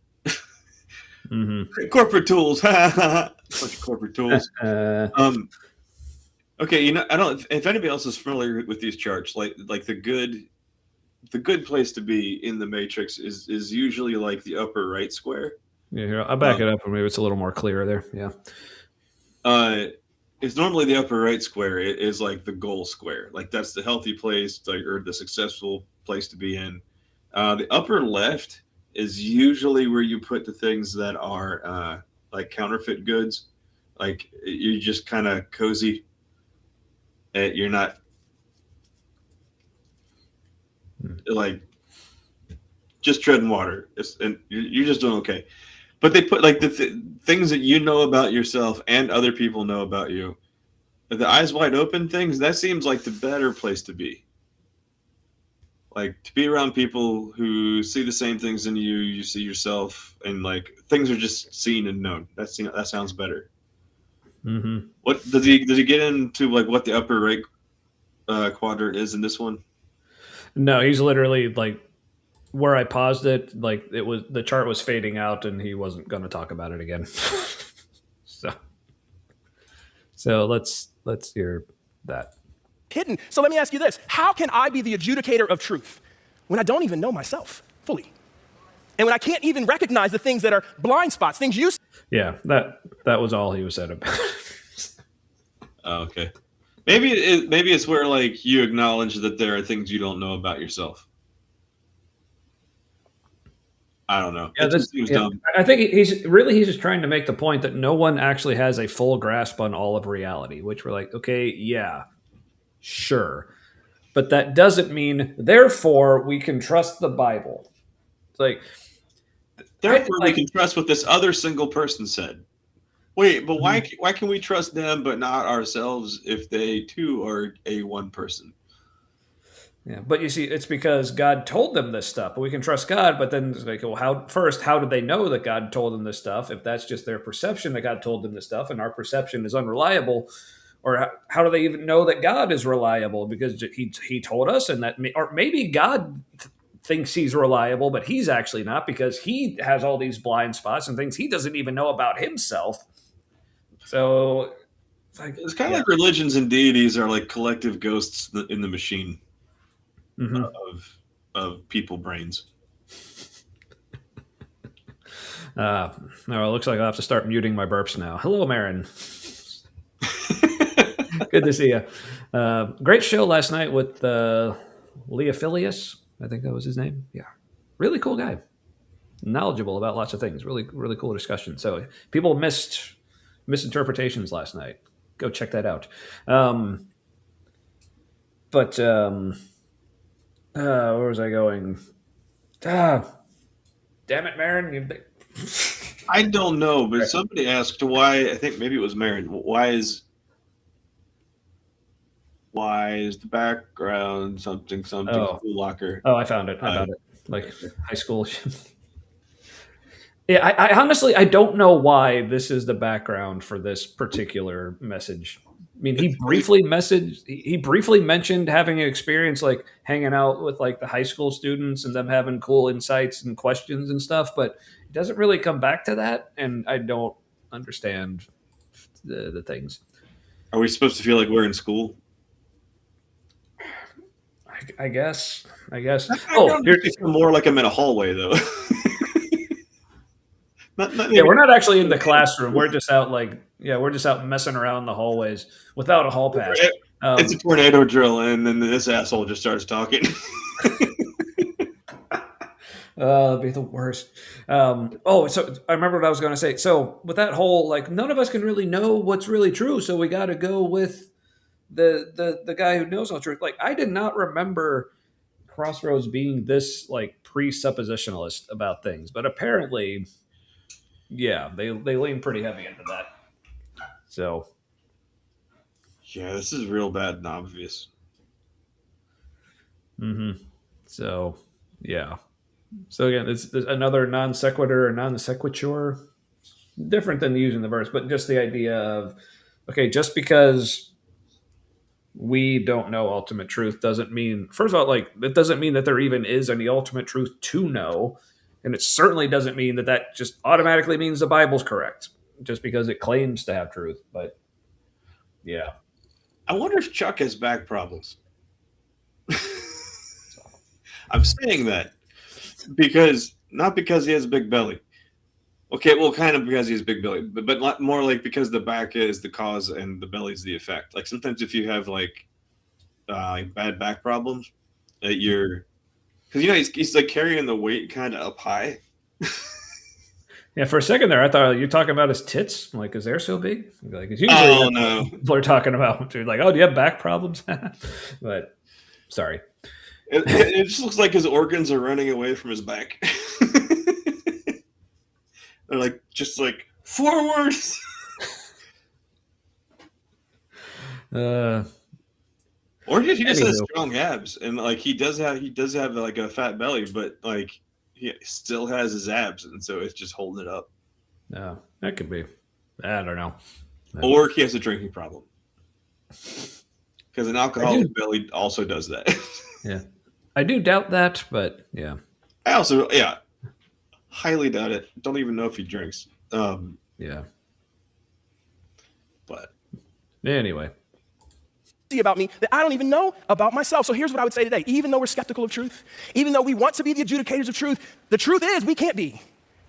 Corporate tools. Bunch of corporate tools. Okay, I don't. If anybody else is familiar with these charts, like the good place to be in the matrix is usually like the upper right square. Yeah, here, I'll back it up, or maybe it's a little more clear there. Yeah. It's normally the upper right square. It is like the goal square. Like that's the healthy place, or the successful place to be in. The upper left is usually where you put the things that are like counterfeit goods. Like you're just kind of cozy. You're not like just treading water, and you're just doing okay. But they put like the things that you know about yourself and other people know about you. The eyes wide open things, that seems like the better place to be. Like to be around people who see the same things in you, you see yourself, and like things are just seen and known. That sounds better. Mm-hmm. What does he get into like what the upper right quadrant is in this one? No, he's literally like where I paused it. Like it was the chart was fading out, and he wasn't going to talk about it again. So let's hear that. hidden. So let me ask you this. How can I be the adjudicator of truth when I don't even know myself fully? And when I can't even recognize the things that are blind spots, things you Yeah, that was all he was said about it. Oh, okay. Maybe it's where like you acknowledge that there are things you don't know about yourself. I don't know. Yeah, It just seems dumb. I think he's just trying to make the point that no one actually has a full grasp on all of reality, which we're like, okay, yeah, sure. But that doesn't mean, therefore, we can trust the Bible. It's like, Therefore, we can trust what this other single person said. Wait, but why can we trust them but not ourselves if they too are a one person? yeah, but you see, it's because God told them this stuff. But we can trust God, but then it's like, well, how did they know that God told them this stuff? If that's just their perception that God told them this stuff, and our perception is unreliable, or how do they even know that God is reliable? Because he told us, and that, or maybe God thinks he's reliable, but he's actually not, because he has all these blind spots and things he doesn't even know about himself. So it's kind of like religions and deities are like collective ghosts in the machine of people brains. No, it looks like I'll have to start muting my burps now. Hello, Marin. Good to see you. Great show last night with Leophilius. I think that was his name. Yeah. Really cool guy. Knowledgeable about lots of things. Really, really cool discussion. So people missed misinterpretations last night. Go check that out. Where was I going? Damn it, Marin. I don't know, but somebody asked why, I think maybe it was Marin, why is the background something school locker? Oh, I found it. Like high school. Yeah, I honestly, I don't know why this is the background for this particular message. I mean, he briefly mentioned having an experience like hanging out with like the high school students and them having cool insights and questions and stuff, but it doesn't really come back to that, and I don't understand the things. Are we supposed to feel like we're in school? I guess. Here's more like I'm in a hallway though. We're not actually in the classroom. We're just out messing around the hallways without a hall pass. It's a tornado drill, and then this asshole just starts talking. That'd be the worst. So I remember what I was going to say. So with that whole, like, none of us can really know what's really true, so we got to go with the guy who knows all the truth. Like, I did not remember Crossroads being this like presuppositionalist about things, but apparently, yeah, they lean pretty heavy into that. So, yeah, this is real bad and obvious. So, yeah. So again, it's another non sequitur or non sequitur, different than using the verse, but just the idea of, okay, just because we don't know ultimate truth doesn't mean, first of all, like, it doesn't mean that there even is any ultimate truth to know. And it certainly doesn't mean that just automatically means the Bible's correct just because it claims to have truth. But yeah. I wonder if Chuck has back problems. I'm saying that not because he has a big belly. Okay, well, kind of because he has a big belly, but more like because the back is the cause and the belly is the effect. Like sometimes if you have like bad back problems, because he's like carrying the weight kind of up high. Yeah, for a second there, I thought you were talking about his tits. I'm like, is they're so big? Like, usually no. People are talking about, like, oh, do you have back problems? But sorry. It just looks like his organs are running away from his back. They're like, just like, forwards. Or Or he just has Anywho. strong abs, and like he does have like a fat belly, but like he still has his abs, and so it's just holding it up. No, that could be. I don't know. Or he has a drinking problem, because an alcoholic belly also does that. Yeah, I do doubt that, but yeah. I also highly doubt it. Don't even know if he drinks. Yeah. But Anyway. About me that I don't even know about myself. So here's what I would say today. Even though we're skeptical of truth, even though we want to be the adjudicators of truth, the truth is we can't be.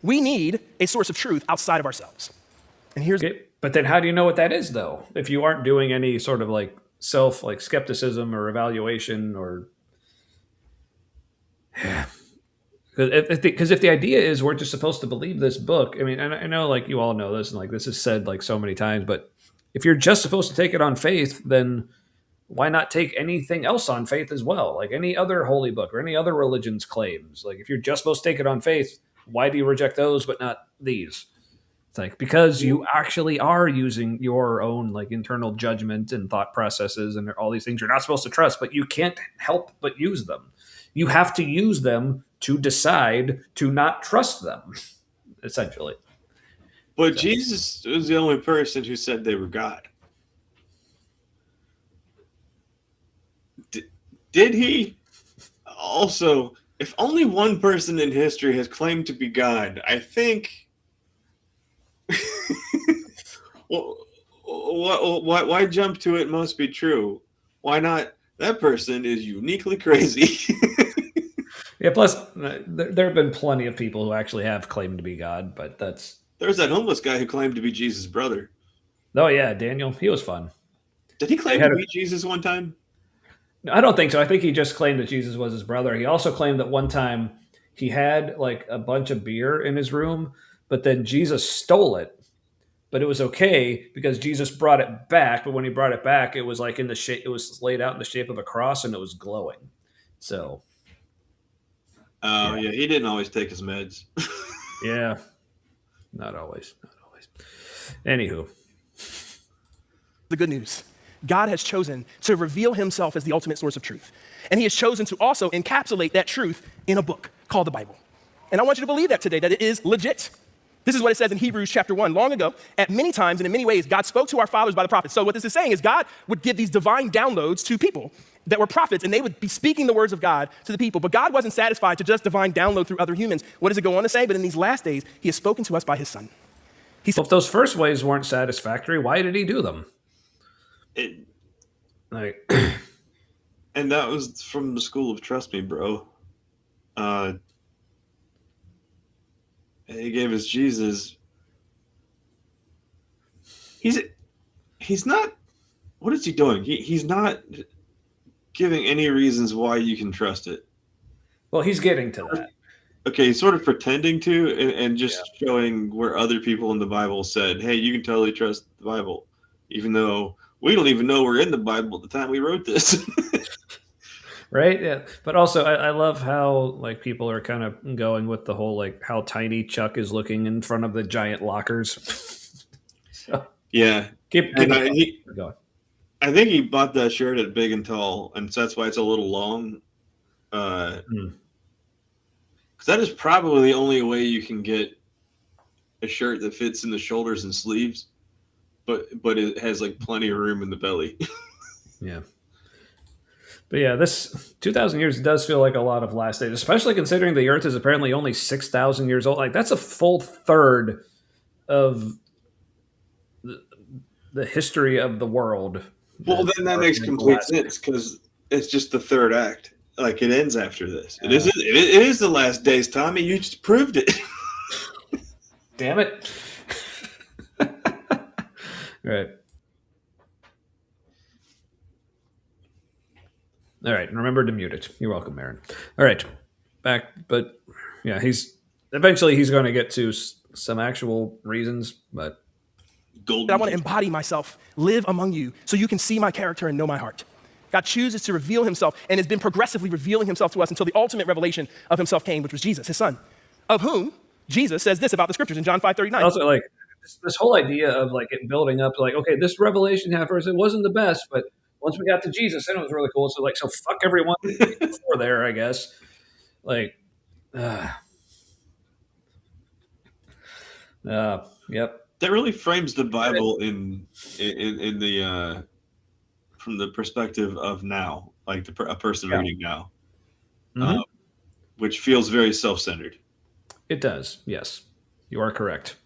We need a source of truth outside of ourselves. And here's Okay, but then how do you know what that is, though? If you aren't doing any sort of like skepticism or evaluation or because if the idea is we're just supposed to believe this book, I mean, and I know like you all know this and like this is said like so many times, but if you're just supposed to take it on faith, then why not take anything else on faith as well? Like any other holy book or any other religion's claims. Like if you're just supposed to take it on faith, why do you reject those but not these? It's like because you actually are using your own like internal judgment and thought processes and all these things you're not supposed to trust, but you can't help but use them. You have to use them to decide to not trust them, essentially. But Jesus was the only person who said they were God. Did he? Also, if only one person in history has claimed to be God, I think. Well, why jump to it must be true? Why not? That person is uniquely crazy. Yeah, plus, there have been plenty of people who actually have claimed to be God, but that's... There's that homeless guy who claimed to be Jesus' brother. Oh, yeah, Daniel. He was fun. Did he claim to be Jesus one time? No, I don't think so. I think he just claimed that Jesus was his brother. He also claimed that one time he had like a bunch of beer in his room, but then Jesus stole it. But it was okay because Jesus brought it back. But when he brought it back, it was like in the shape, it was laid out in the shape of a cross and it was glowing. So. Oh, yeah. He didn't always take his meds. Yeah. Not always. Not always. Anywho. the good news. God has chosen to reveal himself as the ultimate source of truth. And he has chosen to also encapsulate that truth in a book called the Bible. And I want you to believe that today, that it is legit. This is what it says in Hebrews chapter 1. Long ago, at many times and in many ways, God spoke to our fathers by the prophets. So what this is saying is God would give these divine downloads to people that were prophets, and they would be speaking the words of God to the people. But God wasn't satisfied to just divine download through other humans. What does it go on to say? But in these last days, he has spoken to us by his son. Well, if those first ways weren't satisfactory, why did he do them? And that was from the school of trust me, bro. He gave us Jesus. He's not. What is he doing? He's not giving any reasons why you can trust it. Well, he's getting to that. Okay, he's sort of pretending to and just showing where other people in the Bible said, hey, you can totally trust the Bible, even though we don't even know we're in the Bible at the time we wrote this. Right? Yeah. But also, I love how like people are kind of going with the whole like how tiny Chuck is looking in front of the giant lockers. So, yeah. keep going. I think he bought that shirt at Big and Tall, and so that's why it's a little long. Because that is probably the only way you can get a shirt that fits in the shoulders and sleeves, but it has like plenty of room in the belly. Yeah. But yeah, this 2,000 years does feel like a lot of last days, especially considering the Earth is apparently only 6,000 years old. Like that's a full third of the history of the world. Well, then that makes complete sense because it's just the third act. Like it ends after this. It is the last days, Tommy. You just proved it. Damn it. Right. All right. Remember to mute it. You're welcome, Aaron. All right. Back. But yeah, he's eventually going to get to some actual reasons, but. I want to embody myself, live among you, so you can see my character and know my heart. God chooses to reveal himself and has been progressively revealing himself to us until the ultimate revelation of himself came, which was Jesus, his son, of whom Jesus says this about the scriptures in John 5:39. Also, like this whole idea of like it building up, like, okay, this revelation happened, it wasn't the best, but once we got to Jesus, then it was really cool. So like, so fuck everyone before there, I guess. Like, yep. That really frames the Bible in the from the perspective of now, like a person reading now, Mhm. which feels very self-centered. It does. Yes, you are correct.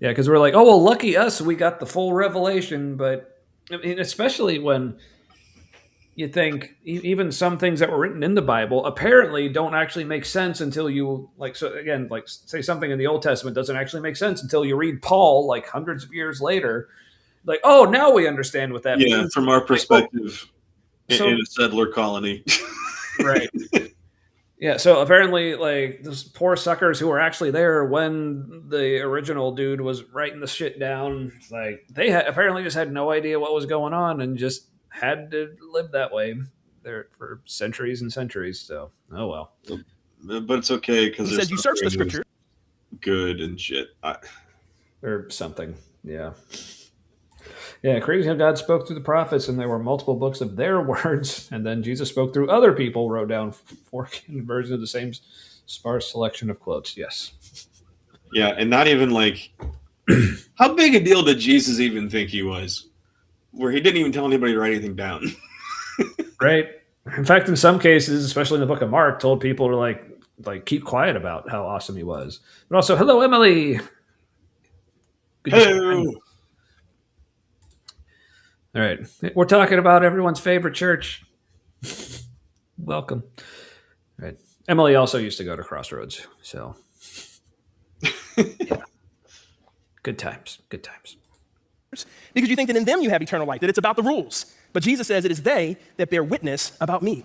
Yeah, because we're like, oh well, lucky us, we got the full revelation. But I mean, especially when you think even some things that were written in the Bible apparently don't actually make sense until you like. So again, like say something in the Old Testament doesn't actually make sense until you read Paul like hundreds of years later. Like, oh, now we understand what that Yeah, means. from our perspective, So- in a settler colony. Right. Yeah, so apparently, like, those poor suckers who were actually there when the original dude was writing the shit down, like, they apparently just had no idea what was going on and just had to live that way there for centuries and centuries. So, oh well. But it's okay because He says, you search the scripture. Good and shit. Or something. Yeah. Yeah, crazy how God spoke through the prophets and there were multiple books of their words, and then Jesus spoke through other people, wrote down 4 versions of the same sparse selection of quotes. Yes. Yeah, and not even like, how big a deal did Jesus even think he was? Where he didn't even tell anybody to write anything down. Right. In fact, in some cases, especially in the book of Mark, told people to like keep quiet about how awesome he was. But also, hello, Emily. Good to see you. Hello. All right. We're talking about everyone's favorite church. Welcome. All right. Emily also used to go to Crossroads. So, yeah. Good times. Good times. Because you think that in them you have eternal life, that it's about the rules. But Jesus says it is they that bear witness about me.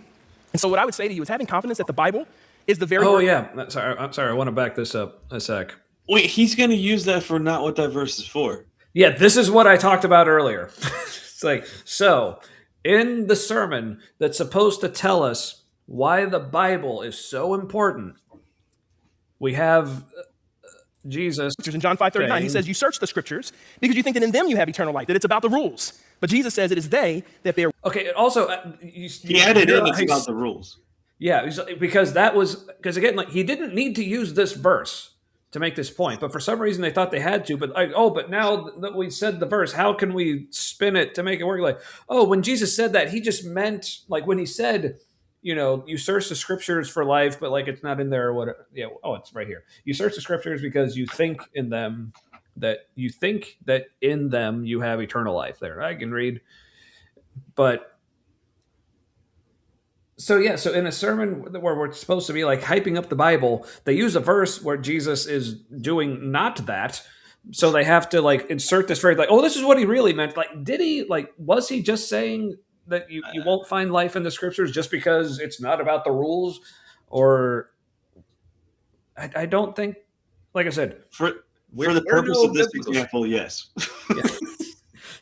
And so what I would say to you is having confidence that the Bible is the very Oh, word. yeah. I'm sorry. I want to back this up a sec. Wait, he's going to use that for not what that verse is for. Yeah, this is what I talked about earlier. It's like, so in the sermon that's supposed to tell us why the Bible is so important, we have Jesus. In John 5:39, he saying- says, you search the scriptures because you think that in them you have eternal life, that it's about the rules. But Jesus says it is they that bear. Okay, also, He added in it's about the rules. Yeah, because again, like he didn't need to use this verse to make this point, but for some reason they thought they had to. But like, oh, but now that we said the verse, how can we spin it to make it work? Like, oh, when Jesus said that, he just meant like when he said, you know, you search the scriptures for life, but like it's not in there or whatever. Yeah, oh, it's right here. You search the scriptures because you think in them that in them you have eternal life. There, I can read, but. So yeah, so in a sermon where we're supposed to be like hyping up the Bible, they use a verse where Jesus is doing not that. So they have to like insert this phrase like, oh, this is what he really meant. Like, did he was he just saying that you won't find life in the scriptures just because it's not about the rules? Or I don't think, like I said, For the purpose of this example, yes. Yeah.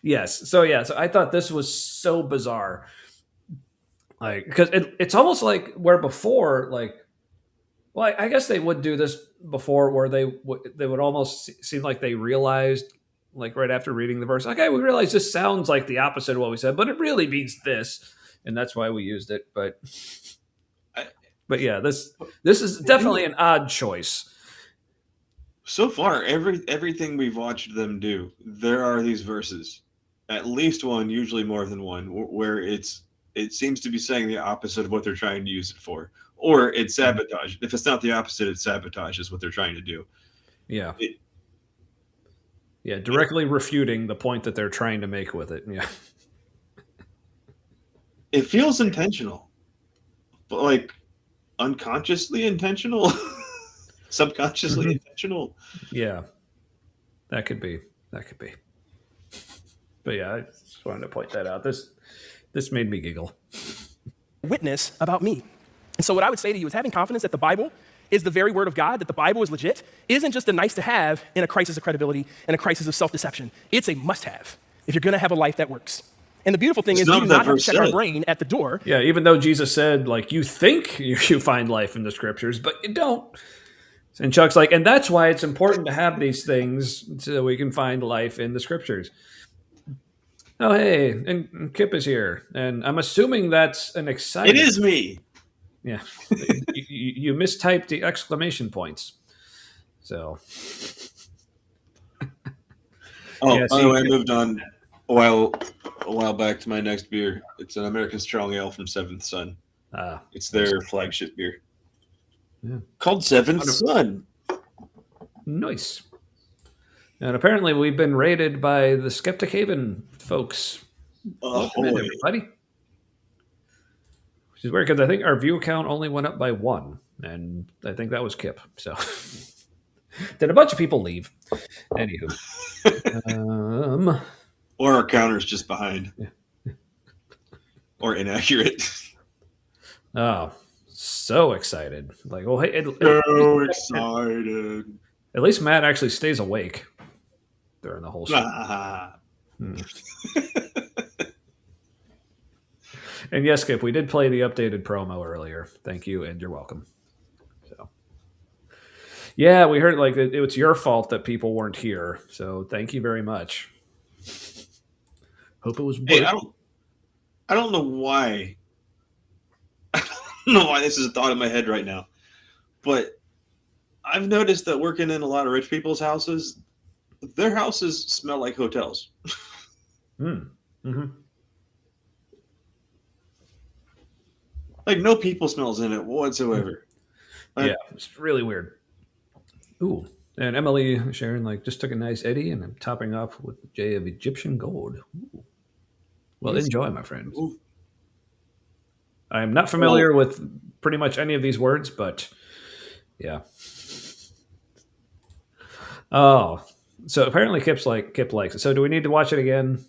Yes. So yeah, so I thought this was so bizarre. Like, because it's almost like where before, like, well, I guess they would do this before, where they would almost seem like they realized, like right after reading the verse, okay, we realize this sounds like the opposite of what we said, but it really means this, and that's why we used it. But yeah, this is definitely an odd choice. So far, everything we've watched them do, there are these verses, at least one, usually more than one, where it seems to be saying the opposite of what they're trying to use it for. Or it's sabotage. If it's not the opposite, it's sabotage is what they're trying to do. Yeah. Directly refuting the point that they're trying to make with it. Yeah. It feels intentional. But like unconsciously intentional. Subconsciously intentional. Yeah. That could be. But yeah, I just wanted to point that out. This made me giggle. Witness about me. And so what I would say to you is having confidence that the Bible is the very word of God, that the Bible is legit, isn't just a nice to have in a crisis of credibility and a crisis of self-deception. It's a must have if you're going to have a life that works. And the beautiful thing is we do not have to check our brain at the door. Yeah, even though Jesus said, like, you think you find life in the scriptures, but you don't. And Chuck's like, and that's why it's important to have these things so we can find life in the scriptures. Oh, hey, and Kip is here, and I'm assuming that's an excited. It is me. Yeah, you mistyped the exclamation points. So. Oh, Yeah, by see, the way, I moved on a while back to my next beer. It's an American Strong Ale from Seventh Son. It's their flagship beer. Yeah. Called Seventh Son. Nice. And apparently we've been raided by the Skeptic Haven folks. Welcome in, everybody. Which is weird because I think our view count only went up by 1, and I think that was Kip. So did a bunch of people leave? Anywho. Or our counter's just behind. Yeah. Or inaccurate. Oh, so excited. Like, well, hey, so excited. At least Matt actually stays awake during the whole show. And yes, Skip, we did play the updated promo earlier. Thank you, and you're welcome. So, yeah, we heard like it was your fault that people weren't here. So thank you very much. Hope it was. Hey, I don't know why. I don't know why this is a thought in my head right now, but I've noticed that working in a lot of rich people's houses, their houses smell like hotels. Mm-hmm. Like no people smells in it whatsoever. Yeah, it's really weird. Ooh, and Emily Sharon just took a nice Eddie, and I'm topping off with a J of Egyptian gold. Ooh. Well, enjoy, my friends. Ooh. I am not familiar with pretty much any of these words, but yeah. Oh, so apparently Kip likes it. So do we need to watch it again?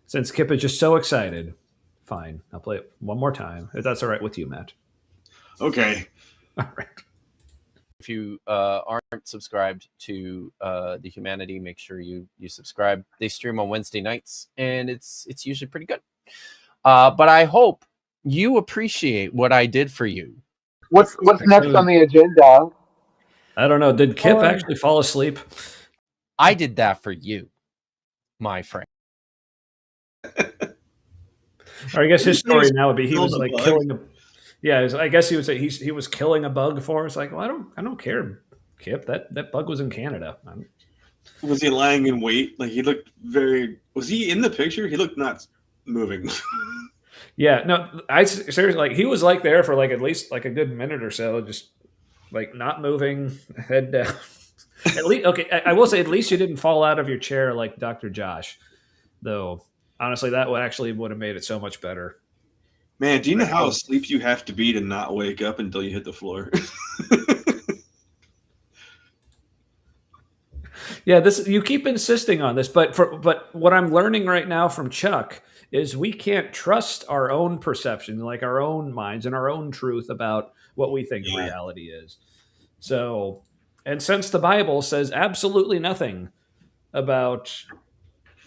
Since Kip is just so excited. Fine, I'll play it one more time. If that's all right with you, Matt. Okay. All right. If you aren't subscribed to the Humanity, make sure you subscribe. They stream on Wednesday nights, and it's usually pretty good. But I hope you appreciate what I did for you. What's next on the agenda? I don't know. Did Kip actually fall asleep? I did that for you, my friend. Or I guess his story now would be he was like bug. killing a. Yeah, I guess he was killing a bug for us. Like, well, I don't care, Kip. That bug was in Canada. Was he lying in wait? Like he looked very. Was he in the picture? He looked not moving. Yeah, no, I seriously like he was like there for like at least like a good minute or so, just like not moving, head down. At least, okay, I will say at least you didn't fall out of your chair like Dr. Josh, though. Honestly, that would have made it so much better. Man, do you know how asleep you have to be to not wake up until you hit the floor? Yeah, you keep insisting on this, but what I'm learning right now from Chuck is we can't trust our own perception, like our own minds and our own truth about what we think reality is. So, and since the Bible says absolutely nothing about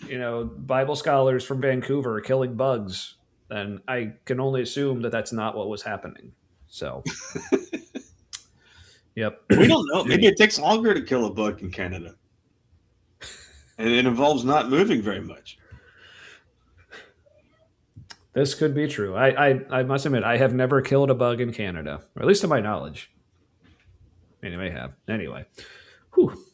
Bible scholars from Vancouver killing bugs, then I can only assume that that's not what was happening. So, yep. We don't know. Maybe it takes longer to kill a bug in Canada. And it involves not moving very much. This could be true. I must admit, I have never killed a bug in Canada, or at least to my knowledge. I mean, I may have. Anyway. Whew.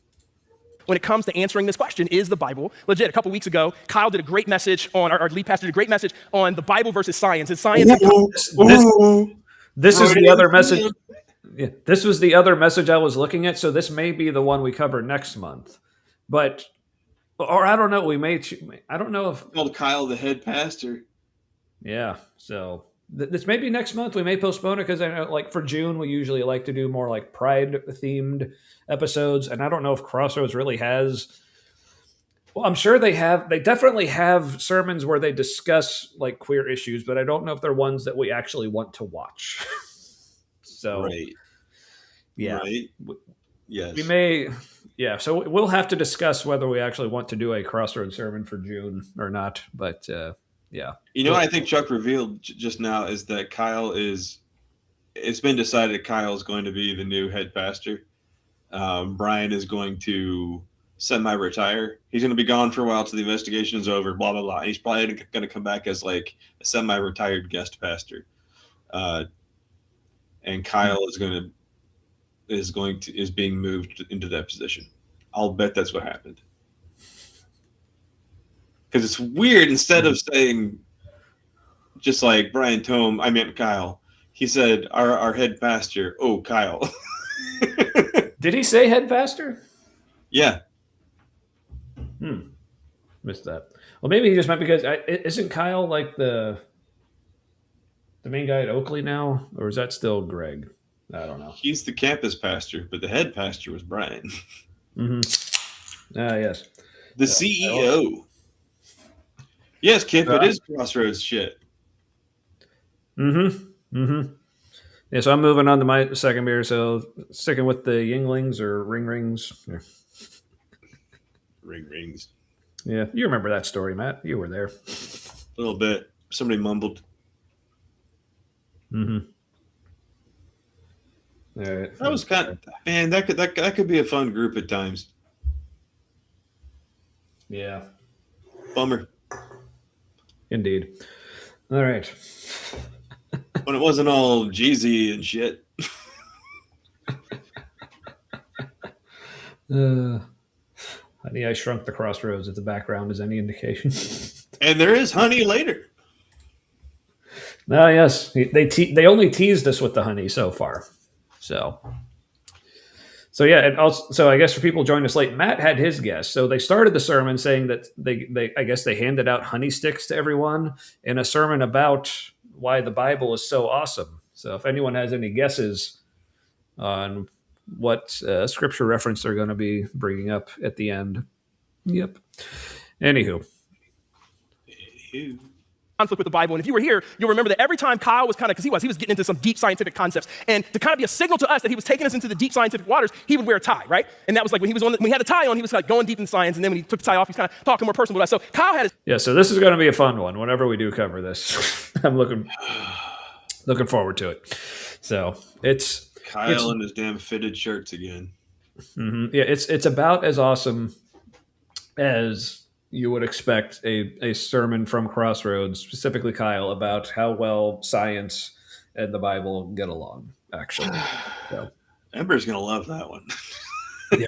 When it comes to answering this question, is the Bible legit? A couple weeks ago, Kyle did a great message on, our lead pastor did a great message on the Bible versus science. And science. This is the other message. Yeah, this was the other message I was looking at. So this may be the one we cover next month. But, or I don't know. I don't know if. Called Kyle the head pastor. Yeah. So this may be next month. We may postpone it because I know, like for June, we usually like to do more like Pride themed episodes, and I don't know if Crossroads really has. Well, I'm sure they have. They definitely have sermons where they discuss like queer issues, but I don't know if they're ones that we actually want to watch. So, right. Yeah. Right. Yes. We may. Yeah. So we'll have to discuss whether we actually want to do a Crossroads sermon for June or not. But yeah. You know what I think Chuck revealed just now is that it's been decided Kyle is going to be the new head pastor. Brian is going to semi-retire. He's going to be gone for a while till the investigation is over. Blah blah blah. And he's probably going to come back as like a semi-retired guest pastor. And Kyle is being moved into that position. I'll bet that's what happened. Because it's weird. Instead of saying just like Brian Tome, I meant Kyle. He said our head pastor. Oh, Kyle. Did he say head pastor? Yeah. Missed that. Well, maybe he just meant because isn't Kyle like the main guy at Oakley now, or is that still Greg? I don't know. He's the campus pastor, but the head pastor was Brian. Yes. The CEO. Yes, Kip, it is Crossroads shit. Yeah, so I'm moving on to my second beer. So sticking with the Yinglings or Ring Rings. Yeah. Ring rings. Yeah, you remember that story, Matt. You were there. A little bit. Somebody mumbled. All right. That was kind of, man, that could be a fun group at times. Yeah. Bummer. Indeed. All right. When it wasn't all Jeezy and shit. Honey, I Shrunk the Crossroads at the background is any indication. And there is honey later. Oh, yes. They only teased us with the honey so far. So yeah, and also, so I guess for people joining us late, Matt had his guess. So they started the sermon saying that they handed out honey sticks to everyone in a sermon about why the Bible is so awesome. So if anyone has any guesses on what scripture reference they're going to be bringing up at the end. Yep. Anywho. Conflict with the Bible. And if you were here, you'll remember that every time Kyle was because he was getting into some deep scientific concepts. And to kind of be a signal to us that he was taking us into the deep scientific waters, he would wear a tie, right? And that was like when when he had a tie on, he was like going deep in science. And then when he took the tie off, he's kind of talking more personal with us. So Kyle had his. Yeah, so this is going to be a fun one whenever we do cover this. I'm looking forward to it. So it's Kyle and his damn fitted shirts again. Yeah, it's about as awesome as you would expect a sermon from Crossroads, specifically Kyle, about how well science and the Bible get along, actually. So. Ember's going to love that one. Yeah.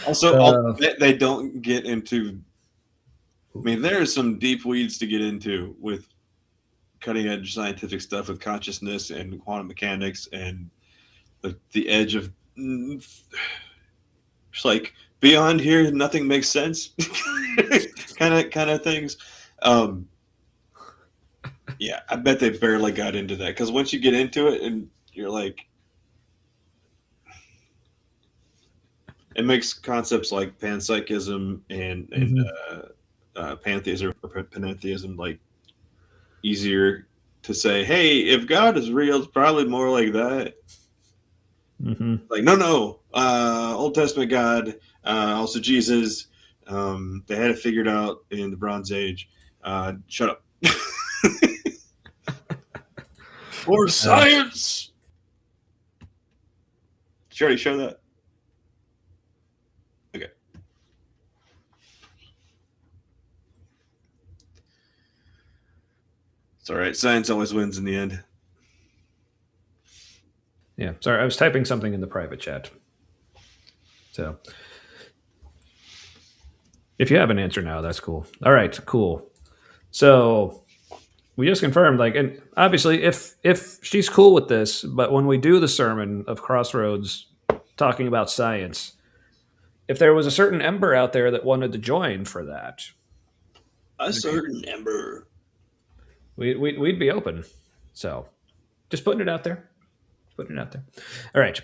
Also, they don't get into... I mean, there's some deep weeds to get into with cutting-edge scientific stuff with consciousness and quantum mechanics and the edge of... It's like... Beyond here, nothing makes sense. kind of things. Yeah, I bet they barely got into that because once you get into it, and you're like, it makes concepts like panpsychism and pantheism or panentheism like easier to say. Hey, if God is real, it's probably more like that. Like no, Old Testament God. Also Jesus, they had it figured out in the Bronze Age. Shut up. For science. Did you already show that? Okay. It's all right. Science always wins in the end. Yeah, sorry, I was typing something in the private chat. So if you have an answer now, that's cool. All right, cool. So we just confirmed, like, and obviously if she's cool with this, but when we do the sermon of Crossroads talking about science, if there was a certain Ember out there that wanted to join for that, a certain Ember, we'd be open. So just putting it out there. Putting it out there. All right.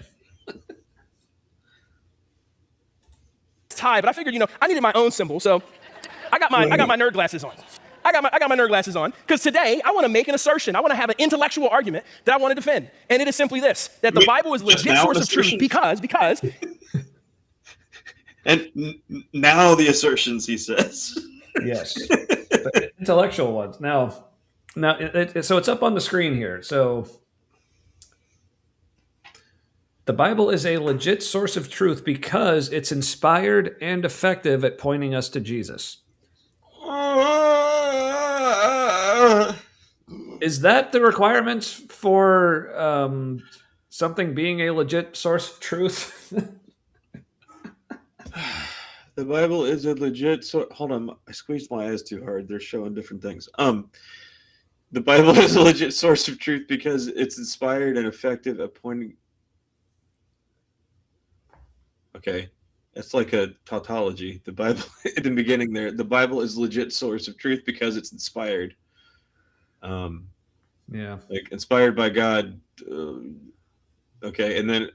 Tie, but I figured, I needed my own symbol, so I got my nerd glasses on. I got my nerd glasses on because today I want to make an assertion. I want to have an intellectual argument that I want to defend, and it is simply this: that the Bible is legit source of truth because. And now the assertions, he says. Yes, the intellectual ones. Now, so it's up on the screen here. So The Bible is a legit source of truth because it's inspired and effective at pointing us to Jesus. Is that the requirements for something being a legit source of truth? The Bible is a legit source. Hold on, I squeezed my eyes too hard. They're showing different things. The Bible is a legit source of truth because it's inspired and effective at pointing. Okay, that's like a tautology. The Bible in the beginning there. The Bible is a legit source of truth because it's inspired. Yeah, like inspired by God. Okay, and then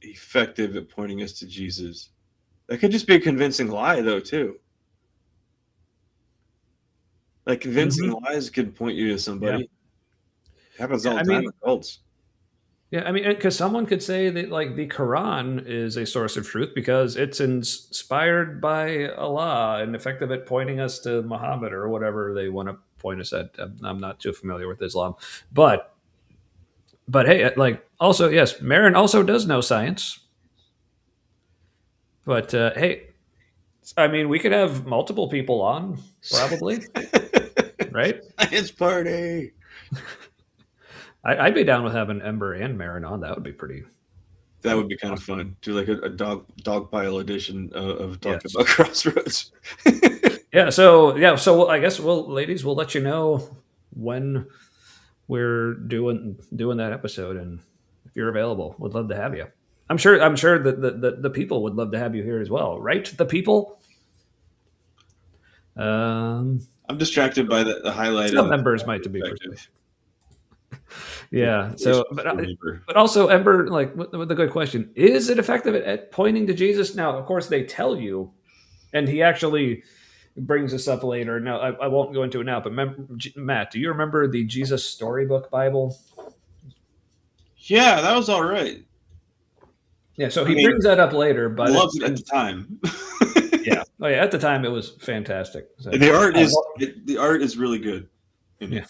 effective at pointing us to Jesus. That could just be a convincing lie, though, too. Like convincing lies could point you to somebody. Happens all the time with cults. Yeah, I mean, because someone could say that like the Quran is a source of truth because it's inspired by Allah and effective at pointing us to Muhammad or whatever they want to point us at. I'm not too familiar with Islam, but hey, like also yes, Marin also does know science. But hey, I mean, we could have multiple people on, probably, right? Science party. I'd be down with having Ember and Marin on. That would be pretty. That would be kind of fun. Do like a dog pile edition of talking about Crossroads. So I guess ladies, we'll let you know when we're doing that episode, and if you're available, we'd love to have you. I'm sure that the people would love to have you here as well, right? The people. I'm distracted by the highlighted. Some members might be perspective. Yeah. So, but also, Ember, like, with the good question, is it effective at pointing to Jesus? Now, of course, they tell you, and he actually brings this up later. No, I won't go into it now. But Matt, do you remember the Jesus Storybook Bible? Yeah, that was all right. Yeah, so he brings that up later, but loved it at the time. Yeah, oh yeah, at the time it was fantastic. So, the art is really good. Yeah.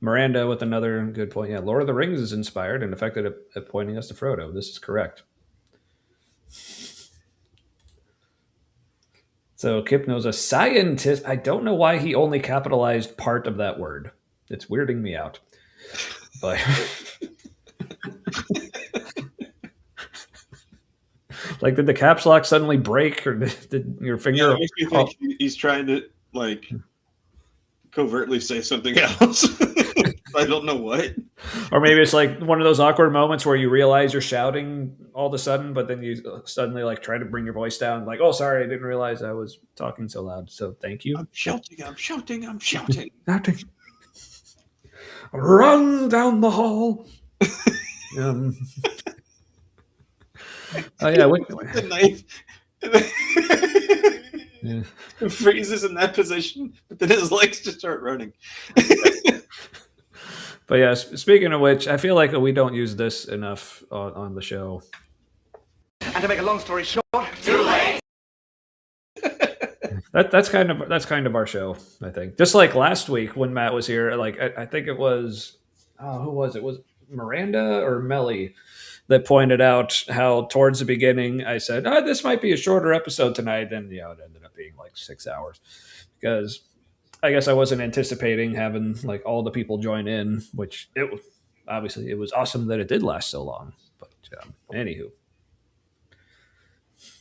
Miranda with another good point. Yeah, Lord of the Rings is inspired and effective at pointing us to Frodo. This is correct. So Kip knows a scientist. I don't know why he only capitalized part of that word. It's weirding me out. But like, did the caps lock suddenly break, or did your finger? Yeah, it makes me think he's trying to like covertly say something else. I don't know what. Or maybe it's like one of those awkward moments where you realize you're shouting all of a sudden, but then you suddenly like try to bring your voice down. Like, oh, sorry, I didn't realize I was talking so loud. So thank you. I'm shouting. Run down the hall. Oh yeah, with the knife. Yeah. Freezes in that position, but then his legs just start running. But yeah, speaking of which, I feel like we don't use this enough on the show. And to make a long story short, too late. That's kind of our show, I think. Just like last week when Matt was here, like I think it was, who was it? Was Miranda or Melly that pointed out how towards the beginning I said, this might be a shorter episode tonight. Then it ended up being like 6 hours because I guess I wasn't anticipating having like all the people join in, which it was awesome that it did last so long. But anywho,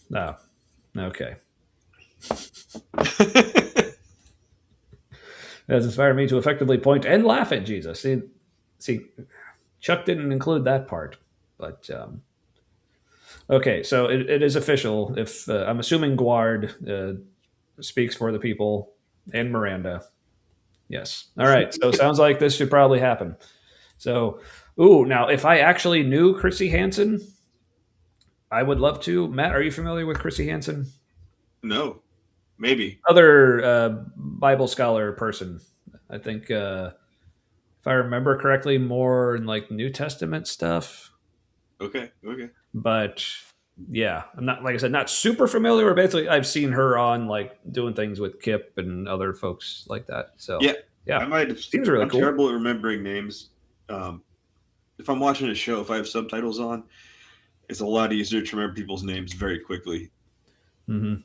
no, okay. It has inspired me to effectively point and laugh at Jesus. See, Chuck didn't include that part, but okay. So it is official. If I'm assuming Guard speaks for the people and Miranda. Yes. All right. So it sounds like this should probably happen. So, now if I actually knew Chrissy Hansen, I would love to. Matt, are you familiar with Chrissy Hansen? No. Maybe. Other Bible scholar person. I think, if I remember correctly, more in like New Testament stuff. Okay. But yeah, I'm not, like I said, not super familiar. Or basically, I've seen her on like doing things with Kip and other folks like that. So yeah, I might have. Seems really cool. Terrible at remembering names. if I'm watching a show, if I have subtitles on, it's a lot easier to remember people's names very quickly. Mm-hmm.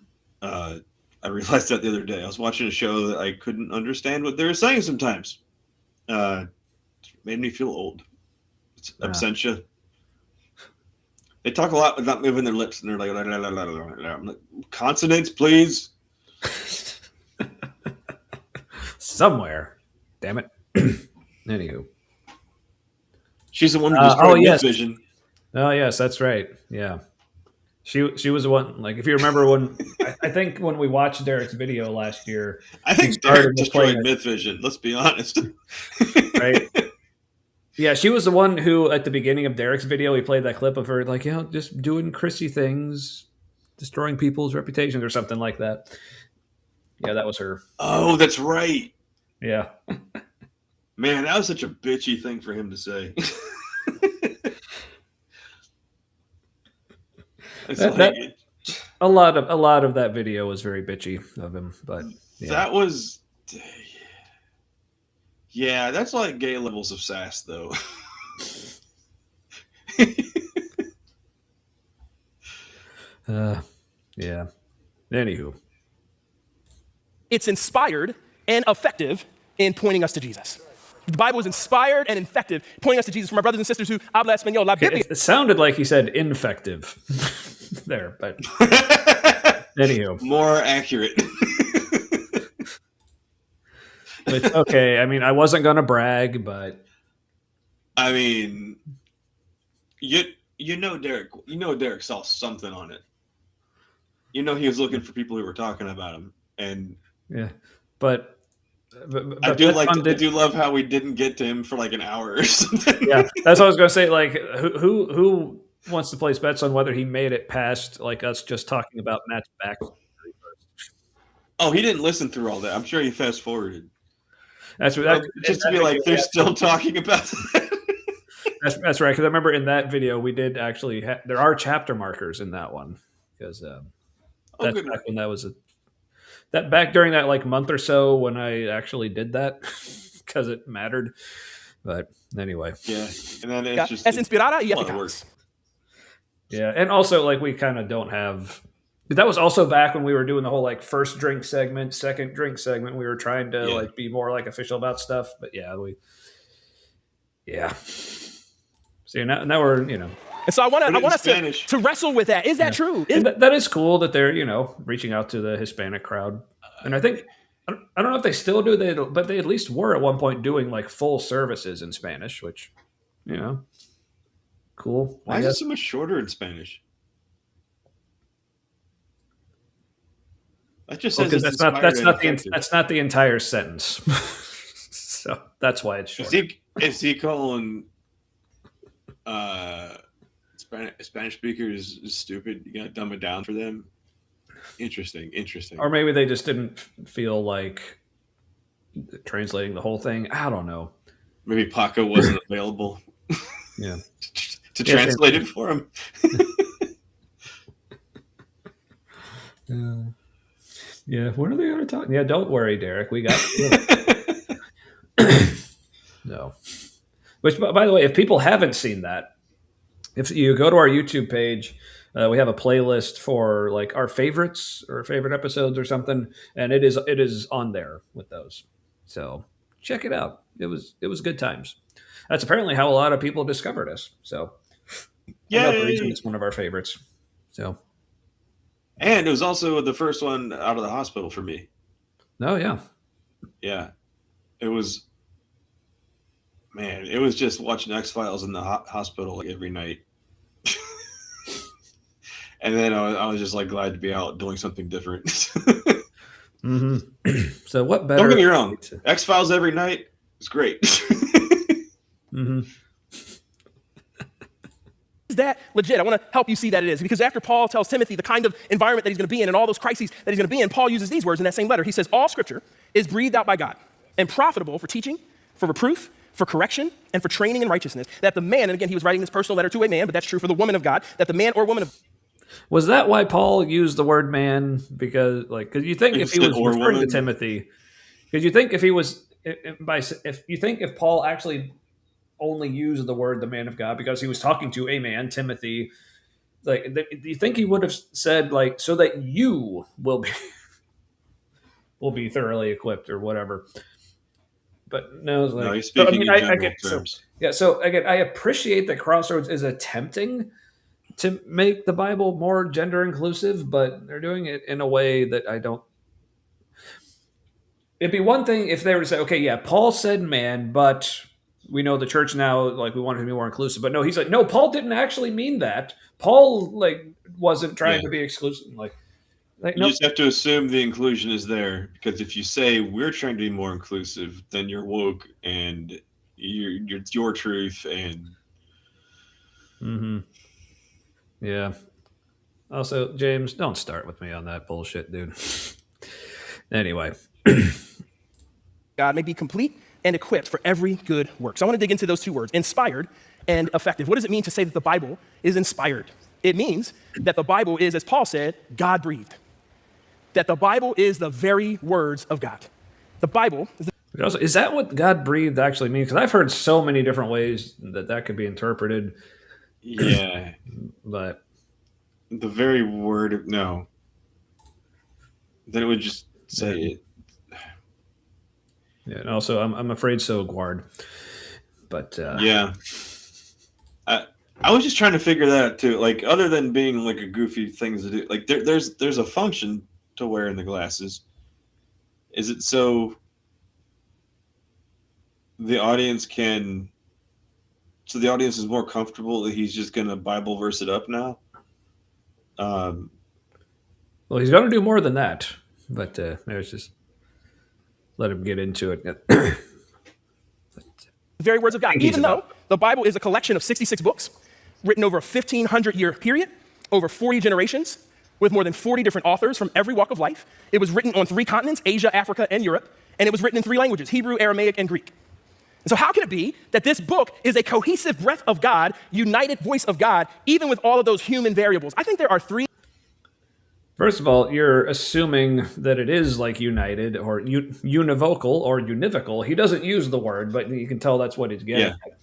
I realized that the other day. I was watching a show that I couldn't understand what they were saying sometimes. It made me feel old. It's absentia. They talk a lot without moving their lips, and they're like, la, la, la, la, la, la. I'm like, consonants, please. Somewhere. Damn it. Anywho. She's the one who destroyed yes. Vision. Oh, yes, that's right. Yeah. She was the one, like, if you remember when, I think when we watched Derek's video last year. I think Derek destroyed Mythvision, let's be honest. Right? Yeah, she was the one who, at the beginning of Derek's video, he played that clip of her, like, just doing Chrissy things, destroying people's reputations or something like that. Yeah, that was her. Oh, that's right. Yeah. Man, that was such a bitchy thing for him to say. A lot of that video was very bitchy of him, but yeah. That was, yeah, that's like gay levels of sass, though. Yeah. Anywho, It's inspired and effective in pointing us to Jesus. The Bible is inspired and effective, pointing us to Jesus. For my brothers and sisters who habla español, la Biblia. it sounded like he said infective there, but anywho, more accurate. Okay, I mean, I wasn't gonna brag, but I mean, you know Derek saw something on it. You know he was looking for people who were talking about him, and yeah, but I do love how we didn't get to him for like an hour or something. Yeah, that's what I was gonna say. Like, who wants to place bets on whether he made it past like us just talking about Matt's back? Oh, he didn't listen through all that. I'm sure he fast forwarded. Just to be like, they're still talking about that. That's right. Because I remember in that video we did actually there are chapter markers in that one because that's back when that was back during that like month or so when I actually did that because it mattered. But anyway, yeah, and then it's just es inspirada y eficaz. Yeah, and also like we kind of don't have. That was also back when we were doing the whole like first drink segment, second drink segment. We were trying to like be more like official about stuff, but yeah. So now we're And so I want us to wrestle with that. Is that true? That is cool that they're reaching out to the Hispanic crowd, and I think I don't know if they still do but they at least were at one point doing like full services in Spanish, which cool. Why is it so much shorter in Spanish? That just says that's not the entire sentence. So that's why it's short. Is he calling Spanish speakers stupid? You gotta dumb it down for them. Interesting. Or maybe they just didn't feel like translating the whole thing. I don't know. Maybe Paco wasn't available. Yeah. to translate it for him. Yeah, when are they going to talk? Yeah, don't worry, Derek. We got no. Which, by the way, if people haven't seen that, if you go to our YouTube page, we have a playlist for like our favorites or favorite episodes or something, and it is on there with those. So check it out. It was good times. That's apparently how a lot of people discovered us. So yeah, the reason it's one of our favorites. So. And it was also the first one out of the hospital for me. Oh, yeah. Yeah. It was just watching X-Files in the hospital like every night. And then I was just like glad to be out doing something different. Mm-hmm. So what better? Don't get me wrong. X-Files every night is great. Mm-hmm. Is that legit? I want to help you see that it is. Because after Paul tells Timothy the kind of environment that he's going to be in and all those crises that he's going to be in, Paul uses these words in that same letter. He says, all scripture is breathed out by God and profitable for teaching, for reproof, for correction, and for training in righteousness. That the man, and again, he was writing this personal letter to a man, but that's true for the woman of God, that the man or woman of... Was that why Paul used the word man? Because you think if he was referring to Timothy, because you think if he was, if Paul actually only use the word the man of God because he was talking to a man, Timothy. Like, do you think he would have said like so that you will be thoroughly equipped or whatever? But no, it's No, like he's so. I speaking mean, in I general get so terms. yeah. So again, I appreciate that Crossroads is attempting to make the Bible more gender inclusive, but they're doing it in a way that I don't. It'd be one thing if they were to say, okay, yeah, Paul said man, but we know the church now, like, we want it to be more inclusive. But no, he's like, no, Paul didn't actually mean that. Paul, like, wasn't trying Yeah. to be exclusive. Like You no, just have to assume the inclusion is there, because if you say we're trying to be more inclusive, then you're woke and it's your truth. And mm-hmm. Yeah. Also, James, don't start with me on that bullshit, dude. Anyway, God may be complete and equipped for every good work. So I want to dig into those two words, inspired and effective. What does it mean to say that the Bible is inspired? It means that the Bible is, as Paul said, God-breathed. That the Bible is the very words of God. The Bible is the but also, is that what God breathed actually means? Because I've heard so many different ways that could be interpreted. yeah, But the very word of no, then it would just say it. yeah, and also, I'm afraid so, Guard. But Yeah, I was just trying to figure that out too. Like, other than being like a goofy thing to do, like there's a function to wearing the glasses. Is it so the audience can? So the audience is more comfortable that he's just gonna Bible verse it up now. Um, well, he's going to do more than that. But let's just let him get into it. very words of God. think he's Even though about- the Bible is a collection of 66 books written over a 1,500-year period, over 40 generations, with more than 40 different authors from every walk of life. It was written on 3 continents, Asia, Africa, and Europe, and it was written in 3 languages, Hebrew, Aramaic, and Greek. And so how can it be that this book is a cohesive breath of God, united voice of God, even with all of those human variables? I think there are 3 First of all, you're assuming that it is like united or univocal or univocal. He doesn't use the word, but you can tell that's what he's getting Yeah. at.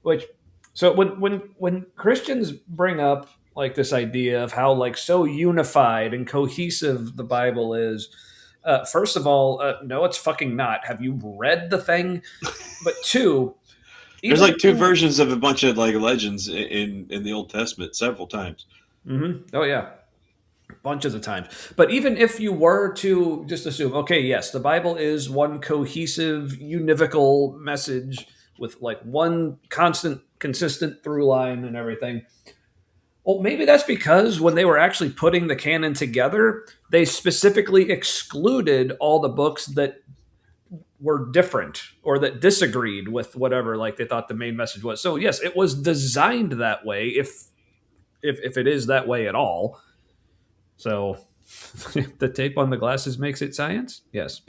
Which, so when Christians bring up like this idea of how like so unified and cohesive the Bible is, first of all, no, it's fucking not. Have you read the thing? But 2, there's like 2 versions of a bunch of like legends in the Old Testament several times. Mm-hmm. Oh yeah, bunches of times. But even if you were to just assume, okay, yes, the Bible is one cohesive, univocal message with like one constant, consistent through line and everything. Well, maybe that's because when they were actually putting the canon together, they specifically excluded all the books that were different or that disagreed with whatever like they thought the main message was. So yes, it was designed that way if it is that way at all. So the tape on the glasses makes it science? Yes.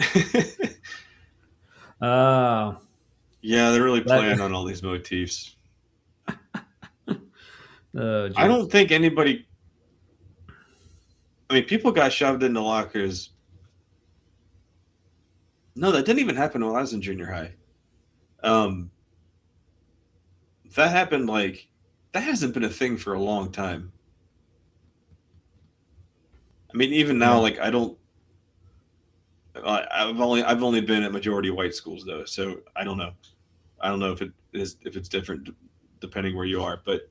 Yeah, they're really playing on all these motifs. I don't think anybody. I mean, people got shoved into lockers. No, that didn't even happen when I was in junior high. That happened like that hasn't been a thing for a long time. I mean, even now, like I don't. I've only been at majority white schools though, so I don't know. I don't know if it's different depending where you are, but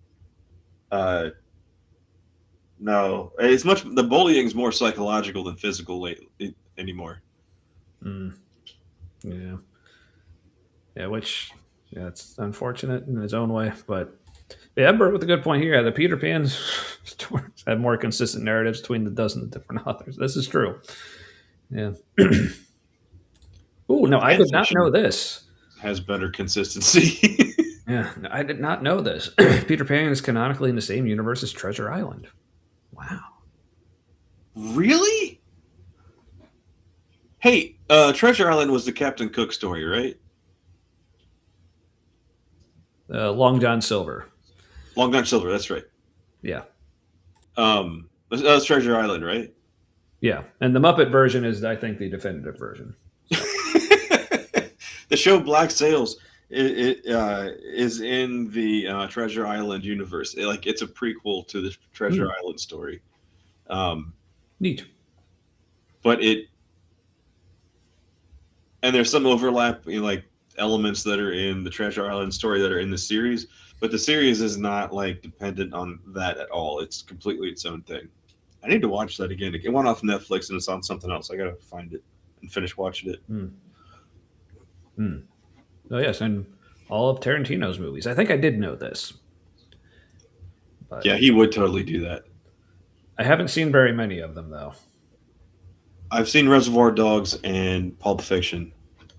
no, it's much. The bullying is more psychological than physical anymore. Yeah. Yeah, which it's unfortunate in its own way, but yeah, Bert with a good point here. The Peter Pan stories have more consistent narratives between the dozen of different authors. This is true. Yeah. Oh no, I did not know this. Has better consistency. Yeah, I did not know this. Peter Pan is canonically in the same universe as Treasure Island. Wow. Really? Hey, Treasure Island was the Captain Cook story, right? Long John Silver. Long John Silver, that's right. Yeah. That's Treasure Island, right? Yeah, and the Muppet version is, I think, the definitive version. The show Black Sails is in the Treasure Island universe. It's a prequel to the Treasure Island story. Neat. But there's some overlap in like elements that are in the Treasure Island story that are in the series, but the series is not like dependent on that at all. It's completely its own thing. I need to watch that again. It went off Netflix and it's on something else. I gotta find it and finish watching it. Oh yes, and all of Tarantino's movies. I think I did know this. But Yeah, he would totally do that. I haven't seen very many of them though. I've seen Reservoir Dogs and Pulp Fiction.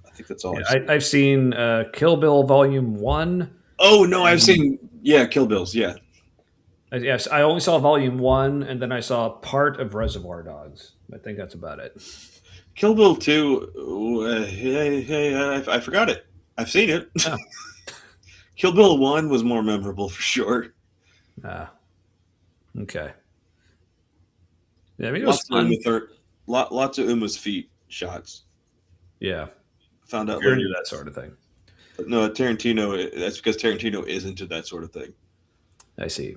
I think that's all. I've seen Kill Bill Volume 1. Oh no, I've seen Kill Bills. Yeah. Yes, I only saw Volume 1, and then I saw part of Reservoir Dogs. I think that's about it. Kill Bill 2. I forgot it. I've seen it. Oh. Kill Bill 1 was more memorable for sure. Okay. Yeah, I mean, it was fun. Lots of Uma's feet shots. Yeah. Found out You're later. into that sort of thing. But no, Tarantino, that's because Tarantino is into that sort of thing. I see.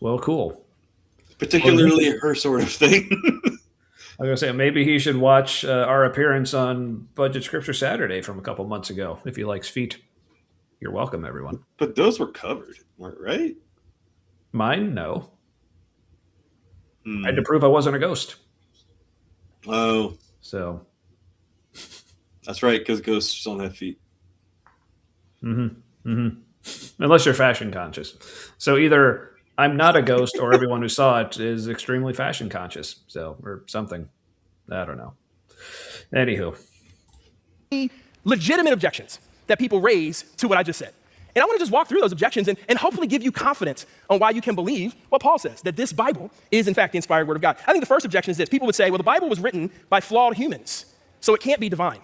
Well, cool. Particularly her sort of thing. I was going to say, maybe he should watch our appearance on Budget Scripture Saturday from a couple months ago. If he likes feet, you're welcome, everyone. But those were covered, right? Mine, no. I had to prove I wasn't a ghost. Oh. So. That's right, because ghosts don't have feet. Unless you're fashion conscious. So either I'm not a ghost or everyone who saw it is extremely fashion conscious. So, or something. I don't know. Anywho. Legitimate objections that people raise to what I just said. And I want to just walk through those objections and hopefully give you confidence on why you can believe what Paul says, that this Bible is in fact the inspired word of God. I think the first objection is this. People would say, well, the Bible was written by flawed humans, so it can't be divine.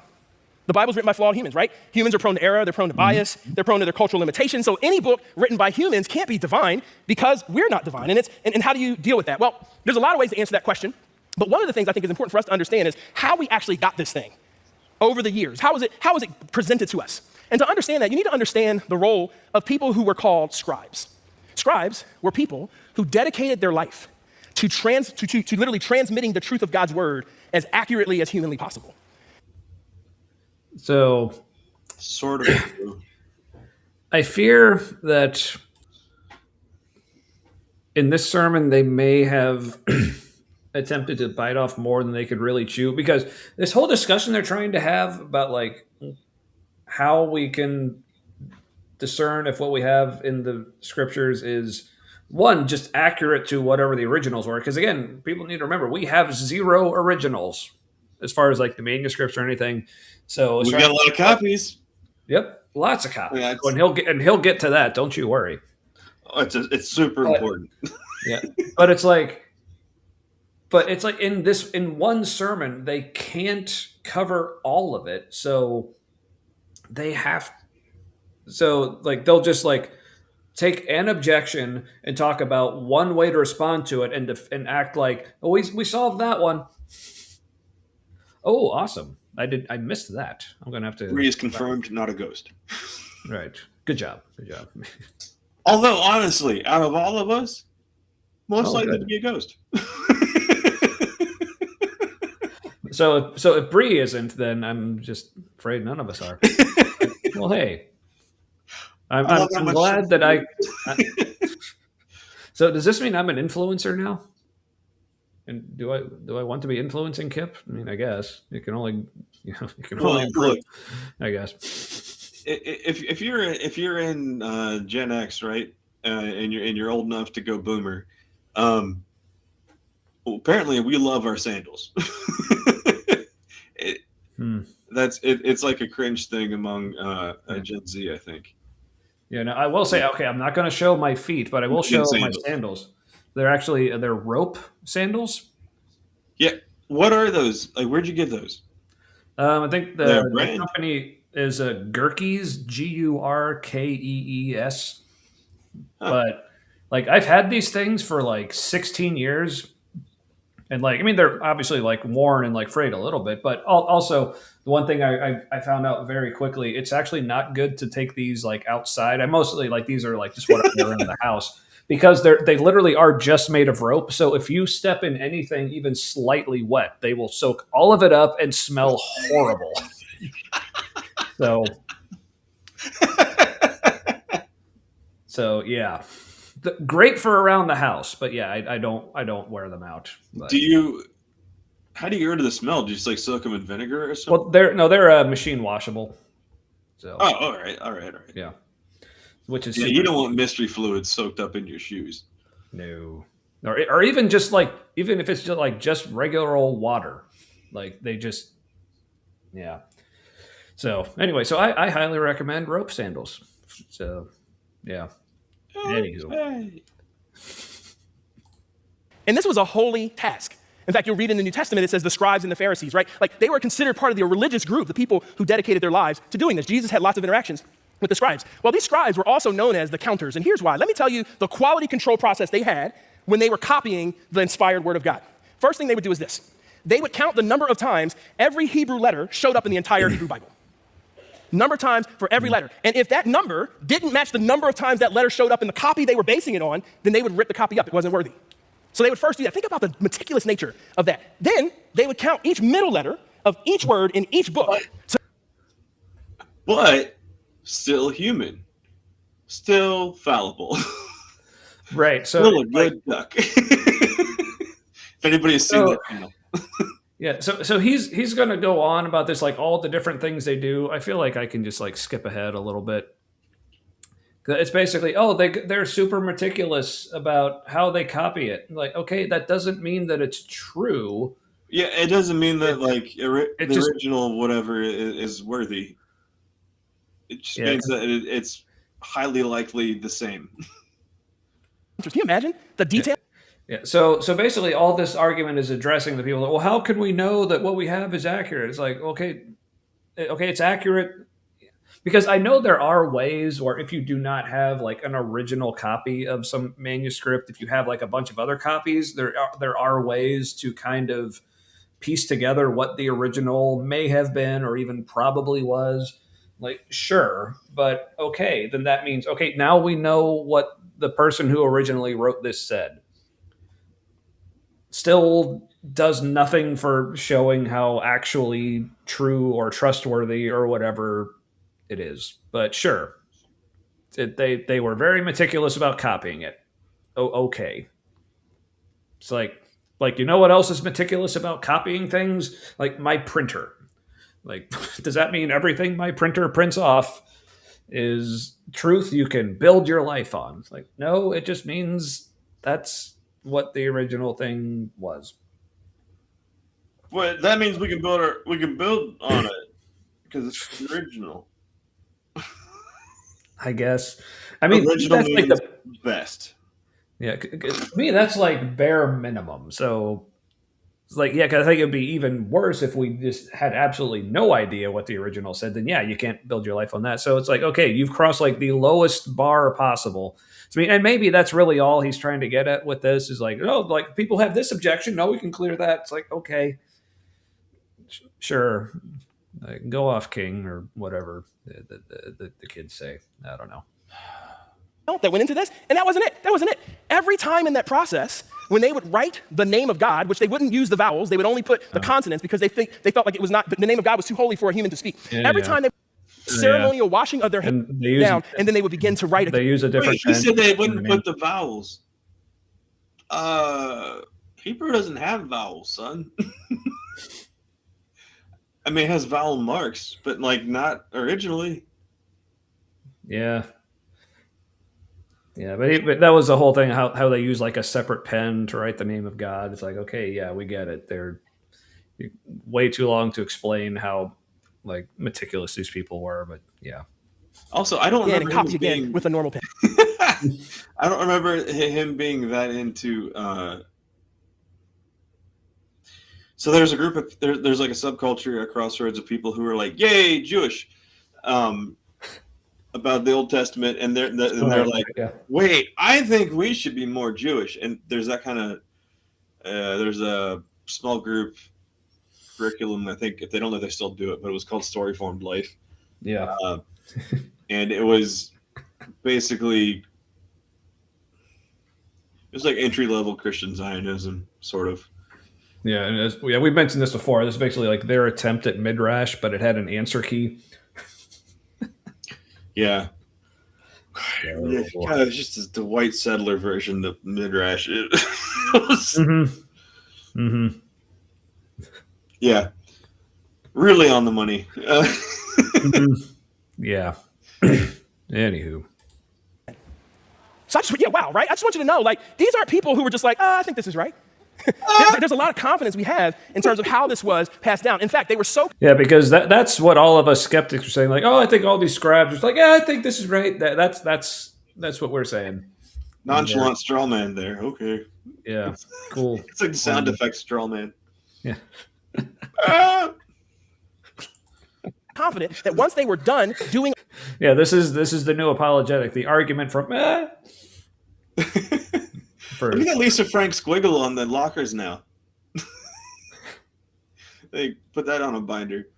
The Bible's written by flawed humans, right? Humans are prone to error, they're prone to bias, they're prone to their cultural limitations. So any book written by humans can't be divine because we're not divine. And how do you deal with that? Well, there's a lot of ways to answer that question. But one of the things I think is important for us to understand is how we actually got this thing over the years. How was it presented to us? And to understand that, you need to understand the role of people who were called scribes. Scribes were people who dedicated their life to literally transmitting the truth of God's word as accurately as humanly possible. So, sort of. I fear that in this sermon, they may have attempted to bite off more than they could really chew, because this whole discussion they're trying to have about like how we can discern if what we have in the scriptures is one, just accurate to whatever the originals were. Because again, people need to remember, we have 0 originals as far as like the manuscripts or anything. So we got a lot of copies. Yep, lots of copies. Yeah, and he'll get to that. Don't you worry. Oh, it's super important. Yeah, but it's like in one sermon they can't cover all of it, so they'll just like take an objection and talk about one way to respond to it and act like, oh, we solved that one. Oh, awesome. I missed that. I'm going to have to... Bree is confirmed, not a ghost. Right. Good job. Although, honestly, out of all of us, most likely to be a ghost. So if Bree isn't, then I'm just afraid none of us are. Well, hey. I'm glad that I... So does this mean I'm an influencer now? And do I want to be influencing Kip? I mean, I guess you can only improve, look, I guess. If you're in Gen X, right, and you're old enough to go boomer, well, apparently we love our sandals. It's like a cringe thing among Gen Z, I think. Yeah, no, I will say, okay, I'm not going to show my feet, but I will show my sandals. They're rope sandals. Yeah. What are those? Like, where'd you get those? I think the company is Gurkees, Gurkees. But like, I've had these things for like 16 years, And like, I mean, they're obviously like worn and like frayed a little bit, but also the one thing I found out very quickly, it's actually not good to take these like outside. I mostly like these are like just what I wear around the house because they literally are just made of rope. So if you step in anything even slightly wet, they will soak all of it up and smell horrible. So yeah. Great for around the house, but yeah, I don't wear them out. But. How do you get rid of the smell? Do you just like soak them in vinegar or something? Well, they're machine washable. So all right. Yeah, which is you don't want mystery fluid soaked up in your shoes. No, or even just like even if it's just like just regular old water, like they just yeah. So anyway, so I highly recommend rope sandals. So yeah. Anywho. And this was a holy task. In fact, you'll read in the New Testament, it says the scribes and the Pharisees, right? Like they were considered part of the religious group, the people who dedicated their lives to doing this. Jesus had lots of interactions with the scribes. Well, these scribes were also known as the counters. And here's why. Let me tell you the quality control process they had when they were copying the inspired word of God. First thing they would do is this. They would count the number of times every Hebrew letter showed up in the entire Hebrew Bible. Number of times for every letter. And if that number didn't match the number of times that letter showed up in the copy they were basing it on, then they would rip the copy up. It wasn't worthy. So they would first do that. Think about the meticulous nature of that. Then they would count each middle letter of each word in each book. But still human. Still fallible. Right. So still a good duck. If anybody's seen that channel. Yeah, so he's going to go on about this, like all the different things they do. I feel like I can just like skip ahead a little bit. It's basically, they're super meticulous about how they copy it. Like, okay, that doesn't mean that it's true. Yeah, it doesn't mean that the original whatever is worthy. It just means that it's highly likely the same. Can you imagine the detail? Yeah. So basically, all this argument is addressing the people that, well, how can we know that what we have is accurate? It's like, okay, it's accurate. Because I know there are ways where if you do not have like an original copy of some manuscript, if you have like a bunch of other copies, there are ways to kind of piece together what the original may have been or even probably was. Like, sure, but okay, then that means, okay, now we know what the person who originally wrote this said. Still does nothing for showing how actually true or trustworthy or whatever it is, but sure, they were very meticulous about copying it. Oh, okay. It's like you know what else is meticulous about copying things? Like my printer. Like, does that mean everything my printer prints off is truth you can build your life on? It's like, no, it just means that's what the original thing was. Well, that means we can build on it because it's the original. I guess. I mean, original that's means like the best. Yeah, to me that's like bare minimum. So it's like, yeah, because I think it'd be even worse if we just had absolutely no idea what the original said. Then yeah, you can't build your life on that. So it's like, okay, you've crossed like the lowest bar possible. I mean, and maybe that's really all he's trying to get at with this is like, oh, like people have this objection. No, we can clear that. It's like, okay, sure, go off, King, or whatever the kids say. I don't know. That went into this, and that wasn't it. Every time in that process, when they would write the name of God, which they wouldn't use the vowels, they would only put the consonants because they felt like it was not, the name of God was too holy for a human to speak. Every time they ceremonial washing of their hands down, and then they would begin to write. They use a different. Wait, you said they wouldn't put the vowels. Hebrew doesn't have vowels, son. I mean, it has vowel marks, but like not originally. Yeah. Yeah, but that was the whole thing, how they use like a separate pen to write the name of God. It's like, okay, yeah, we get it. They're way too long to explain how like meticulous these people were, but yeah. Also, I don't remember copy again with a normal pen. I don't remember him being that into. So there's a group of there's like a subculture at Crossroads of people who are like, "Yay, Jewish," about the Old Testament, and they're like, "Wait, I think we should be more Jewish." And there's that kind there's a small group curriculum. I think if they don't know, they still do it, but it was called Story Formed Life. Yeah. And it was basically, it was like entry level Christian Zionism, sort of. Yeah, and we've mentioned this before. This is basically like their attempt at midrash, but it had an answer key. Yeah. Yeah, God, it's just the white settler version of midrash. Yeah, really on the money. Yeah. Anywho. So wow, right? I just want you to know, like, these aren't people who were just like, I think this is right. There's a lot of confidence we have in terms of how this was passed down. In fact, they were so... Yeah, because that's what all of us skeptics are saying. Like, I think all these scribes are like, I think this is right. That's what we're saying. Nonchalant straw man there. Okay. Yeah, cool. It's like the sound effect straw man. Yeah. confident that once they were done doing... Yeah, this is the new apologetic. The argument from... Look at Lisa Frank squiggle on the lockers now. They put that on a binder.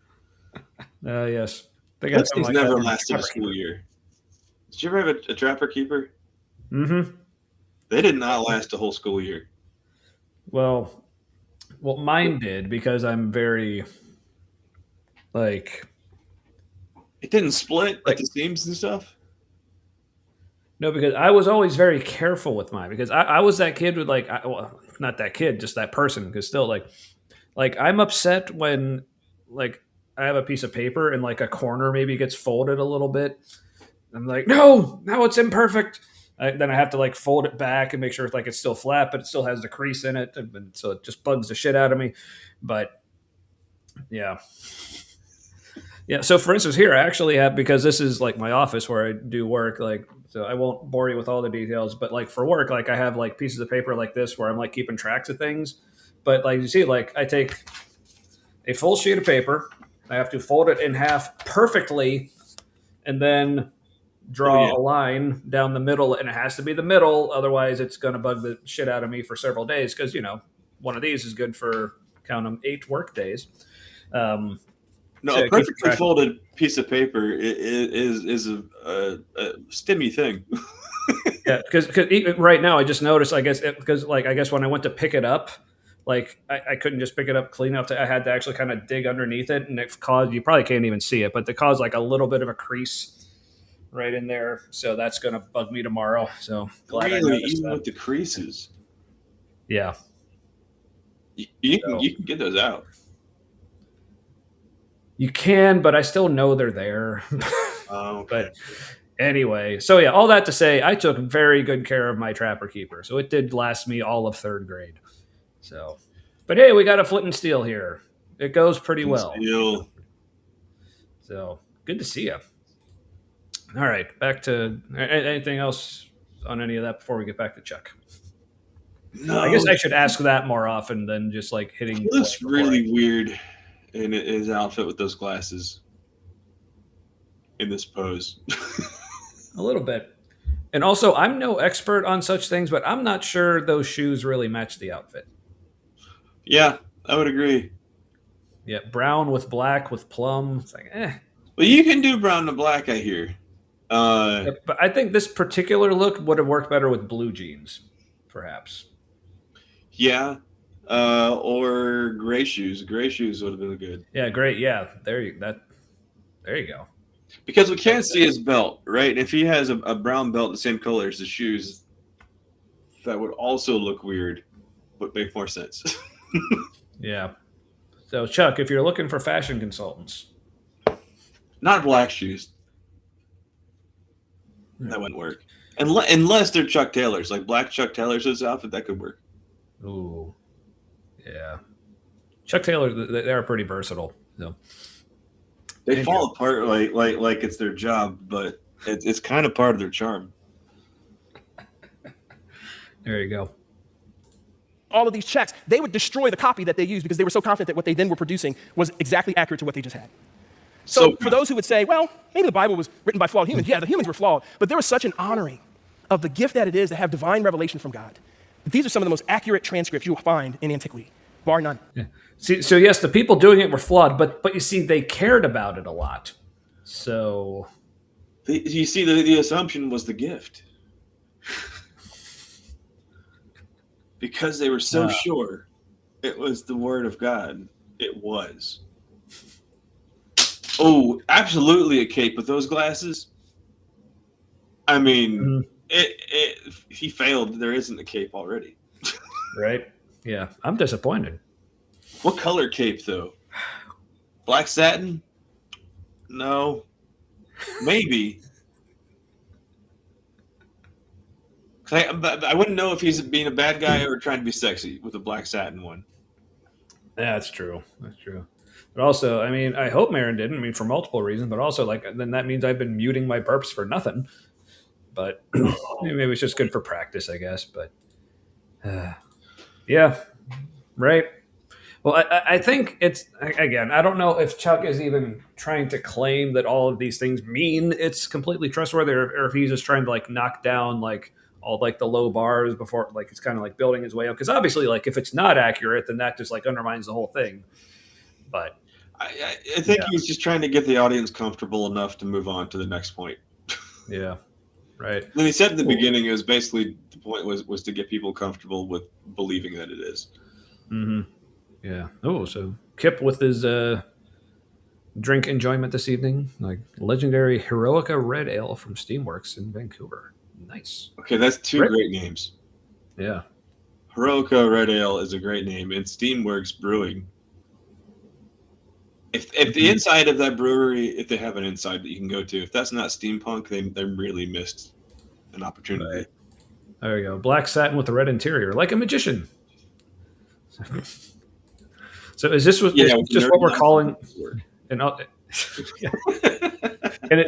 Yes. Those things never lasted a school year. Did you ever have a trapper keeper? Mm-hmm. They did not last a whole school year. Well, mine did because I'm very, like... It didn't split like the seams and stuff? No, because I was always very careful with mine because I was that kid with not that kid, just that person. Because still like I'm upset when like I have a piece of paper and like a corner maybe gets folded a little bit. I'm like, no, now it's imperfect. Then I have to like fold it back and make sure like it's still flat, but it still has the crease in it. And so it just bugs the shit out of me. But yeah. Yeah. So for instance, here I actually have, because this is like my office where I do work, like, so I won't bore you with all the details, but like for work, like I have like pieces of paper like this where I'm like keeping tracks of things. But like you see, like I take a full sheet of paper, I have to fold it in half perfectly, and then draw a line down the middle, and it has to be the middle. Otherwise, it's going to bug the shit out of me for several days because, you know, one of these is good for, count them, 8 work days. No, a perfectly folded piece of paper is a stimmy thing. Yeah, because right now I just noticed, I guess, because I guess when I went to pick it up, like I couldn't just pick it up clean enough. I had to actually kind of dig underneath it, and it caused, you probably can't even see it, but it caused like a little bit of a crease right in there. So that's going to bug me tomorrow. So glad I noticed even that. with the creases. Yeah. You can get those out. You can, but I still know they're there. Oh, okay. But anyway, so yeah, all that to say, I took very good care of my trapper keeper. So it did last me all of 3rd grade. So, but hey, we got a flint and steel here. It goes pretty well. Steel. So good to see you. All right, back to anything else on any of that before we get back to Chuck? No, I guess I should ask that more often than just like hitting. He looks really weird in his outfit with those glasses in this pose. A little bit. And also, I'm no expert on such things, but I'm not sure those shoes really match the outfit. Yeah, I would agree. Yeah, brown with black with plum. It's like, Well, you can do brown to black, I hear. But I think this particular look would have worked better with blue jeans, perhaps. Yeah, or gray shoes. Gray shoes would have been good. Yeah, great. Yeah, there you go. Because we can't see his belt, right? If he has a brown belt the same color as the shoes, that would also look weird, but make more sense. Yeah. So, Chuck, if you're looking for fashion consultants, not black shoes. That wouldn't work. Unless they're Chuck Taylors, like black Chuck Taylors' outfit, that could work. Ooh, yeah. Chuck Taylor, they're pretty versatile. So they fall apart like it's their job, but it's kind of part of their charm. There you go. All of these checks, they would destroy the copy that they used because they were so confident that what they then were producing was exactly accurate to what they just had. So for those who would say, well, maybe the Bible was written by flawed humans. Yeah, the humans were flawed, but there was such an honoring of the gift that it is to have divine revelation from God These are some of the most accurate transcripts you will find in antiquity, bar none. Yeah. See, so yes, the people doing it were flawed, but you see, they cared about it a lot. So You see, the assumption was the gift. Because they were so sure it was the word of God. It was. Oh, absolutely a cape with those glasses. I mean, he failed. There isn't a cape already. right? Yeah, I'm disappointed. What color cape, though? Black satin? No. Maybe. I wouldn't know if he's being a bad guy or trying to be sexy with a black satin one. Yeah, that's true. That's true. But also, I mean, I hope Marin didn't. I mean, for multiple reasons, but also, like, then that means I've been muting my burps for nothing. But maybe it's just good for practice, I guess. But yeah, right. Well, I think it's, again, I don't know if Chuck is even trying to claim that all of these things mean it's completely trustworthy, or if he's just trying to, like, knock down, like, all, like, the low bars before, like, it's kind of like building his way up. Because obviously, like, if it's not accurate, then that just, like, undermines the whole thing. But I think he's just trying to get the audience comfortable enough to move on to the next point. Yeah, right. And he said in the beginning, it was basically, the point was to get people comfortable with believing that it is. Mm-hmm. Yeah. Oh, so Kip with his drink enjoyment this evening, like legendary Heroica Red Ale from Steamworks in Vancouver. Nice. Okay, that's two great names. Yeah. Heroica Red Ale is a great name, and Steamworks Brewing. If the inside of that brewery, if they have an inside that you can go to, if that's not steampunk, they really missed an opportunity. Right. There you go. Black satin with a red interior, like a magician. So is this just what we're calling? And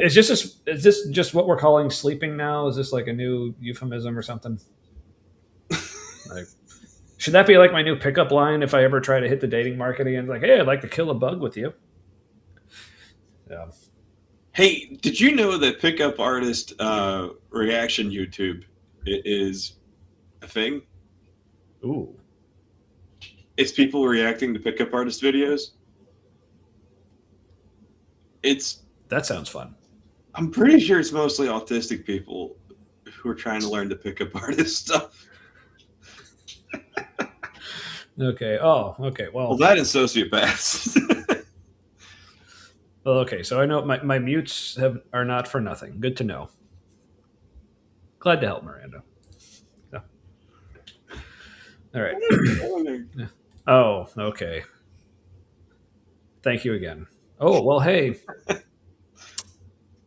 is this just what we're calling sleeping now? Is this like a new euphemism or something? Like, should that be like my new pickup line if I ever try to hit the dating market again? Like, hey, I'd like to kill a bug with you. Yeah. Hey, did you know that pickup artist reaction YouTube is a thing? Ooh. It's people reacting to pickup artist videos. That sounds fun. I'm pretty sure it's mostly autistic people who are trying to learn the pickup artist stuff. Okay. Oh, okay. Well, That is sociopaths. well, okay. So I know my mutes are not for nothing. Good to know. Glad to help, Miranda. Yeah. All right. Oh, okay. Thank you again. Oh, well, hey.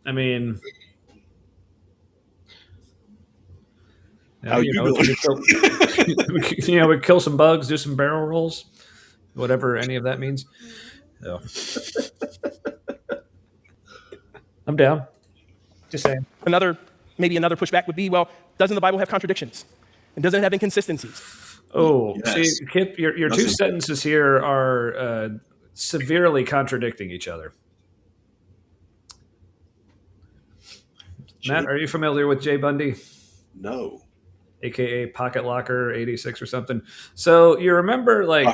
I mean, we kill some bugs, do some barrel rolls, whatever any of that means. So. I'm down. Just saying. Maybe another pushback would be, well, doesn't the Bible have contradictions? And doesn't it have inconsistencies? Oh, yes. See, Kip, your two sentences here are severely contradicting each other. Matt, are you familiar with Jay Bundy? No. AKA Pocket Locker 86 or something. So you remember, like,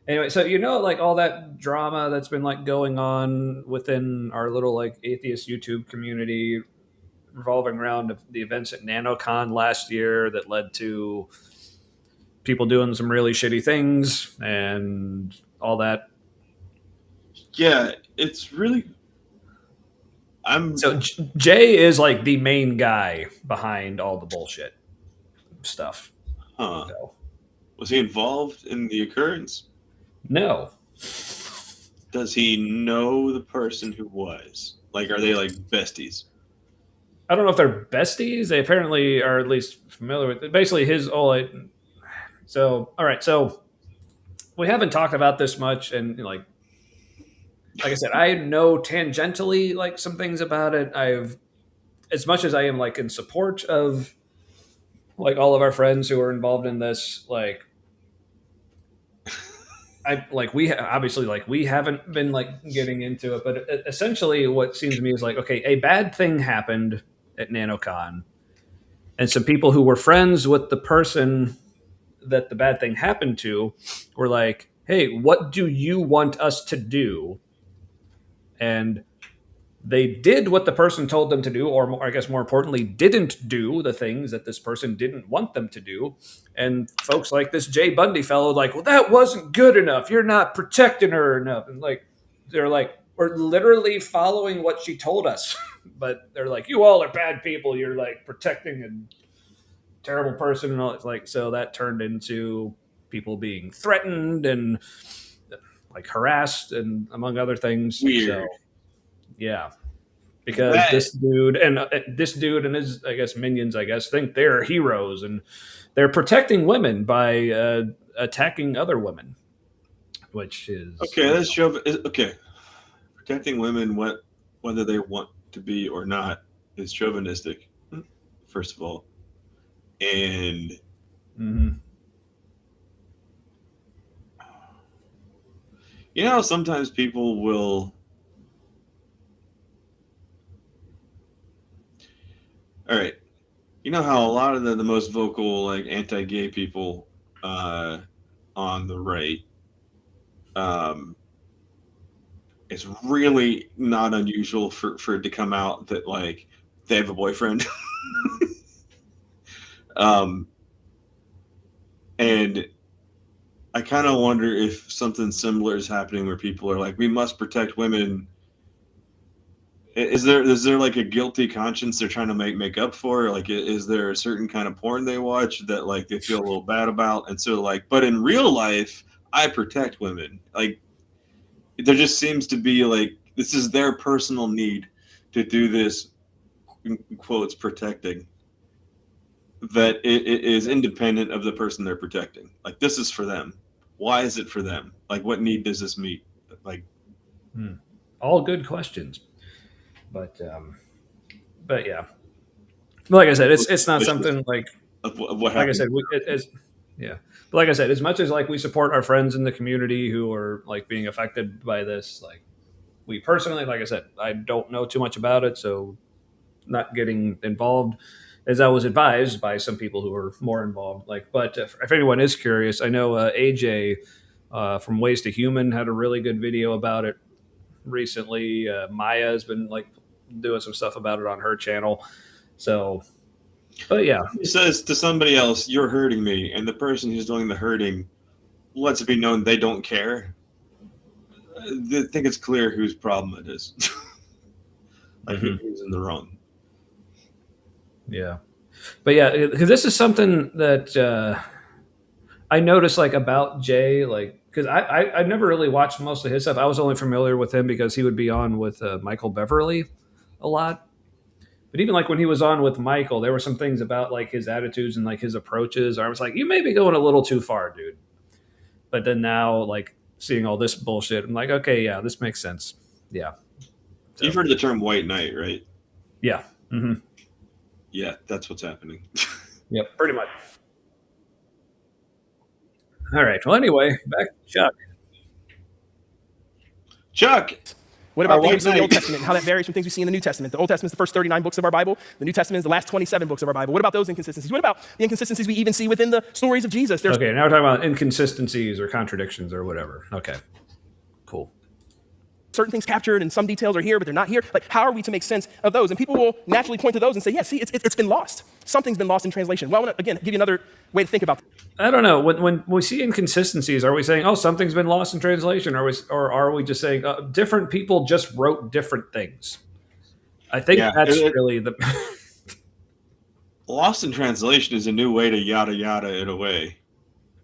anyway, so like all that drama that's been like going on within our little like atheist YouTube community revolving around the events at NanoCon last year that led to people doing some really shitty things and all that. Yeah, it's really. So Jay is like the main guy behind all the bullshit stuff. Huh. So. Was he involved in the occurrence? No. Does he know the person who was? Like, are they like besties? I don't know if they're besties. They apparently are at least familiar with it. Basically his all. So, all right. So we haven't talked about this much, and like I said, I know tangentially like some things about it. As much as I am like in support of like all of our friends who are involved in this, like we haven't been like getting into it, but essentially what seems to me is like, okay, a bad thing happened at NanoCon, And some people who were friends with the person that the bad thing happened to were like, hey, what do you want us to do? And they did what the person told them to do, or I guess more importantly, didn't do the things that this person didn't want them to do. And folks like this Jay Bundy fellow, like, well, that wasn't good enough. You're not protecting her enough. And like, they're like, we're literally following what she told us. But they're like, you all are bad people. You're like protecting a terrible person. And all. It's like, so that turned into people being threatened and like harassed and among other things. Weird. So, yeah, because this dude and his, I guess, minions, I guess, think they're heroes and they're protecting women by attacking other women, which is okay. Let's show. Okay, protecting women, whether they want to be or not, is chauvinistic. First of all, and you know, sometimes people will. All right. You know how a lot of the most vocal, like anti-gay people on the right, it's really not unusual for it to come out that like they have a boyfriend. And I kind of wonder if something similar is happening where people are like, we must protect women. Is there like a guilty conscience they're trying to make up for? Like, is there a certain kind of porn they watch that like they feel a little bad about? And so like, but in real life, I protect women. Like, there just seems to be like, this is their personal need to do this, in quotes, protecting, that it is independent of the person they're protecting. Like, this is for them. Why is it for them? Like, what need does this meet? Like, all good questions. But yeah, like I said, it's not something like of what like I said, yeah. But like I said, as much as like we support our friends in the community who are like being affected by this, like we personally, like I said, I don't know too much about it, so not getting involved as I was advised by some people who are more involved. Like, but if anyone is curious, I know AJ from Ways to Human had a really good video about it recently. Maya has been like doing some stuff about it on her channel. So, but yeah, he says to somebody else, "You're hurting me," and the person who's doing the hurting lets it be known they don't care. I think it's clear whose problem it is. Like, who's in the wrong. Yeah, but yeah, because this is something that I noticed like about Jay, like because I never really watched most of his stuff. I was only familiar with him because he would be on with Michael Beverly a lot. But even like when he was on with Michael, there were some things about like his attitudes and like his approaches. I was like, you may be going a little too far, dude. But then now, like seeing all this bullshit, I'm like, okay, yeah, this makes sense. Yeah. So, you've heard the term white knight, right? Yeah. Mm-hmm. Yeah, that's what's happening. Yep, pretty much. All right. Well, anyway, back to Chuck. Chuck, What about Our things white in the Old knight. Testament and how that varies from things we see in the New Testament? The Old Testament is the first 39 books of our Bible. The New Testament is the last 27 books of our Bible. What about those inconsistencies? What about the inconsistencies we even see within the stories of Jesus? There's Okay, now we're talking about inconsistencies or contradictions or whatever. Okay, cool. certain things captured and some details are here, but they're not here. Like, how are we to make sense of those? And people will naturally point to those and say, yeah, see, it's been lost. Something's been lost in translation. Well, I want to, again, give you another way to think about this. I don't know. When we see inconsistencies, are we saying, "Oh, something's been lost in translation," or are we just saying different people just wrote different things? I think that's really the lost in translation is a new way to yada yada in a way.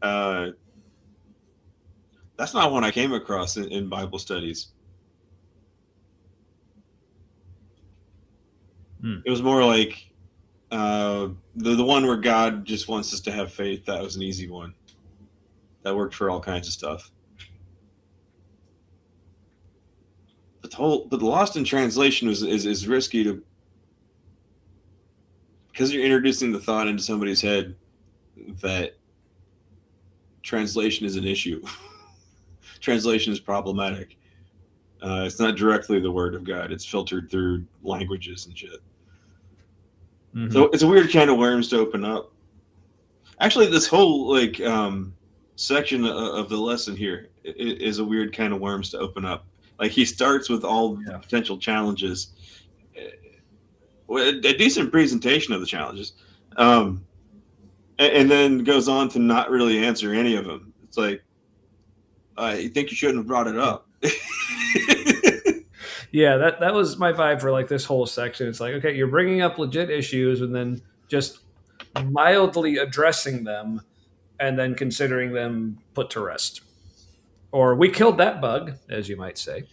That's not one I came across in Bible studies. It was more like the one where God just wants us to have faith. That was an easy one. That worked for all kinds of stuff. But the lost in translation is risky to, because you're introducing the thought into somebody's head that translation is an issue. Translation is problematic. It's not directly the word of God. It's filtered through languages and shit. So it's a weird kind of worms to open up. Actually, this whole section of the lesson here is a weird kind of worms to open up. Like he starts with all the potential challenges, a decent presentation of the challenges, and then goes on to not really answer any of them. It's like, I think you shouldn't have brought it up. Yeah, that was my vibe for like this whole section. It's like, okay, you're bringing up legit issues and then just mildly addressing them and then considering them put to rest. Or we killed that bug, as you might say.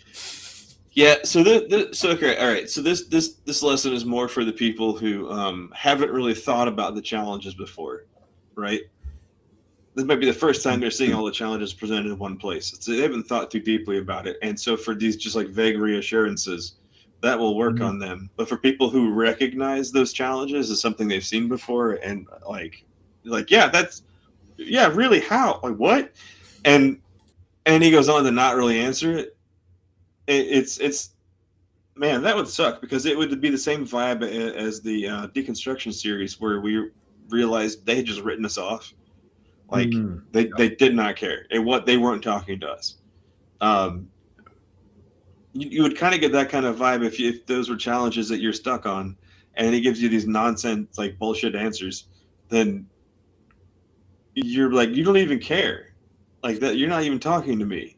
Yeah, so okay, all right. So this lesson is more for the people who haven't really thought about the challenges before, right? This might be the first time they're seeing all the challenges presented in one place. So they haven't thought too deeply about it, and so for these just like vague reassurances, that will work on them. But for people who recognize those challenges as something they've seen before, and like really, how, like what, and he goes on to not really answer it. It's man, that would suck because it would be the same vibe as the deconstruction series where we realized they had just written us off. Like they did not care. They weren't talking to us. You would kind of get that kind of vibe if those were challenges that you're stuck on, and he gives you these nonsense like bullshit answers. Then you're like, you don't even care, like that. You're not even talking to me.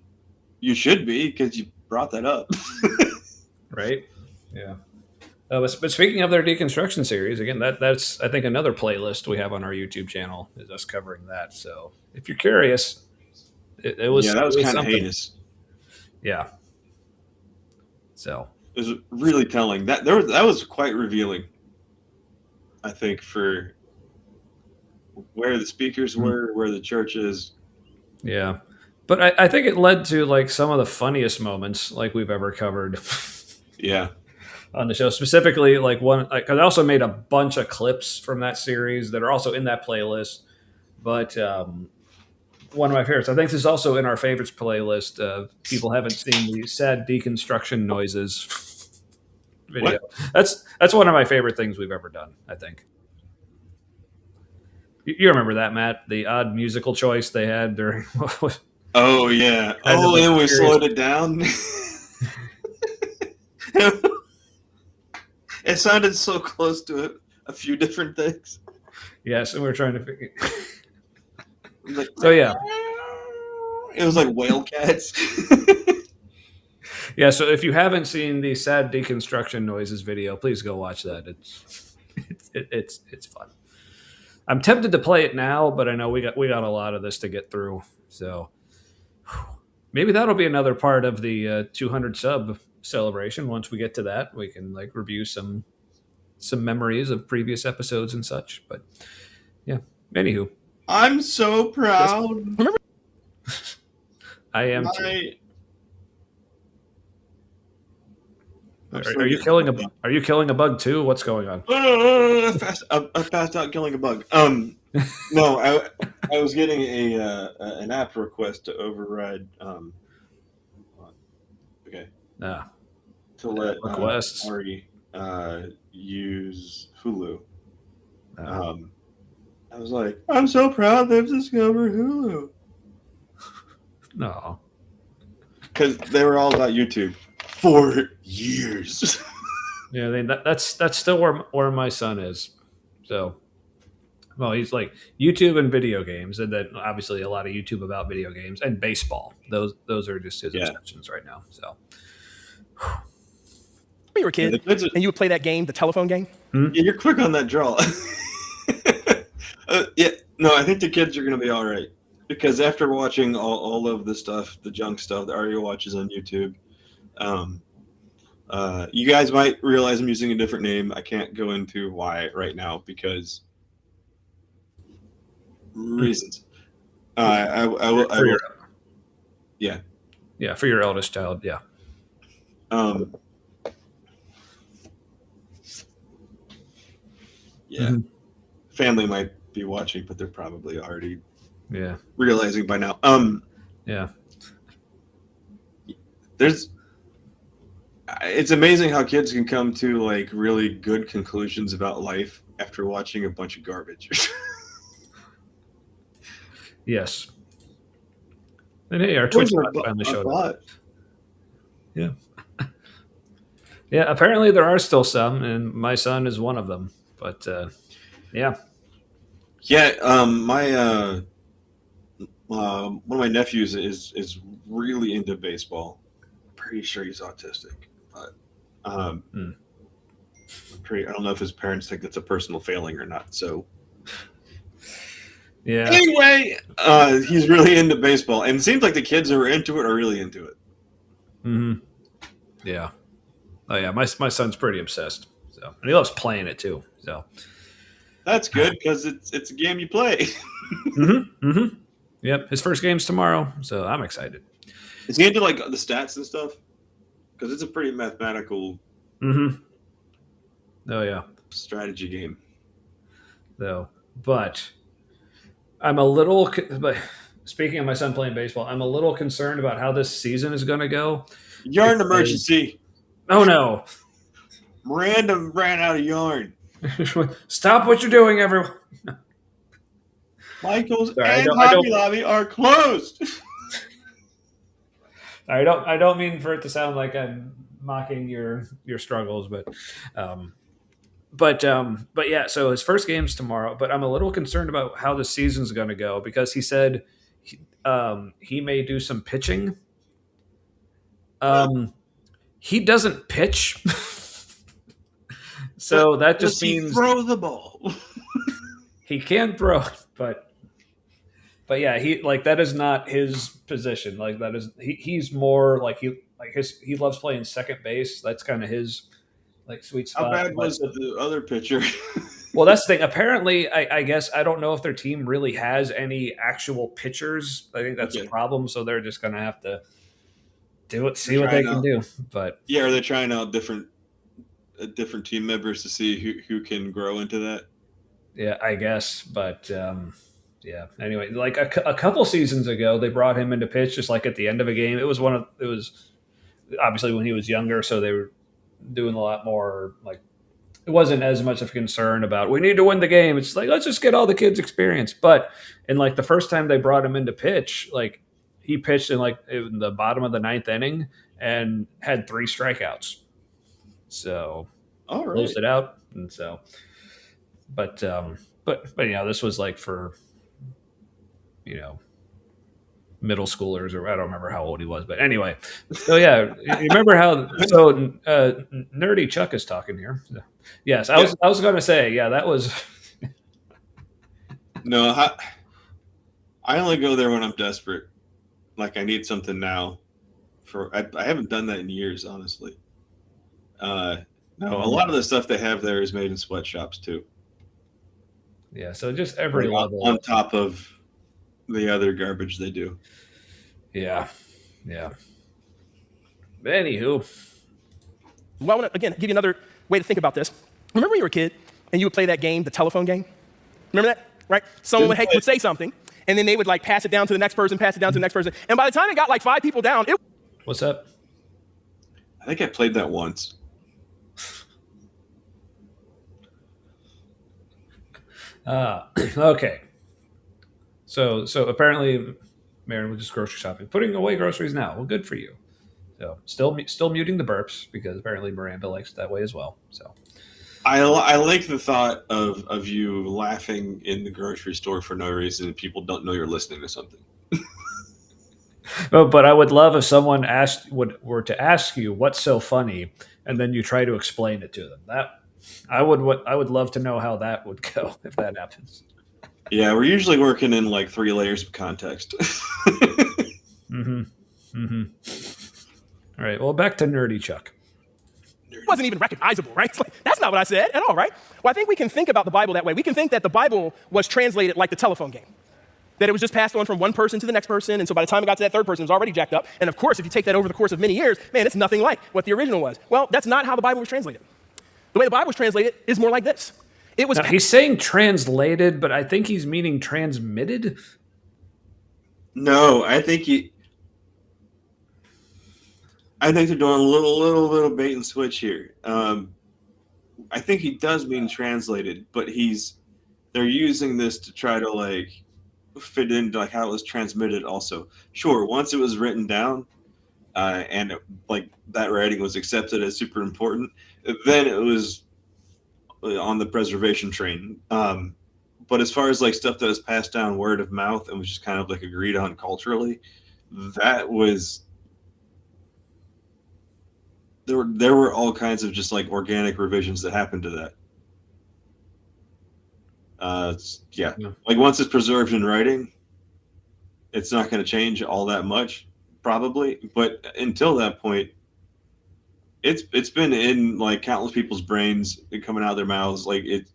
You should be because you brought that up. Right? Yeah. But speaking of their deconstruction series, again, that's I think another playlist we have on our YouTube channel is us covering that. So if you're curious, it was that was kind of something. heinous. Yeah. So it was really telling. That was quite revealing, I think, for where the speakers were, where the church is. Yeah. But I think it led to like some of the funniest moments like we've ever covered. Yeah. On the show, specifically like one, because I also made a bunch of clips from that series that are also in that playlist. But one of my favorites, I think this is also in our favorites playlist. People haven't seen the sad deconstruction noises video. What? That's one of my favorite things we've ever done, I think. You remember that, Matt? The odd musical choice they had during. Oh yeah. And we slowed it down. It sounded so close to a few different things. Yes, and we were trying to figure. Like, so yeah, it was like whale cats. Yeah. So if you haven't seen the sad deconstruction noises video, please go watch that. It's fun. I'm tempted to play it now, but I know we got a lot of this to get through. So maybe that'll be another part of the 200 sub celebration. Once we get to that, we can like review some memories of previous episodes and such. But yeah, anywho, I'm so proud. Remember, I am too. Are you killing a bug too? What's going on? I passed out killing a bug. No, I was getting an app request to override. Okay. To let requests. Ari use Hulu. I was like, I'm so proud they've discovered Hulu. No. Because they were all about YouTube for years. Yeah, I mean, that's still where my son is. So, well, he's like YouTube and video games, and then obviously a lot of YouTube about video games and baseball. Those are just his obsessions right now. So, when you were a kid and you would play that game, the telephone game. Yeah, you're quick on that draw. Yeah, no, I think the kids are going to be all right because after watching all of the stuff, the junk stuff that Ari watches on YouTube, you guys might realize I'm using a different name. I can't go into why right now because reasons. I will. Yeah. Yeah, for your eldest child. Yeah. Yeah. Mm-hmm. Family might be watching, but they're probably already realizing by now. Yeah. There's It's amazing how kids can come to like really good conclusions about life after watching a bunch of garbage. Yes. And hey, our Twitch bot finally showed up. Yeah. Yeah, apparently there are still some, and my son is one of them. But yeah. Yeah, one of my nephews is really into baseball. I'm pretty sure he's autistic, but I don't know if his parents think that's a personal failing or not. So Yeah. anyway, he's really into baseball, and it seems like the kids who are into it are really into it. Mm-hmm. Yeah. Oh yeah, my son's pretty obsessed. So, and he loves playing it too. So That's good because it's a game you play. Mm-hmm. Mm-hmm. Yep. His first game's tomorrow, so I'm excited. Is he into like the stats and stuff? Because it's a pretty mathematical Mm-hmm. Oh yeah. strategy game. Though, but I'm a little. But speaking of my son playing baseball, I'm a little concerned about how this season is going to go. Yarn emergency. Oh no! Miranda ran out of yarn. Stop what you're doing, everyone. Michael's Sorry, and I don't- Hobby Lobby are closed. I don't mean for it to sound like I'm mocking your struggles, but yeah. So his first game's tomorrow, but I'm a little concerned about how the season's going to go because he said he may do some pitching. He doesn't pitch, so that just means throw the ball. he can throw it, but yeah, he like that is not his position. Like that is he's more like he loves playing second base. That's kind of his like sweet spot. How bad was the other pitcher? Well, that's the thing. Apparently, I guess I don't know if their team really has any actual pitchers. I think that's a problem. So they're just gonna have to see what they can do. But yeah, are they trying out different team members to see who can grow into that? Yeah, I guess. But yeah. Anyway, like a couple seasons ago, they brought him into pitch just like at the end of a game. It was obviously when he was younger, so they were doing a lot more like it wasn't as much of a concern about we need to win the game. It's like let's just get all the kids experience. But in like the first time they brought him into pitch, like he pitched in like in the bottom of the ninth inning and had 3 strikeouts. So closed it out, and so but this was like for middle schoolers, or I don't remember how old he was, but anyway. So yeah, you remember how? So Nerdy Chuck is talking here. Yes, I was going to say, yeah, that was. No, I only go there when I'm desperate, like I need something now. I haven't done that in years, honestly. No, a lot of the stuff they have there is made in sweatshops too. Yeah, so just every level on top of the other garbage they do. Yeah. But anywho. Well, I want to, again, give you another way to think about this. Remember when you were a kid and you would play that game, the telephone game? Remember that? Right? Someone would say something, and then they would like pass it down to the next person, and by the time it got like 5 people down, What's up? I think I played that once. Okay. So apparently, Maren was just grocery shopping, putting away groceries now. Well, good for you. So still muting the burps because apparently Miranda likes it that way as well. So I like the thought of you laughing in the grocery store for no reason. People don't know you're listening to something. But I would love if someone were to ask you what's so funny, and then you try to explain it to them. That I would love to know how that would go if that happens. Yeah, we're usually working in like 3 layers of context. Mm-hmm. All right. Well, back to Nerdy Chuck. It wasn't even recognizable, right? It's like, that's not what I said at all, right? Well, I think we can think about the Bible that way. We can think that the Bible was translated like the telephone game, that it was just passed on from one person to the next person, and so by the time it got to that third person, it was already jacked up. And of course, if you take that over the course of many years, man, it's nothing like what the original was. Well, that's not how the Bible was translated. The way the Bible was translated is more like this. It was. Now, he's saying translated, but I think he's meaning transmitted. No, I think I think they're doing a little bait and switch here. I think he does mean translated, but they're using this to try to like fit into like how it was transmitted. Also, sure, once it was written down, and like that writing was accepted as super important, then it was on the preservation train. But as far as like stuff that was passed down word of mouth and was just kind of like agreed on culturally, that was there were all kinds of just like organic revisions that happened to that. Yeah, like once it's preserved in writing, it's not going to change all that much, probably. But until that point, it's been in like countless people's brains and coming out of their mouths. Like it.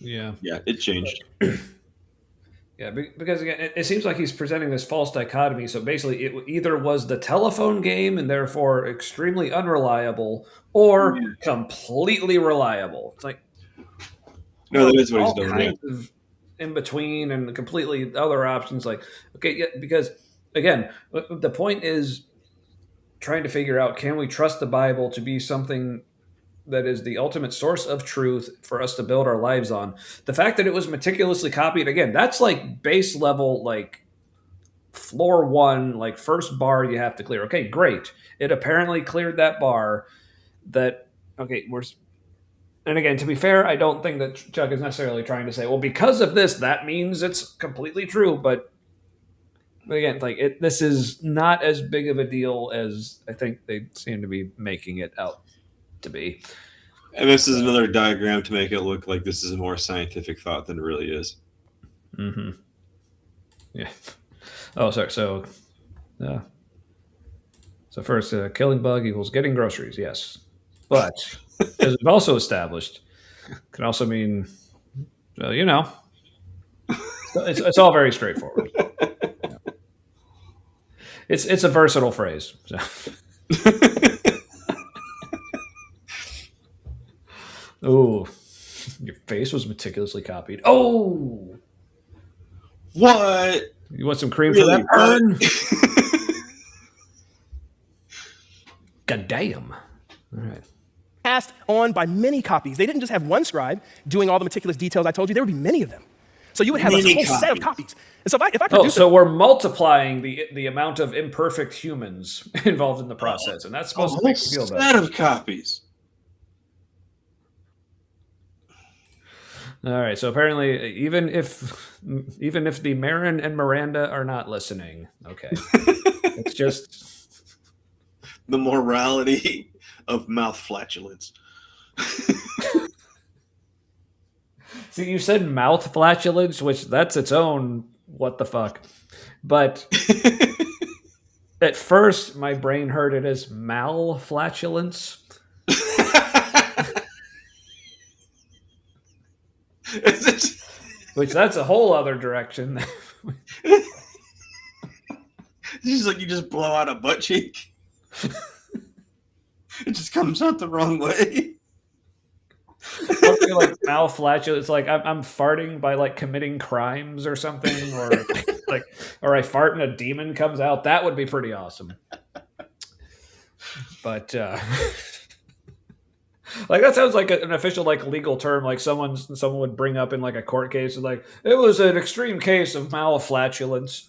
Yeah, it changed. Yeah, because again, it seems like he's presenting this false dichotomy. So basically, it either was the telephone game and therefore extremely unreliable, or completely reliable. It's like no, that is what he's all doing. kinds of in between and completely other options. Like, okay, yeah, because again, the point is trying to figure out, can we trust the Bible to be something that is the ultimate source of truth for us to build our lives on? The fact that it was meticulously copied, again, that's like base level, like floor one, like first bar you have to clear. Okay, great. It apparently cleared that bar. And again, to be fair, I don't think that Chuck is necessarily trying to say, well, because of this, that means it's completely true. But again, like this is not as big of a deal as I think they seem to be making it out to be. And this is another diagram to make it look like this is a more scientific thought than it really is. Mm-hmm. Yeah. Oh, sorry. So first, killing bug equals getting groceries. Yes, but as we've also established, can also mean, it's all very straightforward. Yeah. It's a versatile phrase. So. Oh, your face was meticulously copied. Oh, what? You want some cream for that burn? God damn. All right. Passed on by many copies. They didn't just have one scribe doing all the meticulous details I told you. There would be many of them. So you would have a whole set of copies. And so if I produce so we're multiplying the amount of imperfect humans involved in the process, and that's supposed to make you feel better. Set of copies. All right. So apparently, even if the Marin and Miranda are not listening, okay, it's just the morality of mouth flatulence. See, you said mouth flatulence, which that's its own what the fuck. But at first, my brain heard it as mal flatulence. Which that's a whole other direction. It's just like you just blow out a butt cheek. It just comes out the wrong way. Like mal flatulence, it's like I'm farting by like committing crimes or something, or I fart and a demon comes out. That would be pretty awesome. But like that sounds like an official like legal term, like someone would bring up in like a court case, like it was an extreme case of mal flatulence.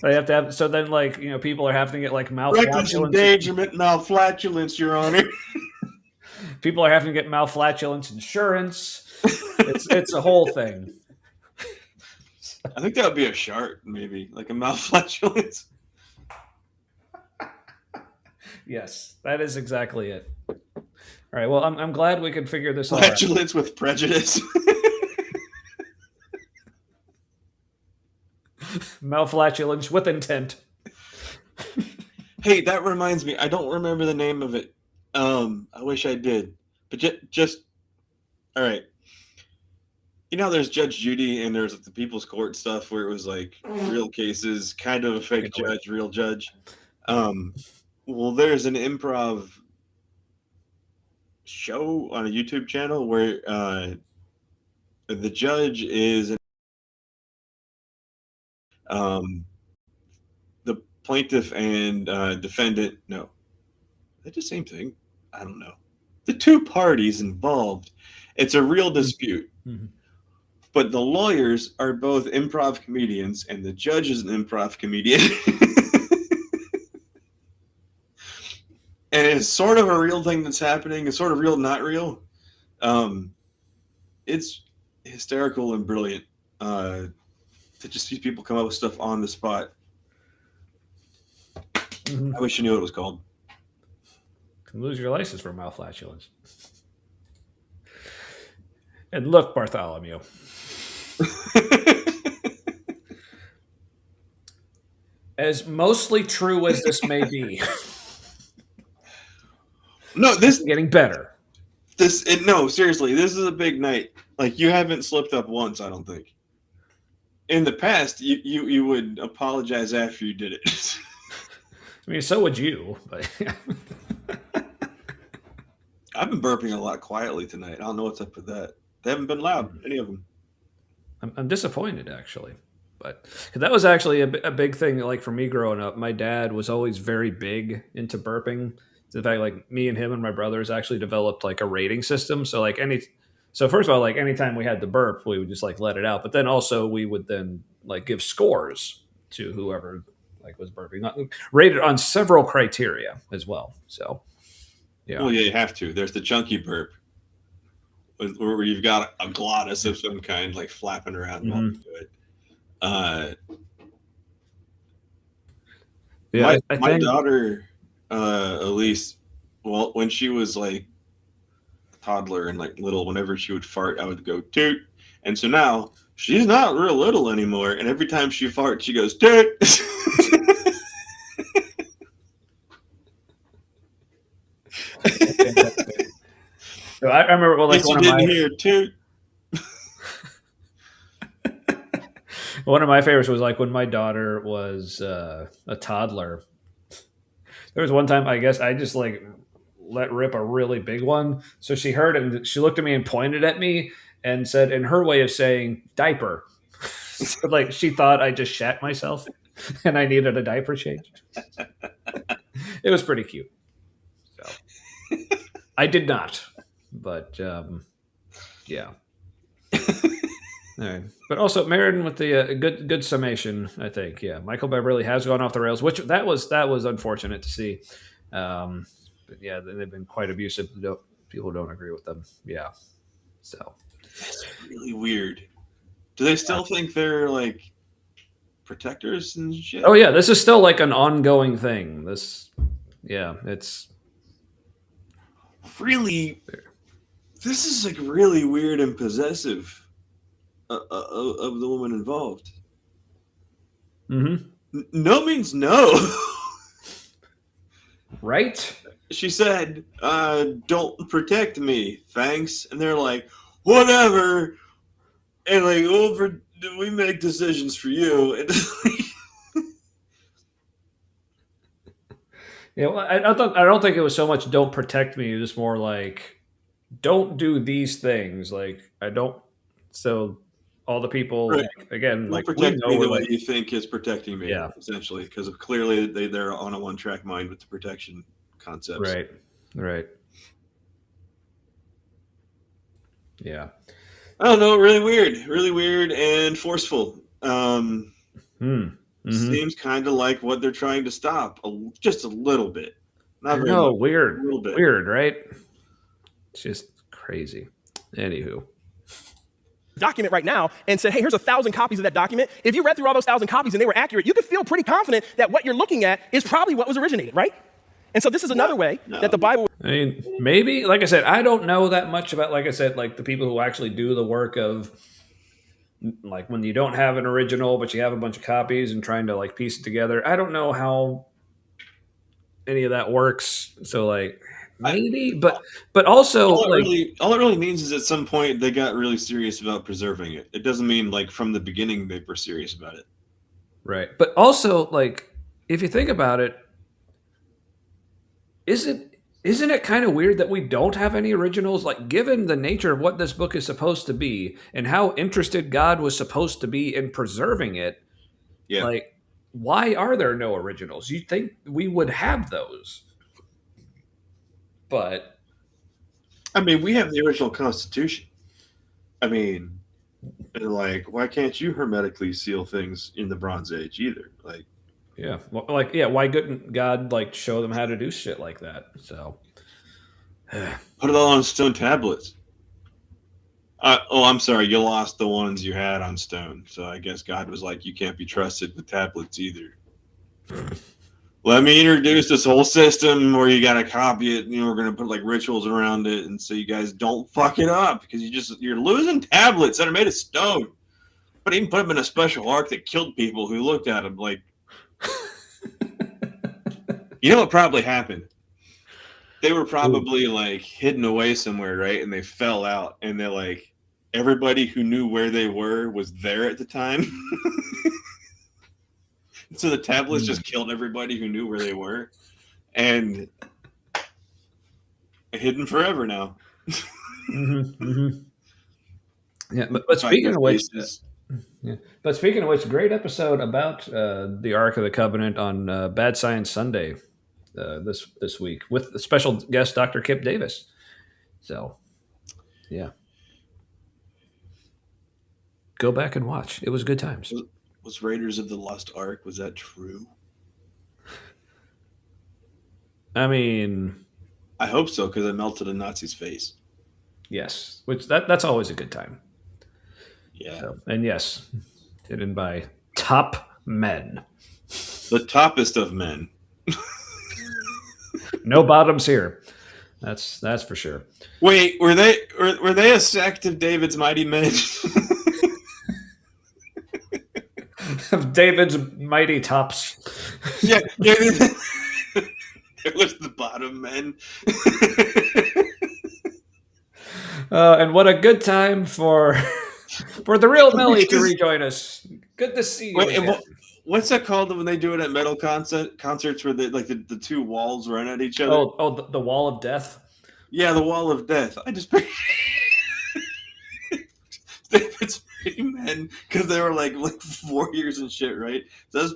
They have to have, so then like people are having to get like reckless endangerment malflatulence, Your Honor. People are having to get malflatulence insurance. It's a whole thing. I think that would be a shark, maybe like a malflatulence. Yes, that is exactly it. All right. Well, I'm glad we could figure this out. Flatulence with prejudice. Malflatulence with intent. Hey, that reminds me. I don't remember the name of it. I wish I did. But just all right. There's Judge Judy and there's the People's Court stuff where it was like real cases, kind of a fake judge, real judge. Well, there's an improv show on a YouTube channel where the judge is Um, the plaintiff and defendant, no, they're the same thing. I don't know. The two parties involved, it's a real dispute. Mhm. But the lawyers are both improv comedians, and the judge is an improv comedian. And it's sort of a real thing that's happening. It's sort of real, not real. It's hysterical and brilliant to just see people come up with stuff on the spot. Mhm. I wish you knew what it was called. Can lose your license for mouth flatulence. And look, Bartholomew. As mostly true as this may be, No, this getting better. no, seriously, this is a big night. Like, you haven't slipped up once, I don't think. In the past, you would apologize after you did it. I mean, so would you. But I've been burping a lot quietly tonight. I don't know what's up with that. They haven't been loud, any of them. I'm disappointed, actually. But 'cause that was actually a big thing. Like for me growing up, my dad was always very big into burping. In fact, like me and him and my brothers actually developed like a rating system. So so first of all, like anytime we had to burp, we would just like let it out. But then also we would then like give scores to whoever like was burping, rated on several criteria as well. So yeah. Well, yeah, you have to. There's the chunky burp, where you've got a glottis of some kind, like flapping around while you do it. Yeah, my think daughter, Elise, well, when she was like a toddler and like little, whenever she would fart, I would go toot. And so now she's not real little anymore, and every time she farts, she goes toot. So I remember well, like one of my hear toot. One of my favorites was like when my daughter was a toddler. There was one time, I guess, I just like let rip a really big one. So she heard it and she looked at me and pointed at me and said, in her way of saying, diaper. So, like she thought I just shat myself and I needed a diaper change. It was pretty cute. So I did not, but yeah. All right. But also Meriden with the good summation, I think. Yeah, Michael Beverly has gone off the rails, which that was unfortunate to see. But yeah, they've been quite abusive. People don't agree with them. Yeah, so that's really weird. Do they still think they're like protectors and shit? Oh yeah, this is still like an ongoing thing. It's really. This is like really weird and possessive. Of the woman involved. Mm-hmm. No means no. Right? She said, don't protect me, thanks. And they're like, whatever. And like, we make decisions for you. Yeah, well, I don't think it was so much don't protect me, it was more like don't do these things. Like I don't so all the people right. Again, don't like protect me the way like, you think is protecting me, yeah, essentially, because clearly they're on a one-track mind with the protection concepts. Right. Yeah. I don't know, really weird and forceful. Seems kind of like what they're trying to stop, just a little bit. Not very much, weird, a little bit. Weird, right? It's just crazy. Anywho. Document right now and said, hey, here's 1,000 copies of that document. If you read through all those 1,000 copies and they were accurate, you could feel pretty confident that what you're looking at is probably what was originated, right? And so this is another way that the Bible... I mean, maybe, like I said, I don't know that much about, like I said, like the people who actually do the work of, like when you don't have an original, but you have a bunch of copies and trying to like piece it together. I don't know how any of that works. So like... Maybe, but also all it really means is at some point they got really serious about preserving it. It doesn't mean like from the beginning they were serious about it. Right. But also, like, if you think about it, isn't it kind of weird that we don't have any originals? Like, given the nature of what this book is supposed to be and how interested God was supposed to be in preserving it, Yeah. Like, why are there no originals? You'd think we would have those. But I mean, we have the original Constitution. I mean, like, why can't you hermetically seal things in the Bronze Age either? Like, yeah, like, yeah, why couldn't God like show them how to do shit like that? So put it all on stone tablets. I'm sorry, you lost the ones you had on stone. So I guess God was like, you can't be trusted with tablets either. Let me introduce this whole system where you got to copy it. We're going to put like rituals around it, and so you guys don't fuck it up because you're losing tablets that are made of stone. But even put them in a special ark that killed people who looked at them. Like, you know what probably happened? They were probably like hidden away somewhere, right? And they fell out, and they're like, everybody who knew where they were was there at the time. So the tablets just killed everybody who knew where they were, and hidden forever now. Yeah, but speaking of which, great episode about the Ark of the Covenant on Bad Science Sunday this week with the special guest Dr. Kip Davis. So, yeah, go back and watch. It was good times. Was Raiders of the Lost Ark, was that true? I mean, I hope so, because it melted a Nazi's face. Yes, which that's always a good time. Yeah. So, and yes, hidden by top men. The toppest of men. No bottoms here. That's for sure. Wait, were they a sect of David's mighty men? Of David's mighty tops. Yeah. It was the bottom men. And what a good time for the real Millie to rejoin us. Good to see you. Wait, what's that called when they do it at metal concerts where the two walls run at each other? Oh, the wall of death. Yeah, the wall of death. I just David's mighty men because they were like warriors and shit, right? So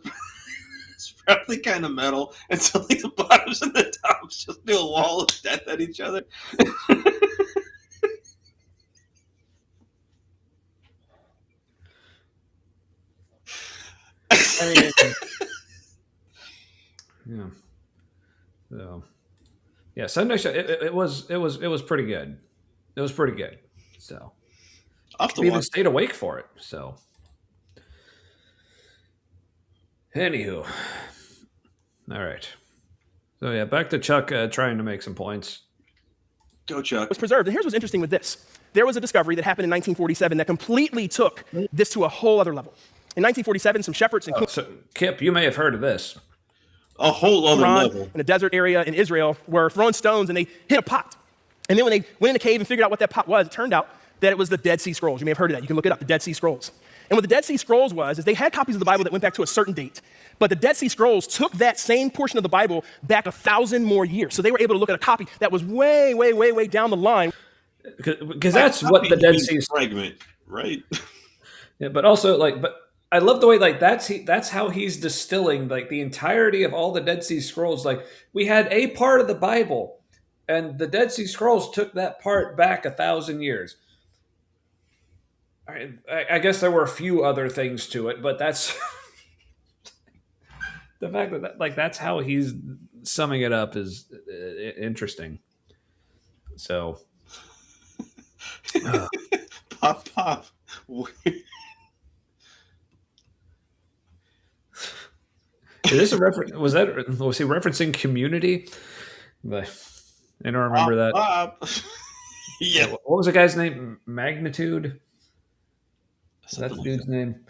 it's probably kind of metal, and so like the bottoms and the tops just do a wall of death at each other. I mean, yeah. So, yeah, Sunday show. It was pretty good. It was pretty good. So, we even stayed awake for it. So, anywho, all right. So yeah, back to Chuck trying to make some points. Go, Chuck. Was preserved. And here's what's interesting with this. There was a discovery that happened in 1947 that completely took this to a whole other level. In 1947, some shepherds in So, Kip, you may have heard of this. A whole other level. In a desert area in Israel were throwing stones and they hit a pot. And then when they went in the cave and figured out what that pot was, it turned out that it was the Dead Sea Scrolls. You may have heard of that. You can look it up, the Dead Sea Scrolls. And what the Dead Sea Scrolls was is they had copies of the Bible that went back to a certain date. But the Dead Sea Scrolls took that same portion of the Bible back 1,000 more years. So they were able to look at a copy that was way, way, way, way down the line. Because that's what the Dead Sea fragment, right? Yeah, but also but I love the way that's how he's distilling like the entirety of all the Dead Sea Scrolls. Like we had a part of the Bible, and the Dead Sea Scrolls took that part back 1,000 years. I guess there were a few other things to it, but that's the fact that that's how he's summing it up is interesting. So, Pop. Is this a reference? Was he referencing Community? But I don't remember that. Yeah. What was the guy's name? Magnitude. That's the dude's name.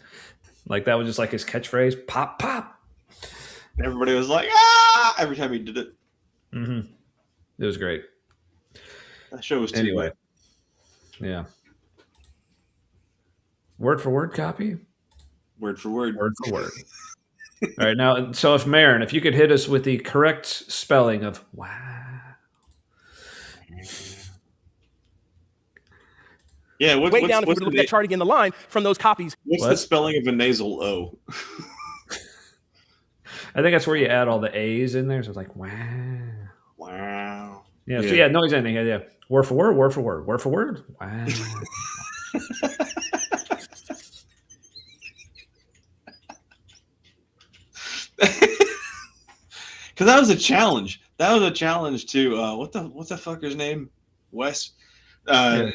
Like that was just like his catchphrase. Pop, pop. Everybody was like, ah! Every time he did it. Mm-hmm. It was great. That show was too anyway. Good. Yeah. Word for word copy. Word for word. Word for word. All right, now, so if Marin, if you could hit us with the correct spelling of wow. Yeah, way down if we look at that chart again, the line from those copies. What's the spelling of a nasal O? I think that's where you add all the A's in there. So it's like, wow. Wow. Yeah. So yeah, noise ending. Yeah. Word for word, word for word, word for word. Wow. Because that was a challenge. That was a challenge to what's the fucker's name? Wes. Yeah.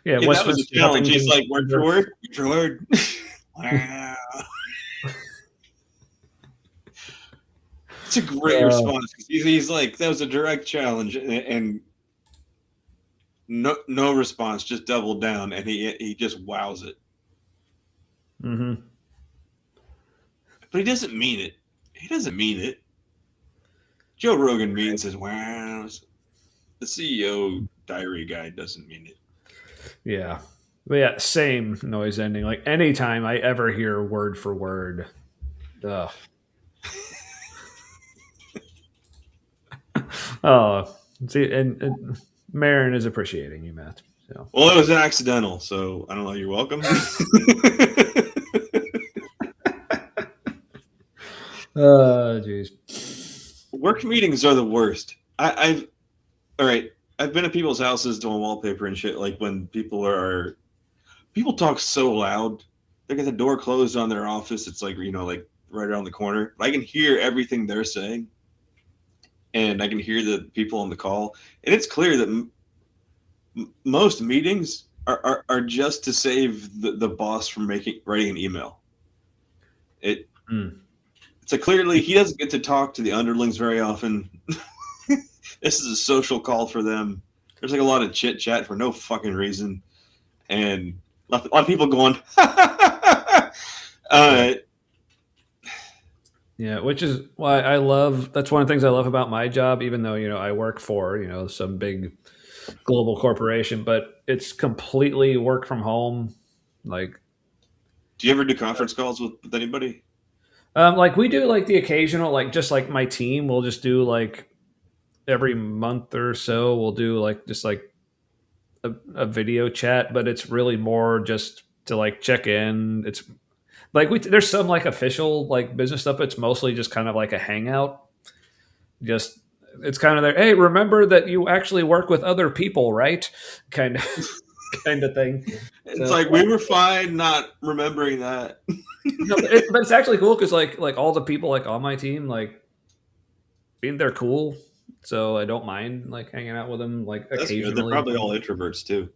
Yeah, that was a Westminster, challenge. He's Huffington. like word for word, word for word. Wow. It's a great response. He's like, that was a direct challenge, and no response, just doubled down, and he just wows it. Mm-hmm. But he doesn't mean it. He doesn't mean it. Joe Rogan means his wows. The CEO diary guy doesn't mean it. Yeah. But yeah, same noise ending. Like anytime I ever hear word for word, ugh. Oh, see, and Marin is appreciating you, Matt. So. Well, it was an accidental, so I don't know. You're welcome. Jeez. Work meetings are the worst. All right. I've been at people's houses doing wallpaper and shit. Like when people talk so loud, they got the door closed on their office. It's like like right around the corner. But I can hear everything they're saying, and I can hear the people on the call, and it's clear that most meetings are just to save the boss from writing an email. It's clearly he doesn't get to talk to the underlings very often. This is a social call for them. There's like a lot of chit chat for no fucking reason, and a lot of people going. Yeah, which is why I love. That's one of the things I love about my job. Even though I work for some big global corporation, but it's completely work from home. Like, do you ever do conference calls with anybody? Like we do like the occasional, like just like my team will just do like every month or so we'll do like just like a video chat, but it's really more just to like check in. It's like there's some like official like business stuff. It's mostly just kind of like a hangout. Just it's kind of there. Hey, remember that you actually work with other people, right? Kind of thing. It's like we were fine not remembering that. No, but it's actually cool because like all the people like on my team like they're cool, so I don't mind like hanging out with them like That's occasionally. good. They're probably all introverts too.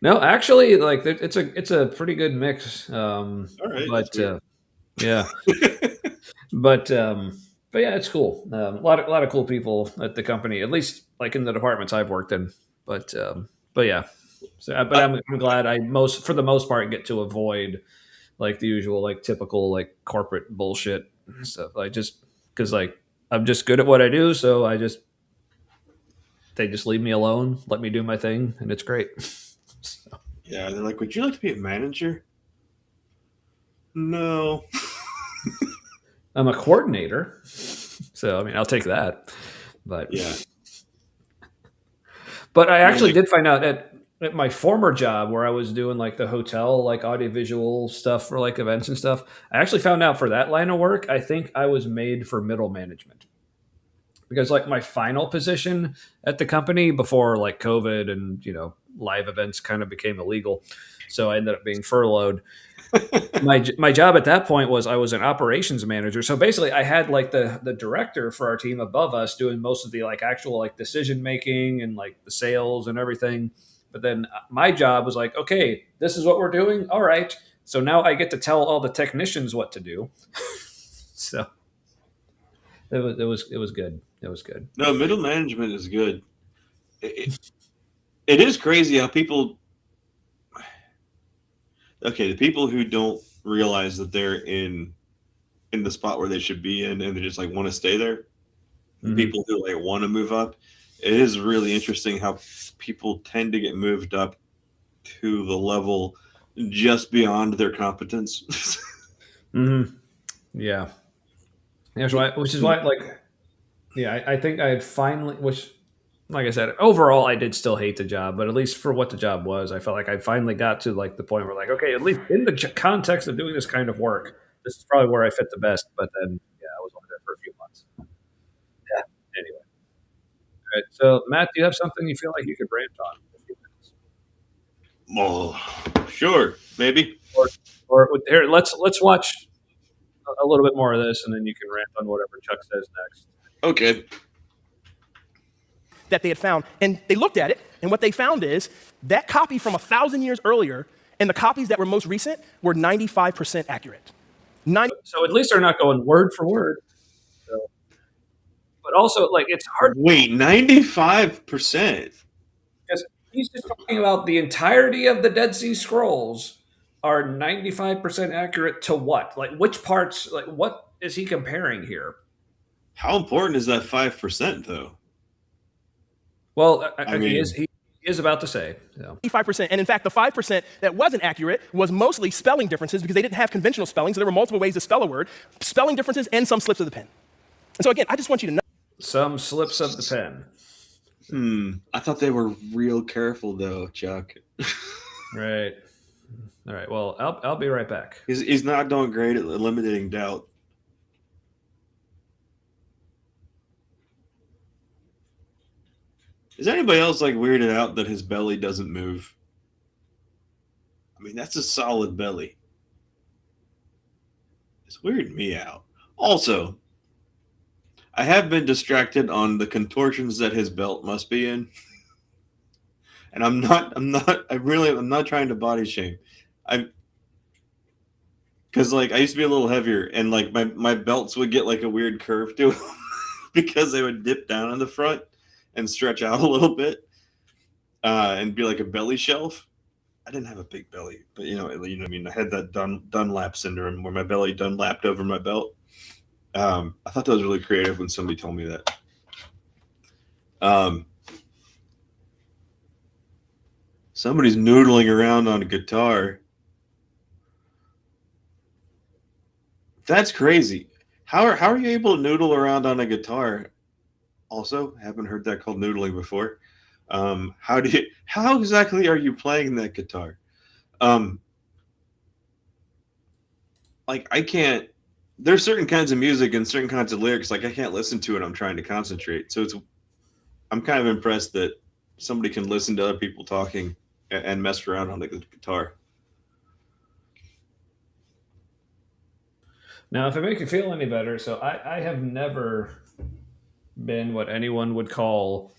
No, actually, like it's a pretty good mix. All right, but yeah, but yeah, it's cool. A lot of cool people at the company, at least like in the departments I've worked in. But yeah, so but I'm glad for the most part get to avoid like the usual like typical like corporate bullshit stuff. I just because like I'm just good at what I do, so they just leave me alone, let me do my thing, and it's great. So. Yeah, they're like, would you like to be a manager? No. I'm a coordinator, so I mean I'll take that. But yeah. But I actually did find out at my former job where I was doing like the hotel, like audiovisual stuff for like events and stuff. I actually found out for that line of work, I think I was made for middle management. Because like my final position at the company before like COVID and, live events kind of became illegal. So I ended up being furloughed. My job at that point was I was an operations manager. So basically I had like the director for our team above us doing most of the like actual like decision making and like the sales and everything. But then my job was like, okay, this is what we're doing. All right. So now I get to tell all the technicians what to do. So it was good. It was good. No, middle management is good. It is crazy how people. Okay, the people who don't realize that they're in the spot where they should be in, and they just like want to stay there. Mm-hmm. People who like want to move up. It is really interesting how people tend to get moved up to the level just beyond their competence. Mm-hmm. Yeah. Which is why, like, yeah, I think I had finally, which, like I said, overall, I did still hate the job, but at least for what the job was, I felt like I finally got to like the point where, like, okay, at least in the context of doing this kind of work, this is probably where I fit the best. But then, yeah, I was only there for a few months. Yeah. Anyway. All right. So, Matt, do you have something you feel like you could rant on in a few minutes? Oh, sure, maybe. Or here, let's watch a little bit more of this, and then you can rant on whatever Chuck says next. Okay. That they had found. And they looked at it, and what they found is that copy from 1,000 years earlier and the copies that were most recent were 95% accurate. So at least they're not going word for word. So, but also, like, it's hard. Wait, 95%? Because he's just talking about the entirety of the Dead Sea Scrolls are 95% accurate to what? Like, which parts, like, what is he comparing here? How important is that 5%, though? Well, I mean, he is about to say. So. 95%. And in fact, the 5% that wasn't accurate was mostly spelling differences because they didn't have conventional spelling. So there were multiple ways to spell a word, spelling differences, and some slips of the pen. And so again, I just want you to know. Some slips of the pen. I thought they were real careful, though, Chuck. Right. All right. Well, I'll be right back. He's not doing great at eliminating doubt. Is anybody else like weirded out that his belly doesn't move? I mean, that's a solid belly. It's weirding me out. Also, I have been distracted on the contortions that his belt must be in. And I'm not trying to body shame. Because like I used to be a little heavier and like my belts would get like a weird curve to them because they would dip down in the front and stretch out a little bit and be like a belly shelf. I didn't have a big belly, but you know what I mean. I had that Dunlap syndrome where my belly Dunlapped over my belt. I thought that was really creative when somebody told me that. Somebody's noodling around on a guitar. That's crazy. How are you able to noodle around on a guitar? Also, haven't heard that called noodling before. How exactly are you playing that guitar? Like I can't. There's certain kinds of music and certain kinds of lyrics like I can't listen to it. I'm trying to concentrate. So I'm kind of impressed that somebody can listen to other people talking and mess around on the guitar. Now, if it makes you feel any better, so I have never been what anyone would call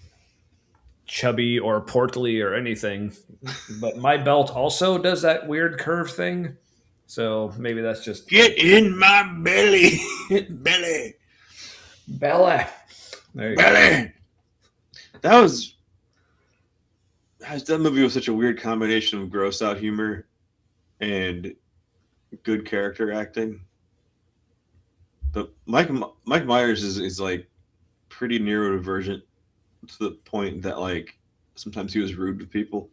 chubby or portly or anything, but my belt also does that weird curve thing. So maybe that's just get in my belly, belly. There you go. That movie was such a weird combination of gross out humor and good character acting. But Mike Myers is like pretty neurodivergent to the point that like sometimes he was rude to people.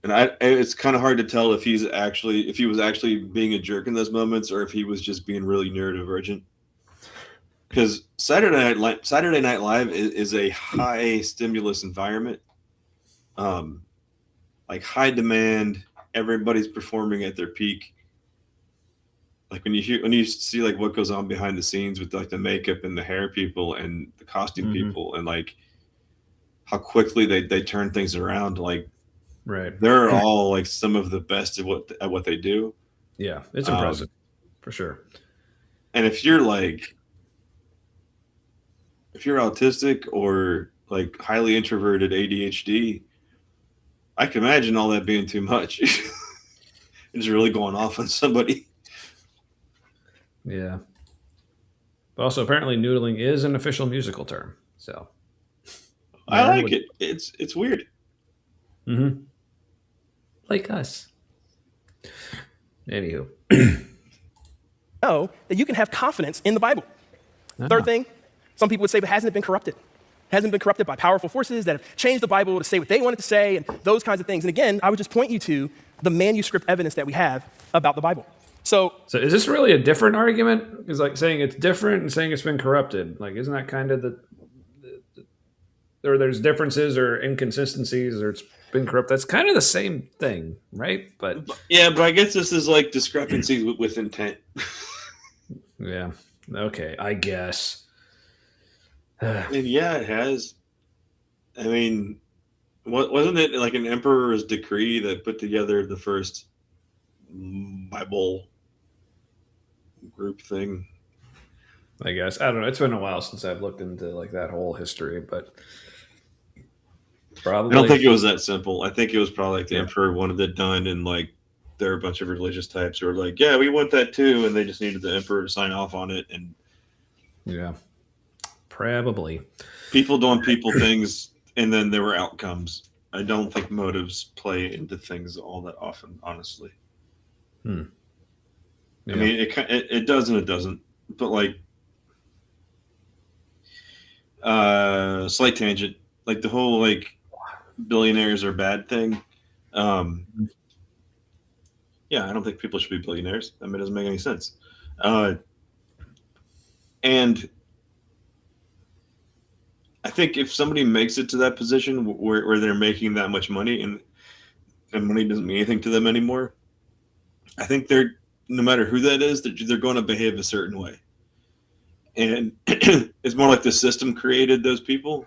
And it's kind of hard to tell if he was actually being a jerk in those moments or if he was just being really neurodivergent. Because Saturday Night Live is a high stimulus environment, like high demand. Everybody's performing at their peak. Like when you see like what goes on behind the scenes with like the makeup and the hair people and the costume people and like how quickly they turn things around, like. Right. They're all like some of the best at what they do. Yeah, it's impressive for sure. And if you're autistic or like highly introverted ADHD, I can imagine all that being too much. It's really going off on somebody. Yeah. But also apparently noodling is an official musical term. So I like it. It's weird. Mm-hmm. Like us. Anywho. Know that you can have confidence in the Bible. Third thing, some people would say, but hasn't it been corrupted? Hasn't it been corrupted by powerful forces that have changed the Bible to say what they wanted to say and those kinds of things. And again, I would just point you to the manuscript evidence that we have about the Bible. So is this really a different argument? Is like saying it's different and saying it's been corrupted. Like, isn't that kind of there's differences or inconsistencies or it's been corrupt. That's kind of the same thing, right? But yeah, but I guess this is like discrepancies with intent. yeah, okay, I guess. And yeah, it has. I mean, wasn't it like an emperor's decree that put together the first Bible group thing? I guess I don't know. It's been a while since I've looked into like that whole history, but probably I don't think it was that simple. I think it was probably like the Yeah. emperor wanted it done, and like there are a bunch of religious types who were like, "Yeah, we want that too," and they just needed the emperor to sign off on it. And yeah, probably. people doing people things, and then there were outcomes. I don't think motives play into things all that often, honestly. Yeah. I mean, it does and it doesn't. But like, slight tangent, like the whole like billionaires are bad thing. Yeah, I don't think people should be billionaires. I mean, it doesn't make any sense. And I think if somebody makes it to that position where they're making that much money and money doesn't mean anything to them anymore, I think they're, no matter who that is, they're going to behave a certain way. And it's more like the system created those people.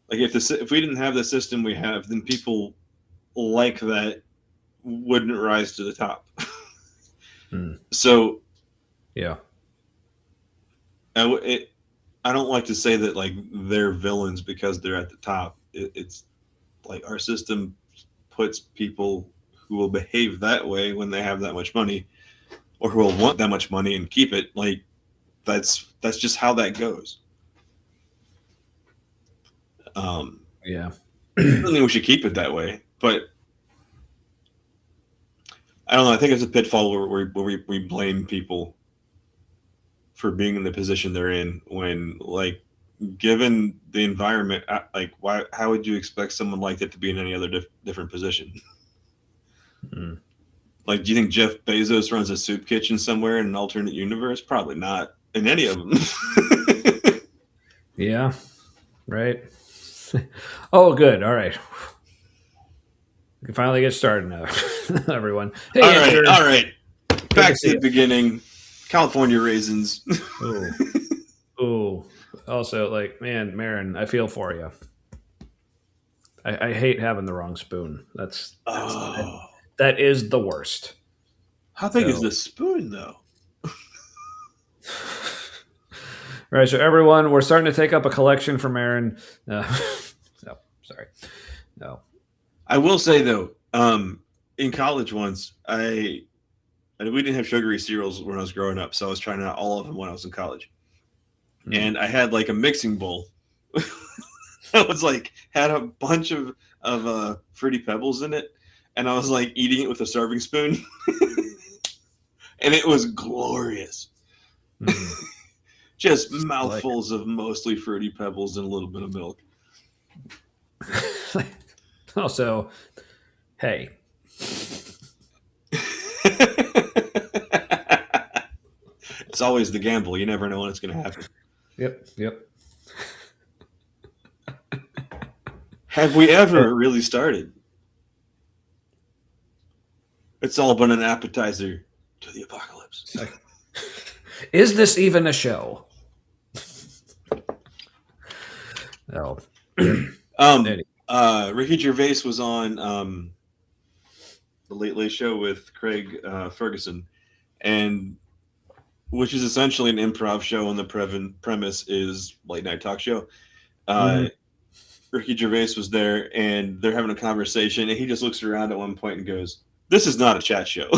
Like if we didn't have the system we have, then people like that wouldn't rise to the top. So yeah, I don't like to say that like they're villains because they're at the top. It's like our system puts people who will behave that way when they have that much money, or who will want that much money and keep it. Like that's just how that goes. yeah, I don't think we should keep it that way, but I don't know. I think it's a pitfall where we blame people for being in the position they're in when, like, given the environment, like, how would you expect someone like that to be in any other different position? Like, do you think Jeff Bezos runs a soup kitchen somewhere in an alternate universe? Probably not in any of them. yeah, right. Oh, good. All right. We can finally get started now, everyone. Hey, all right. Back to to the beginning. California raisins. Oh, also, like, man, Marin, I feel for you. I hate having the wrong spoon. That is the worst. How big is this spoon, though? All right, so everyone, we're starting to take up a collection for Marin. No, sorry. No. I will say, though, in college once, we didn't have sugary cereals when I was growing up, so I was trying out all of them when I was in college. And I had like a mixing bowl that was like had a bunch of Fruity Pebbles in it, and I was like eating it with a serving spoon, and it was glorious. Just mouthfuls of mostly Fruity Pebbles and a little bit of milk. Also, hey. It's always the gamble. You never know when it's going to happen. Yep. Have we ever really started? It's all been an appetizer to the apocalypse. Is this even a show? No. Ricky Gervais was on the Late Late Show with Craig Ferguson, and which is essentially an improv show, and the premise is late night talk show. Ricky Gervais was there, and they're having a conversation, and he just looks around at one point and goes, "This is not a chat show."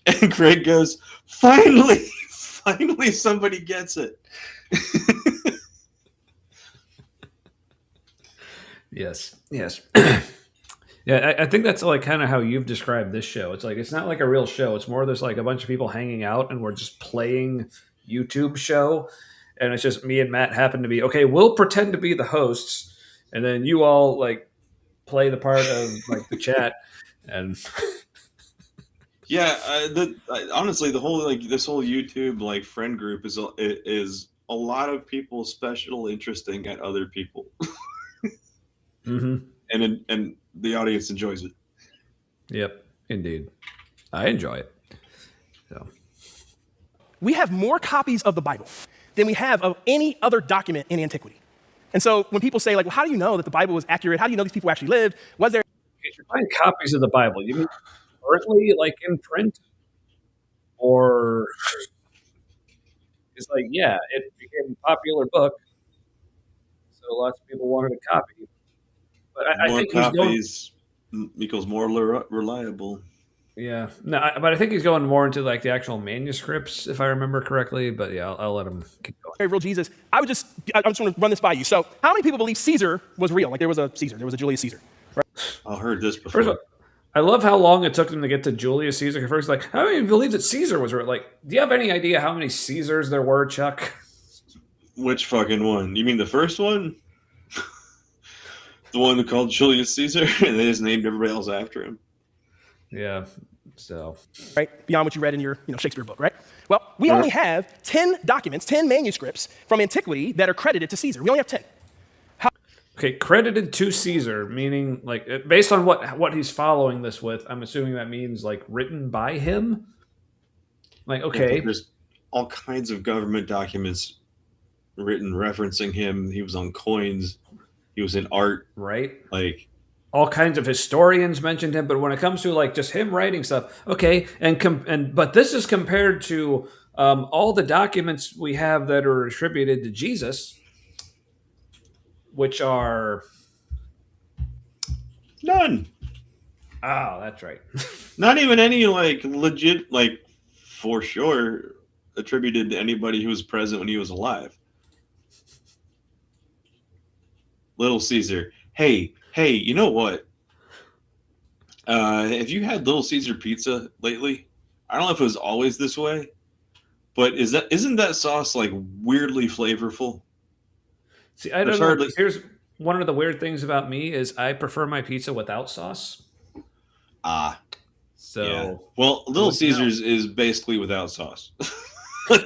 And Craig goes, finally somebody gets it. Yes. Yeah, I think that's like kind of how you've described this show. It's like it's not like a real show. It's more there's like a bunch of people hanging out and we're just playing YouTube show, and it's just me and Matt happen to be okay. We'll pretend to be the hosts, and then you all like play the part of like the chat. And yeah, honestly, the whole like this whole YouTube like friend group is a lot of people's special interesting at other people, Mm-hmm. and the audience enjoys it. Yep, indeed. I enjoy it. So We have more copies of the Bible than we have of any other document in antiquity. And so when people say, like, well, how do you know that the Bible was accurate? How do you know these people actually lived? Was there if you're buying copies of the Bible, you mean currently like in print? Or it's like, yeah, it became a popular book, so lots of people wanted a copy. But I More think he's going, copies equals more reliable. yeah, no, but I think he's going more into like the actual manuscripts, if I remember correctly. But yeah, I'll let him keep going. real Jesus? I just want to run this by you. So how many people believe Caesar was real? Like there was a Caesar, there was a Julius Caesar. I've heard this before. First of all, I love how long it took them to get to Julius Caesar. First, like, how many believe that Caesar was real? Like, do you have any idea how many Caesars there were, Chuck? Which fucking one? You mean the first one? The one who called Julius Caesar, and they just named everybody else after him. Yeah. So Right? Beyond what you read in your Shakespeare book, right? Well, we only have 10 documents, 10 manuscripts from antiquity that are credited to Caesar. We only have 10. okay, credited to Caesar, meaning like based on what he's following this with, I'm assuming that means like written by him. Like, okay, Yeah, there's all kinds of government documents written referencing him. He was on coins. He was in art. right? Like, All kinds of historians mentioned him, but when it comes to like just him writing stuff, okay, but this is compared to all the documents we have that are attributed to Jesus, which are none. oh, that's right. Not even any like legit, like for sure attributed to anybody who was present when he was alive. Little Caesar. Hey, you know what? Have you had Little Caesar pizza lately? I don't know if it was always this way, but isn't that sauce like weirdly flavorful? See, I There's don't know. hardly- Here's one of the weird things about me is I prefer my pizza without sauce. Ah, So yeah. Well, Little What's now? Caesars is basically without sauce. Like,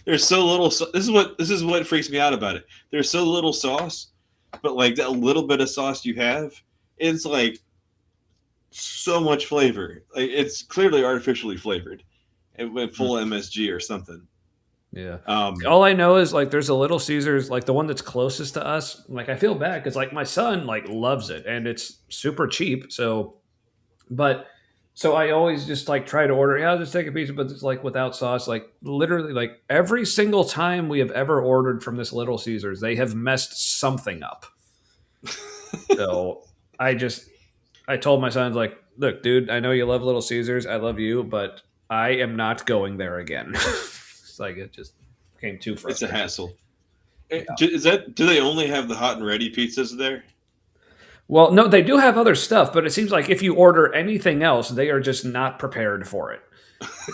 there's so little. This is what freaks me out about it. There's so little sauce, but like that little bit of sauce you have, it's like so much flavor. Like it's clearly artificially flavored, and went full MSG or something. yeah. Um, All I know is like there's a Little Caesars, like the one that's closest to us. Like I feel bad because like my son like loves it and it's super cheap. So I always just like try to order. Yeah, I'll just take a pizza, but it's like without sauce. Like literally, like every single time we have ever ordered from this Little Caesars, they have messed something up. So I told my son like, look, dude, I know you love Little Caesars, I love you, but I am not going there again. It's like it just became too it's a frustrating. hassle. Do they only have the hot and ready pizzas there? Well, no, they do have other stuff, but it seems like if you order anything else, they are just not prepared for it.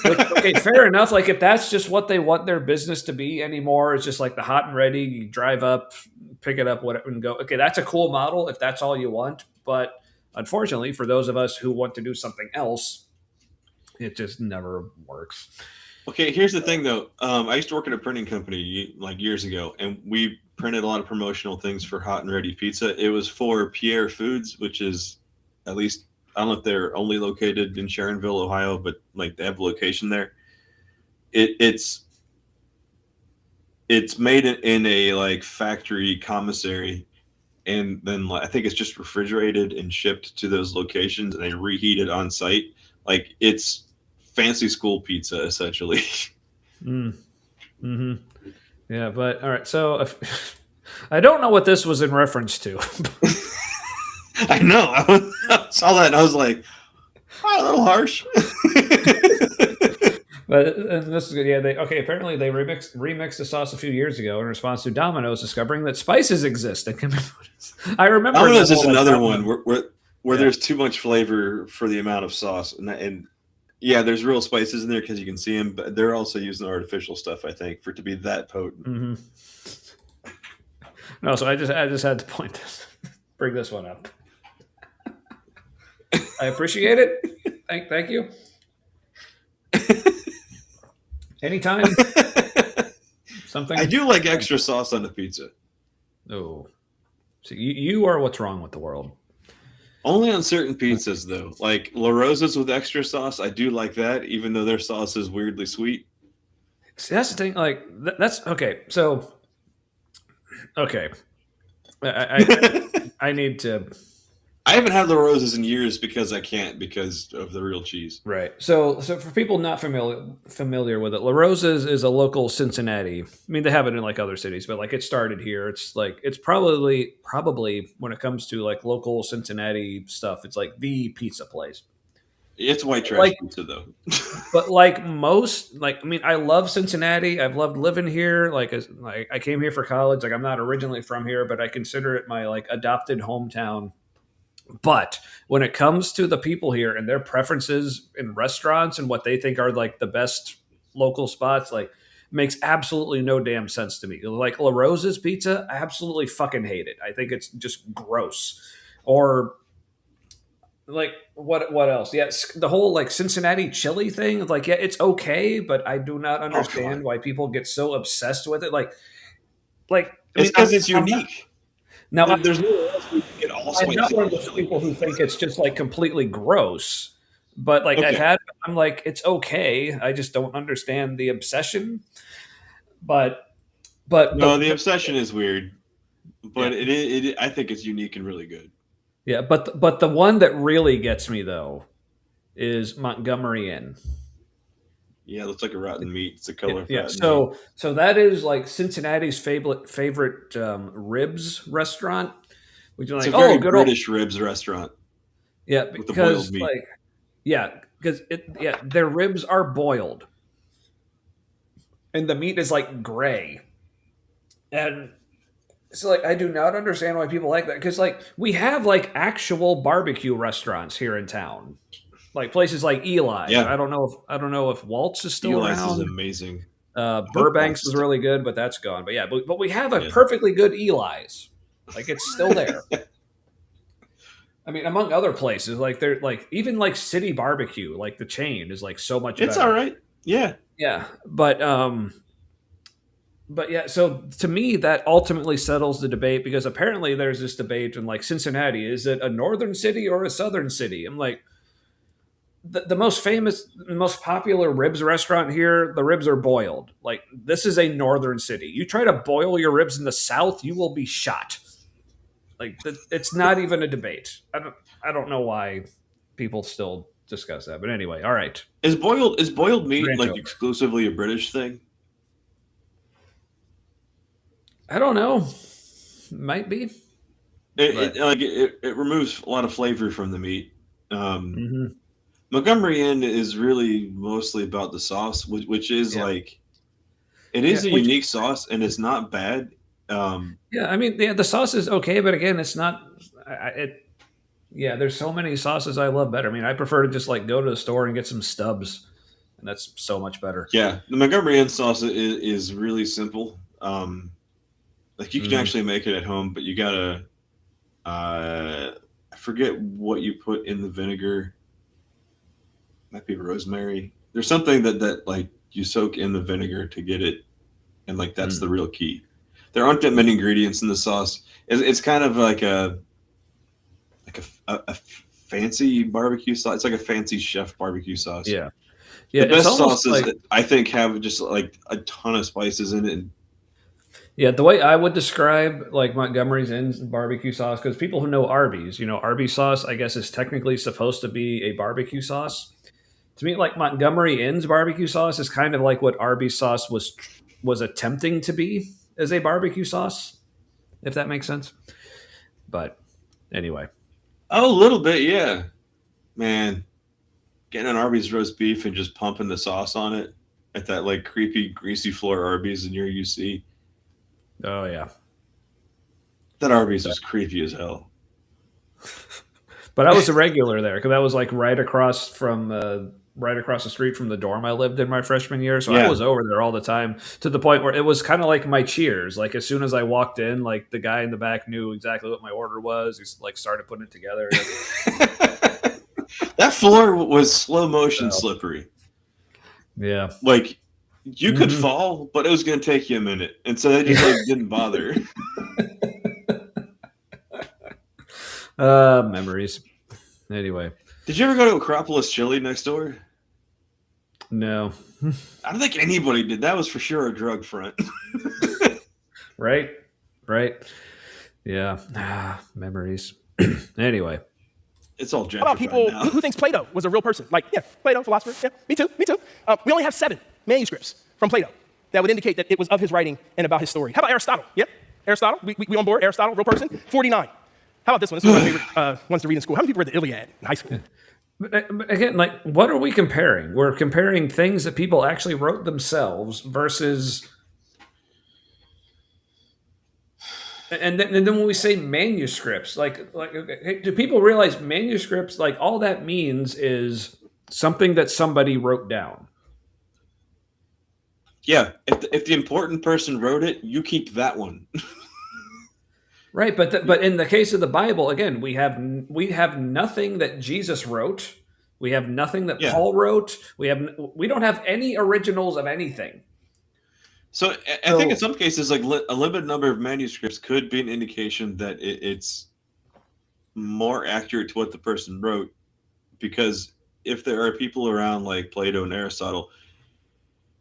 Which, okay, fair enough. Like if that's just what they want their business to be anymore, it's just like the hot and ready. You drive up, pick it up, whatever, and go. Okay, that's a cool model if that's all you want. But unfortunately, for those of us who want to do something else, it just never works. Okay, here's the thing though. I used to work at a printing company like years ago, and we printed a lot of promotional things for hot and ready pizza. It was for Pierre Foods, which is at least I don't know if they're only located in Sharonville, Ohio, but like they have a location there. It's made in a like factory commissary, and then I think it's just refrigerated and shipped to those locations, and they reheat it on site. Like it's fancy school pizza essentially. Mm-hmm. Yeah, but all right. So I don't know what this was in reference to. I know. I saw that and I was like, oh, a little harsh. But and this is good. Yeah, apparently they remixed the sauce a few years ago in response to Domino's discovering that spices exist and can be put. I remember Domino's the is whole, like, another Domino- one where there's too much flavor for the amount of sauce, and yeah, there's real spices in there because you can see them, but they're also using artificial stuff, I think, for it to be that potent. Mm-hmm. No, so I just had to point this, bring this one up. I appreciate it. Thank you. Anytime something? I do like extra sauce on the pizza. Oh, so you are what's wrong with the world. Only on certain pizzas, though. Like La Rosa's with extra sauce, I do like that, even though their sauce is weirdly sweet. See, that's the thing. Like that's okay. So okay, I need to. I haven't had La Rosa's in years because I can't because of the real cheese. Right. So for people not familiar with it, La Rosa's is a local Cincinnati. I mean, they have it in like other cities, but like it started here. It's like it's probably when it comes to like local Cincinnati stuff, it's like the pizza place. It's white trash Like- pizza, though. But like most, like I mean, I love Cincinnati. I've loved living here. Like I came here for college. Like I'm not originally from here, but I consider it my like adopted hometown. But when it comes to the people here and their preferences in restaurants and what they think are like the best local spots, like makes absolutely no damn sense to me. Like La Rosa's pizza, I absolutely fucking hate it. I think it's just gross. Or like what else? Yeah, the whole like Cincinnati chili thing. Like yeah, it's okay, but I do not understand why people get so obsessed with it. Like It's because it's unique. Now There's nowhere else we can get all I'm not spicy. one of those people who think it's just like completely gross, but like Okay. I'm like, it's okay. I just don't understand the obsession. But No, the obsession is weird, but Yeah. it I think it's unique and really good. yeah, but the one that really gets me though is Montgomery Inn. Yeah, it looks like a rotten meat. It's the color of Yeah, rotten meat. so that is like Cincinnati's favorite ribs restaurant. Which is It's like, a very good British ribs restaurant. yeah, with the boiled because meat. like because their ribs are boiled, and the meat is like gray, and so like I do not understand why people like that because like we have like actual barbecue restaurants here in town, like places like Eli. Yeah. I don't know if Waltz is still Eli's is around. amazing. Burbank's Waltz is really good, but that's gone. But yeah, but we have a Yeah. perfectly good Eli's. Like it's still there. I mean, among other places, like they're like even like City Barbecue, like the chain is like so much It's better. all right. Yeah. Yeah, but yeah. So to me, that ultimately settles the debate because apparently there's this debate in like Cincinnati: is it a northern city or a southern city? I'm like, the most famous, most popular ribs restaurant here, the ribs are boiled. Like this is a northern city. You try to boil your ribs in the south, you will be shot. Like it's not even a debate. I don't know why people still discuss that. But anyway, all right. Is boiled meat Ranch like over. exclusively a British thing? I don't know. Might be. It removes a lot of flavor from the meat. Mm-hmm. Montgomery Inn is really mostly about the sauce, which is Yeah. like it is Yeah, a which- unique sauce and it's not bad. Yeah, I mean, the sauce is okay, but again, it's not. Yeah, there's so many sauces I love better. I mean, I prefer to just like go to the store and get some Stubbs, and that's so much better. Yeah, the Montgomery Inn sauce is really simple. Like you can actually make it at home, but you gotta. I forget what you put in the vinegar. Might be rosemary. There's something that like you soak in the vinegar to get it, and like that's the real key. There aren't that many ingredients in the sauce. It's kind of like a fancy barbecue sauce. It's like a fancy chef barbecue sauce. Yeah, The it's best almost sauces like I think have just like a ton of spices in it. And the way I would describe like Montgomery's Inn's barbecue sauce, because people who know Arby's, Arby's sauce, I guess is technically supposed to be a barbecue sauce. To me, like Montgomery Inn's barbecue sauce is kind of like what Arby's sauce was attempting to be as a barbecue sauce, if that makes sense. But anyway, a little bit, yeah. Man, getting an Arby's roast beef and just pumping the sauce on it at that like creepy, greasy floor Arby's near UC. oh yeah. That Arby's was creepy as hell. But I was a regular there because I was like right across the street from the dorm I lived in my freshman year. So I Yeah. was over there all the time to the point where it was kind of like my Cheers. Like as soon as I walked in, like the guy in the back knew exactly what my order was. He like started putting it together. That floor was slow motion slippery. Yeah. Like You could fall, but it was going to take you a minute, and so they just didn't bother. Memories. Anyway, Did you ever go to Acropolis Chili next door? no. I don't think anybody did. That was for sure a drug front. Right. Yeah. Memories. Anyway. It's all gentrified How about people now. who thinks Plato was a real person? Like, yeah, Plato, philosopher. Yeah, me too. We only have 7 manuscripts from Plato that would indicate that it was of his writing and about his story. How about Aristotle? Yep, Aristotle. We on board? Aristotle, real person? 49. How about this one? This is one of my favorite ones to read in school. How many people read the Iliad in high school? But again, like, what are we comparing? We're comparing things that people actually wrote themselves versus... And then when we say manuscripts, like, okay, do people realize manuscripts, like, all that means is something that somebody wrote down? Yeah, if the important person wrote it, you keep that one. Right, but in the case of the Bible, again, we have nothing that Jesus wrote. We have nothing that Paul wrote. We don't have any originals of anything. So I think in some cases, like a limited number of manuscripts could be an indication that it's more accurate to what the person wrote, because if there are people around like Plato and Aristotle,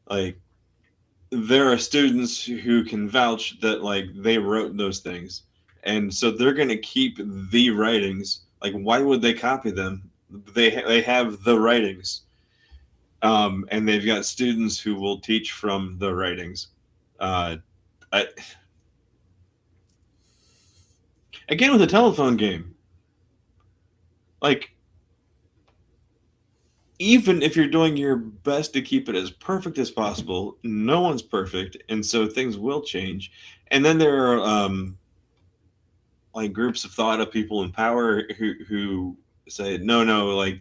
like there are students who can vouch that like they wrote those things, and so they're going to keep the writings. Like, why would they copy them? They have the writings. And they've got students who will teach from the writings. Again, with the telephone game, like, even if you're doing your best to keep it as perfect as possible, no one's perfect, and so things will change. And then there are like groups of thought of people in power who say, no, like,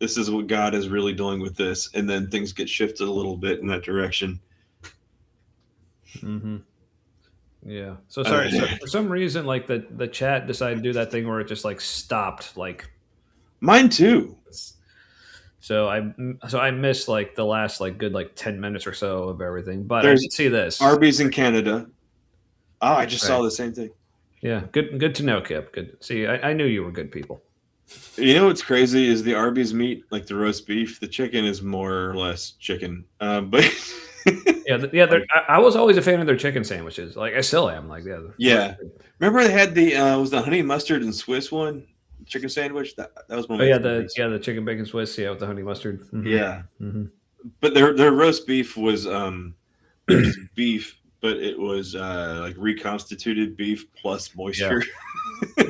this is what God is really doing with this, and then things get shifted a little bit in that direction. Mm-hmm. Yeah. So sorry. So for some reason, like the chat decided to do that thing where it just like stopped. Like mine too. So I missed like the last like good like 10 minutes or so of everything. But I did see this. Arby's in Canada. Oh, I just saw the same thing. Yeah. Good to know, Kip. Good. See, I knew you were good people. You know what's crazy is the Arby's meat, like the roast beef, the chicken is more or less chicken. But I was always a fan of their chicken sandwiches. Like I still am. Like yeah. Remember they had the was the honey mustard and Swiss one chicken sandwich? That was one. Oh yeah, the chicken bacon Swiss, with the honey mustard. Mm-hmm. Yeah. Mm-hmm. But their roast beef was beef, but it was like reconstituted beef plus moisture.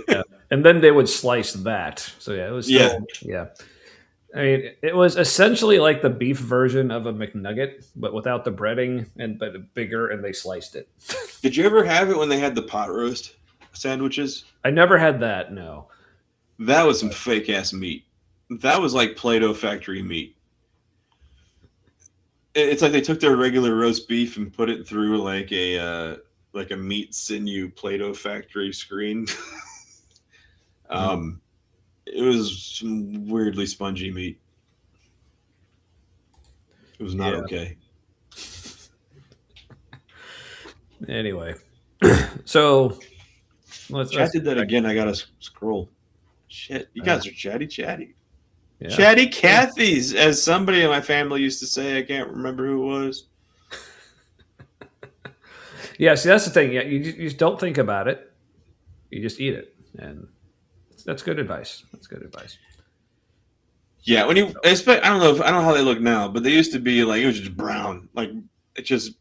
Yeah. And then they would slice that. So yeah, it was still, yeah. I mean, it was essentially like the beef version of a McNugget, but without the breading but bigger, and they sliced it. Did you ever have it when they had the pot roast sandwiches? I never had that. No. That was some fake ass meat. That was like Play-Doh factory meat. It's like they took their regular roast beef and put it through like a meat sinew Play-Doh factory screen. It was some weirdly spongy meat. It was not okay. Anyway, so I did that again. I gotta scroll. Shit, you guys are chatty. Yeah. Chatty Cathy's, as somebody in my family used to say. I can't remember who it was. Yeah, see, that's the thing. Yeah, you just don't think about it. You just eat it, and that's good advice. Yeah, when you, I don't know how they look now, but they used to be like, it was just brown, like it's just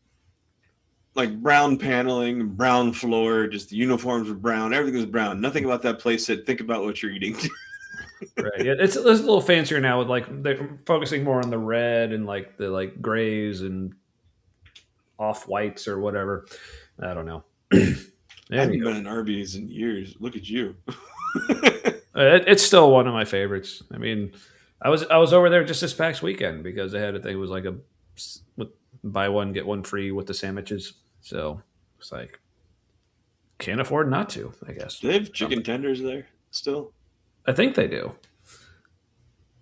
like brown paneling, brown floor, just the uniforms were brown, everything was brown. Nothing about that place said think about what you're eating. Right. Yeah, it's a little fancier now with like they're focusing more on the red and like the like grays and off whites or whatever. I don't know. I haven't been in Arby's in years. Look at you. It's still one of my favorites. I mean, I was over there just this past weekend because they had it was like buy one get one free with the sandwiches. So it's like can't afford not to, I guess. Do they have chicken tenders there still? I think they do,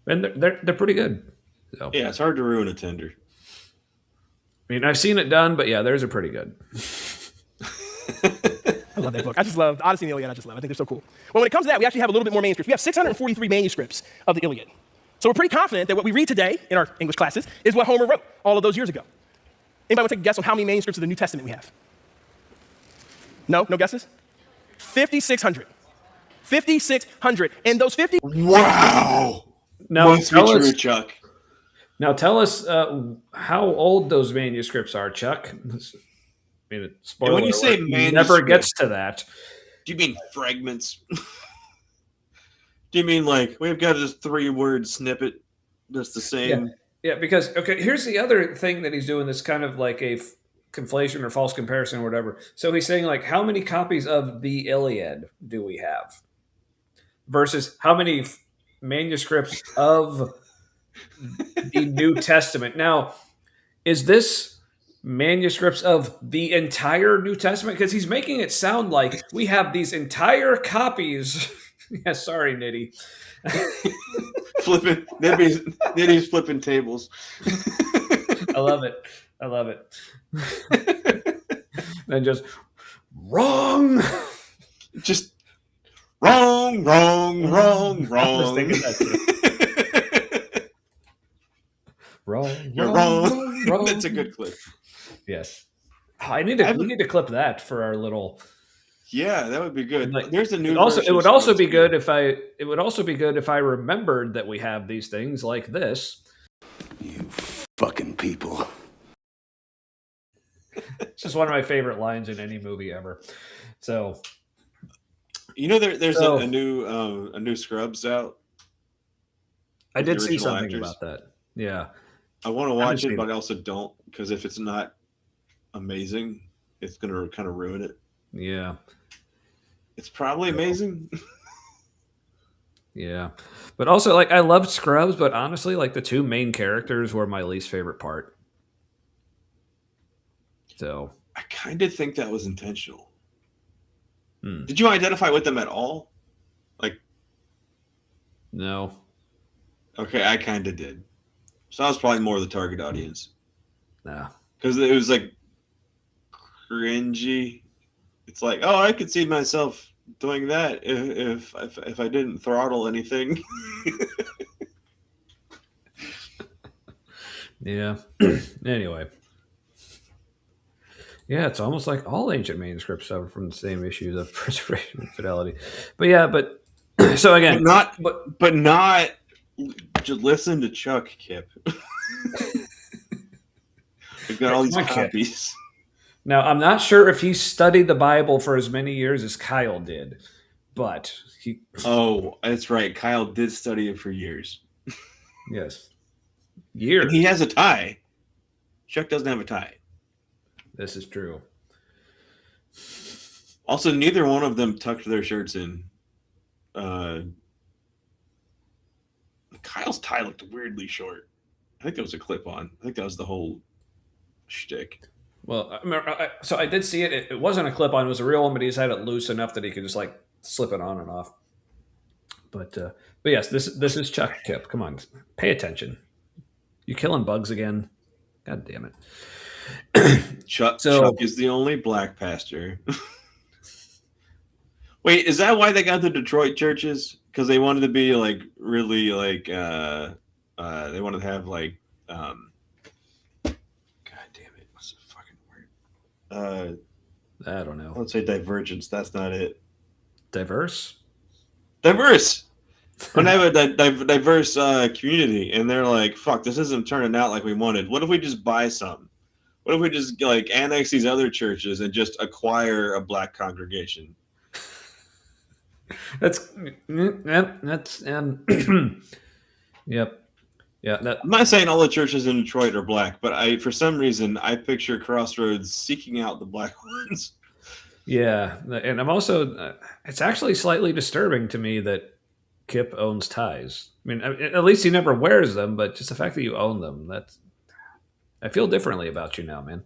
and they're pretty good. So. Yeah, it's hard to ruin a tender. mean, I've seen it done, but yeah, theirs are pretty good. I love that book. I just love Odyssey and the Iliad. I think they're so cool. Well, when it comes to that, we actually have a little bit more manuscripts. We have 643 manuscripts of the Iliad. So we're pretty confident that what we read today in our English classes is what Homer wrote all of those years ago. Anybody want to take a guess on how many manuscripts of the New Testament we have? No? No guesses? 5,600. 5,600. And those 50... Wow. Now, Must be true, Chuck. Now tell us how old those manuscripts are, Chuck. I mean, spoiler when you say alert, manuscript, never gets to that. Do you mean fragments? Do you mean like we've got this 3-word snippet that's the same? Yeah, because, okay, here's the other thing that he's doing that's kind of like a conflation or false comparison or whatever. So he's saying, like, how many copies of the Iliad do we have? Versus how many manuscripts of the New Testament. Now, is this manuscripts of the entire New Testament? Because he's making it sound like we have these entire copies. Yeah, sorry, Nitty. Nitty's flipping tables. I love it. Then just wrong. Just wrong. I was thinking that too. Wrong. You're wrong. That's a good clip. Yes. We need to clip that for our little. Yeah, that would be good. Like, there's a new. It would also be good if I remembered that we have these things like this. You fucking people. It's just one of my favorite lines in any movie ever. So, there's a new Scrubs out. I did see original something actors. about that. Yeah, I want to watch it, but it. I also don't, because if it's not amazing, it's going to kind of ruin it. Yeah. It's probably amazing. Yeah. But also, like, I loved Scrubs, but honestly, like, the 2 main characters were my least favorite part. So I kind of think that was intentional. Hmm. Did you identify with them at all? Like, no. Okay, I kind of did. So I was probably more the target audience. Nah. Because it was like cringy. It's like, oh, I could see myself doing that if I didn't throttle anything. Yeah. Anyway. Yeah, it's almost like all ancient manuscripts suffer from the same issues of preservation and fidelity. But yeah, so again, not just listen to Chuck, Kip. We've got all these copies. Now, I'm not sure if he studied the Bible for as many years as Kyle did, but he. Oh, that's right. Kyle did study it for years. Yes. Years. And he has a tie. Chuck doesn't have a tie. This is true. Also, neither one of them tucked their shirts in. Kyle's tie looked weirdly short. I think that was a clip-on. I think that was the whole shtick. Well, so I did see it. It wasn't a clip-on. It was a real one, but he just had it loose enough that he could just like slip it on and off. But yes, this is Chuck Kip. Come on, pay attention. You killing bugs again? God damn it. Chuck is the only black pastor. Wait, is that why they got the Detroit churches? Because they wanted to be like really like they wanted to have like God damn it, what's the fucking word? I don't know. Let's say divergence. That's not it. Diverse. When they have a diverse community, and they're like, "Fuck, this isn't turning out like we wanted. What if we just buy some? What if we just like annex these other churches and just acquire a black congregation?" That's yep. Yeah. I'm not saying all the churches in Detroit are black, but for some reason I picture Crossroads seeking out the black ones. Yeah, and I'm also it's actually slightly disturbing to me that Kip owns ties. I mean, at least he never wears them, but just the fact that you own them, I feel differently about you now, man.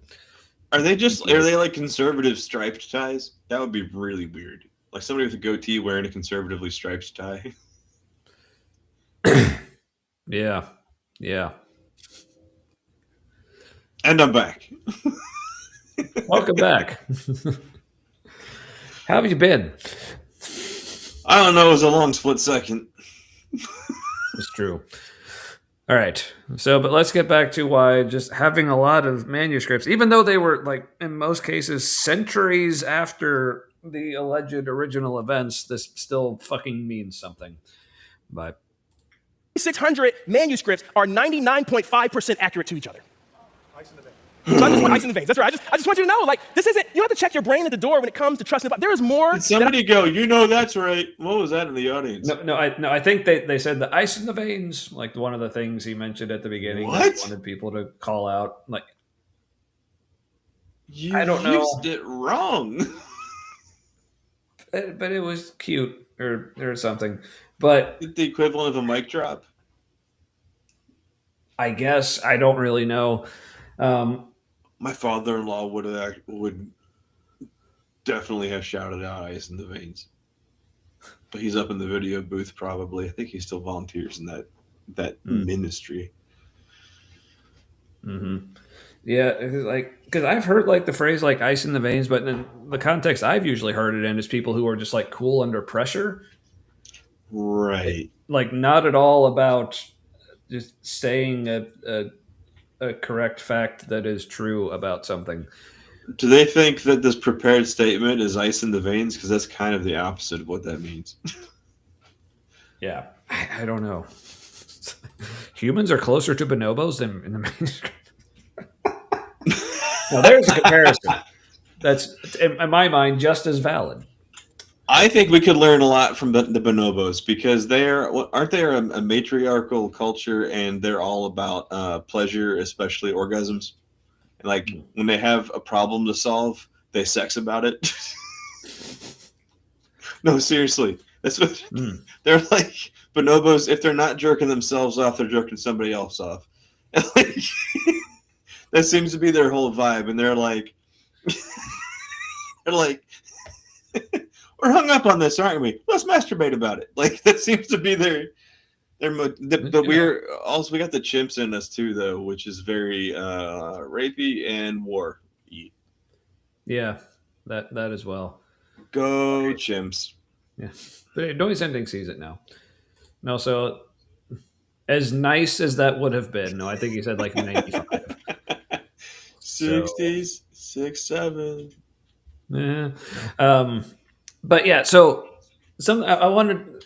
Are they like conservative striped ties? That would be really weird. Like somebody with a goatee wearing a conservatively striped tie. Yeah. And I'm back. Welcome back. How have you been? I don't know. It was a long split second. It's true. All right. So, but let's get back to why just having a lot of manuscripts, even though they were like in most cases centuries after the alleged original events, this still fucking means something. But 600 manuscripts are 99.5% accurate to each other. So I just want ice in the veins. That's right. I just want you to know, like, this isn't, you don't have to check your brain at the door when it comes to trusting. There is more. Did somebody go, you know that's right. What was that in the audience? I think they said the ice in the veins, like one of the things he mentioned at the beginning. What? That he wanted people to call out. Like, You I don't know. used it wrong. but it was cute or something. But The equivalent of a mic drop. I guess I don't really know. My father-in-law would definitely have shouted out "Ice in the Veins," but he's up in the video booth probably. I think he still volunteers in that ministry. Mm-hmm. Yeah, because I've heard like the phrase like "ice in the veins," but in the context I've usually heard it in is people who are just like cool under pressure. Right. Like not at all about just saying a correct fact that is true about something. Do they think that this prepared statement is ice in the veins? Because that's kind of the opposite of what that means. Yeah, I don't know. Humans are closer to bonobos than in the manuscript. Well, there's a comparison. That's, in my mind, just as valid. I think we could learn a lot from the bonobos because aren't they a matriarchal culture, and they're all about pleasure, especially orgasms. And like when they have a problem to solve, they sex about it. No, seriously, that's what they're like. Bonobos, if they're not jerking themselves off, they're jerking somebody else off. And like, that seems to be their whole vibe, and they're like, we're hung up on this, aren't we? Let's masturbate about it. Like that seems to be their. But we got the chimps in us too, though, which is very rapey and war. Yeah, that as well. Go chimps. Yeah, but Noise Ending sees it now. No, so as nice as that would have been, no, I think he said like 95. 60s, 6, 7. Yeah. But yeah, so I wanted.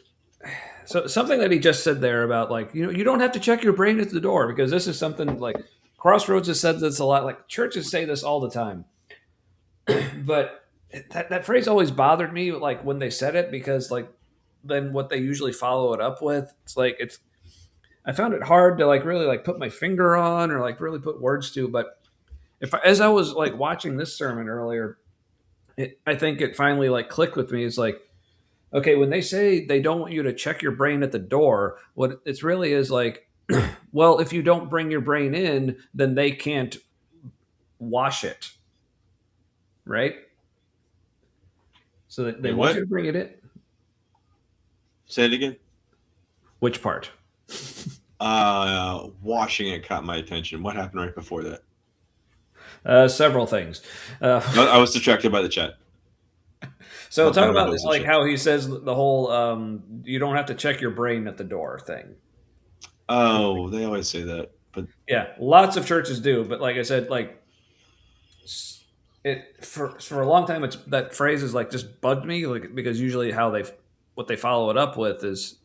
So something that he just said there about like, you don't have to check your brain at the door, because this is something like Crossroads has said this a lot. Like churches say this all the time. But that phrase always bothered me, like when they said it, because like then what they usually follow it up with, I found it hard to like really like put my finger on or like really put words to. But as I was like watching this sermon earlier, I think it finally like clicked with me. It's like, okay, when they say they don't want you to check your brain at the door, what it really is like, well, if you don't bring your brain in, then they can't wash it. Right? So they want you to bring it in. Say it again. Which part? Washing it caught my attention. What happened right before that? Several things. I was distracted by the chat. So talk about this, like how he says the whole you don't have to check your brain at the door thing. Oh, they always say that. But yeah, lots of churches do. But like I said, like it for a long time, that phrase is like just bugged me, like because usually what they follow it up with is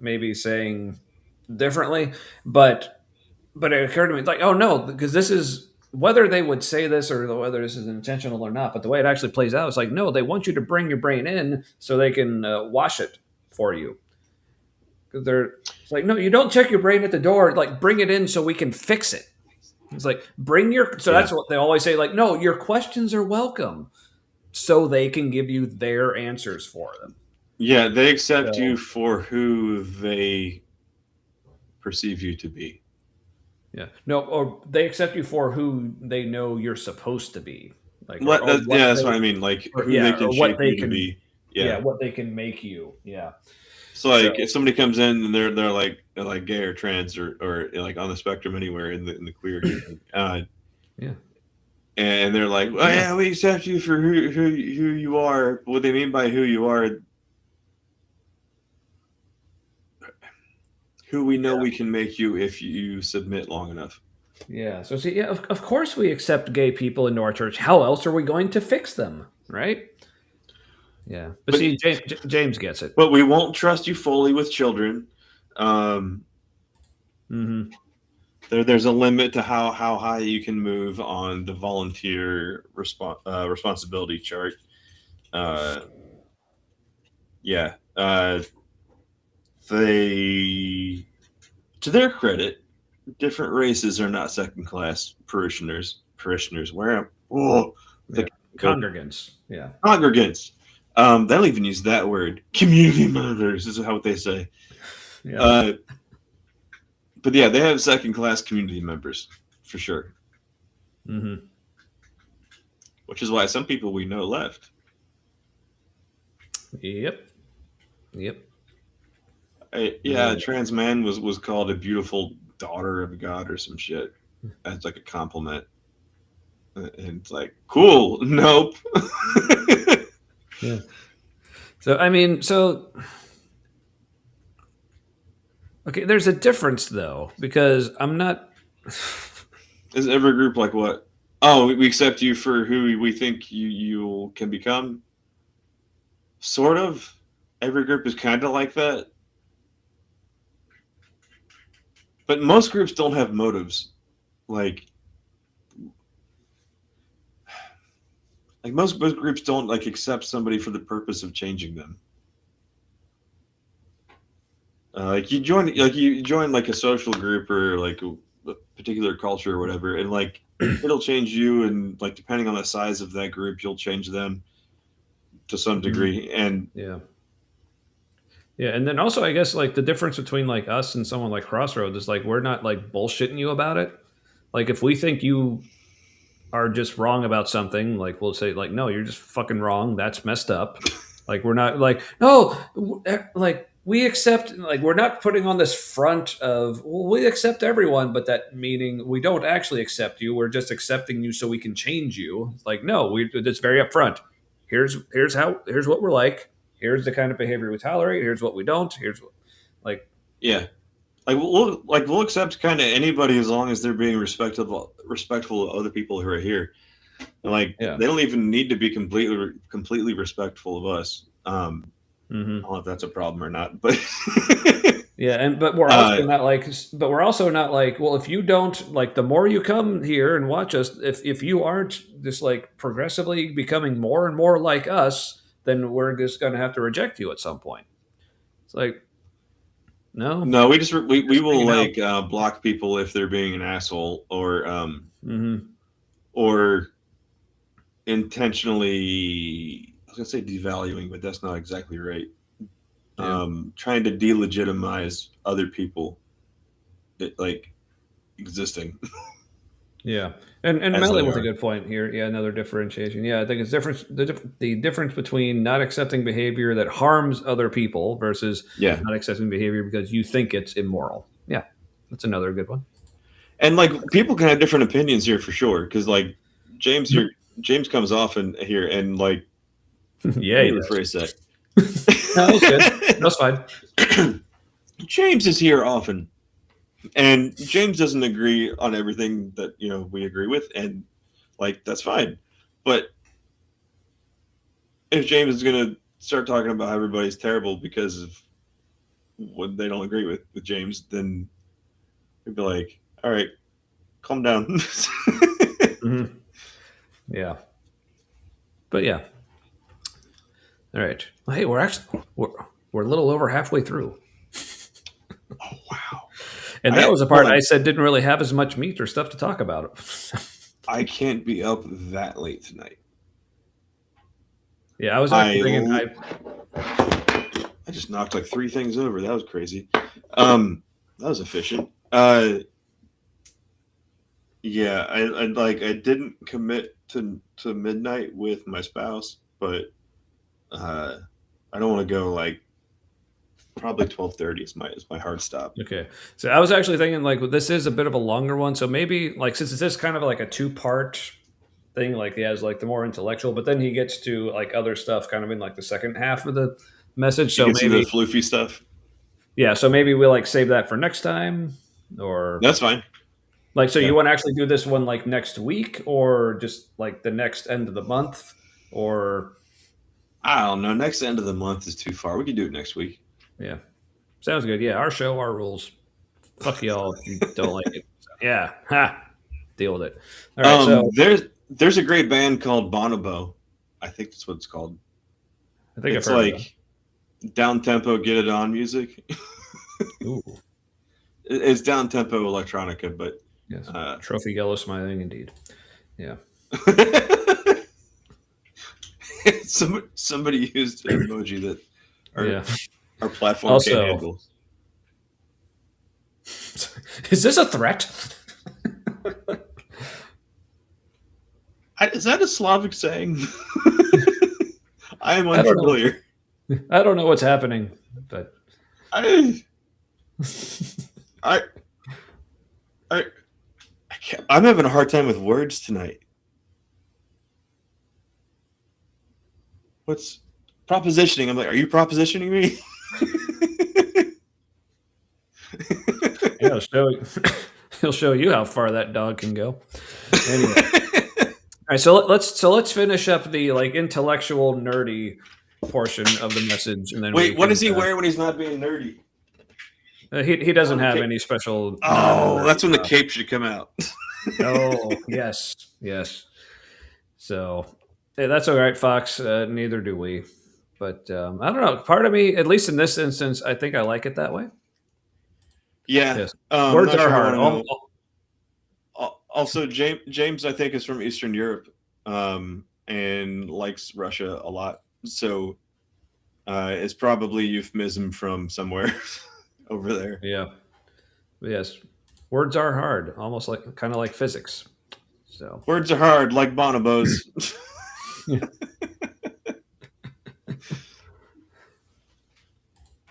maybe saying differently, but it occurred to me like, oh no, because this is whether they would say this or whether this is intentional or not, but the way it actually plays out, it's like, no, they want you to bring your brain in so they can wash it for you. It's like, no, you don't check your brain at the door, like bring it in so we can fix it. It's like, that's what they always say. Like, no, your questions are welcome so they can give you their answers for them. Yeah, they accept you for who they perceive you to be. Yeah. No, or they accept you for who they know you're supposed to be. Like, that's what I mean. Like, who they can shape you to be. Yeah, what they can make you. Yeah. So like if somebody comes in and they're like gay or trans or like on the spectrum anywhere in the queer yeah. and they're like, well, yeah, we accept you for who you are. What they mean by who you are, who we know we can make you if you submit long enough. Yeah. So see, yeah, of course we accept gay people into our church. How else are we going to fix them, right? Yeah. But see, James gets it. But we won't trust you fully with children. There's a limit to how high you can move on the volunteer responsibility chart. They, to their credit, different races are not second class parishioners. Where Congregants. Yeah. Congregants. They don't even use that word. Community members is what they say. Yeah. But yeah, they have second class community members for sure. Which is why some people we know left. Yep. A trans man was called a beautiful daughter of God or some shit. That's like a compliment. And it's like, cool. Nope. Yeah. So I mean, okay, there's a difference though, because I'm not. Is every group like what? Oh, we accept you for who we think you can become. Sort of. Every group is kind of like that. But most groups don't have motives. Like most groups don't like accept somebody for the purpose of changing them. Like you join like a social group or like a particular culture or whatever, and like it'll change you, and like depending on the size of that group, you'll change them to some degree. And yeah, and then also I guess like the difference between like us and someone like Crossroads is like we're not like bullshitting you about it. Like if we think you are just wrong about something, like we'll say like, no, you're just fucking wrong. That's messed up. Like we're not like, no, like we accept, like we're not putting on this front of, well, we accept everyone, but that meaning we don't actually accept you. We're just accepting you so we can change you. It's like, no, it's very upfront. Here's what we're like. Here's the kind of behavior we tolerate. Here's what we don't. Here's what, like, yeah. Like we'll accept kind of anybody as long as they're being respectful of other people who are here. And like they don't even need to be completely respectful of us. I don't know if that's a problem or not, but yeah, but we're also not like, well, if you don't like, the more you come here and watch us, if you aren't just like progressively becoming more and more like us, then we're just going to have to reject you at some point. It's like, no, we will like block people if they're being an asshole or or intentionally, I was gonna say devaluing, but that's not exactly right. Trying to delegitimize other people like existing. Yeah, and Melly with a good point here. Yeah, another differentiation. Yeah, I think it's the difference between not accepting behavior that harms other people versus not accepting behavior because you think it's immoral. Yeah, that's another good one. And like people can have different opinions here for sure, because like James comes off here and like yeah, he rephrase that. No, that's good. That's fine. James is here often. And James doesn't agree on everything that we agree with, and like that's fine. But if James is gonna start talking about how everybody's terrible because of what they don't agree with James, then we'd be like, all right, calm down. Yeah. But yeah. All right. Well, hey, we're a little over halfway through. Oh wow. And that was a part I said didn't really have as much meat or stuff to talk about. I can't be up that late tonight. Yeah, I was. I just knocked like 3 things over. That was crazy. That was efficient. Yeah, I didn't commit to midnight with my spouse, but I don't want to go like probably 12:30 is my hard stop. Okay. So I was actually thinking like this is a bit of a longer one. So maybe like since it's kind of like a 2-part thing, like he has like the more intellectual, but then he gets to like other stuff kind of in like the second half of the message. So You can see maybe the floofy stuff. yeah, so maybe we'll like save that for next time or That's fine. like so Yeah. you want to actually do this one like next week or just like the next end of the month or I don't know. Next end of the month is too far. We can do it next week. yeah. Sounds good. Yeah, our show, our rules. Fuck y'all if you don't like it. Yeah. Ha. Deal with it. All right, so There's a great band called Bonobo. I think that's what it's called. I think It's I've heard of like down tempo, get it on music. them. Ooh. It's down tempo electronica, but Yes. Trophy yellow smiling indeed. Yeah. somebody used an emoji that Yeah. our platform Also- can't handle. Is this a threat? Is that a Slavic saying? I am I don't know. unfamiliar. I don't know what's happening, but I can't, I'm having a hard time with words tonight. What's propositioning? I'm like, are you propositioning me? yeah, he'll show you how far that dog can go. Anyway. All right, so let's finish up the like intellectual nerdy portion of the message, and then Wait, what does he wear? wear when he's not being nerdy? He doesn't have cape. any special. Oh, that's when the stuff. cape should come out. Oh, yes. So hey, that's all right, Fox. Neither do we. But I don't know. Part of me, at least in this instance, I think I like it that way. Yeah. Yes. I'm Words not are sure I hard. wanna know. Also, James, I think, is from Eastern Europe and likes Russia a lot. So it's probably euphemism from somewhere over there. Yeah. But yes. Words are hard, almost like kind of like physics. So Words are hard, like bonobos.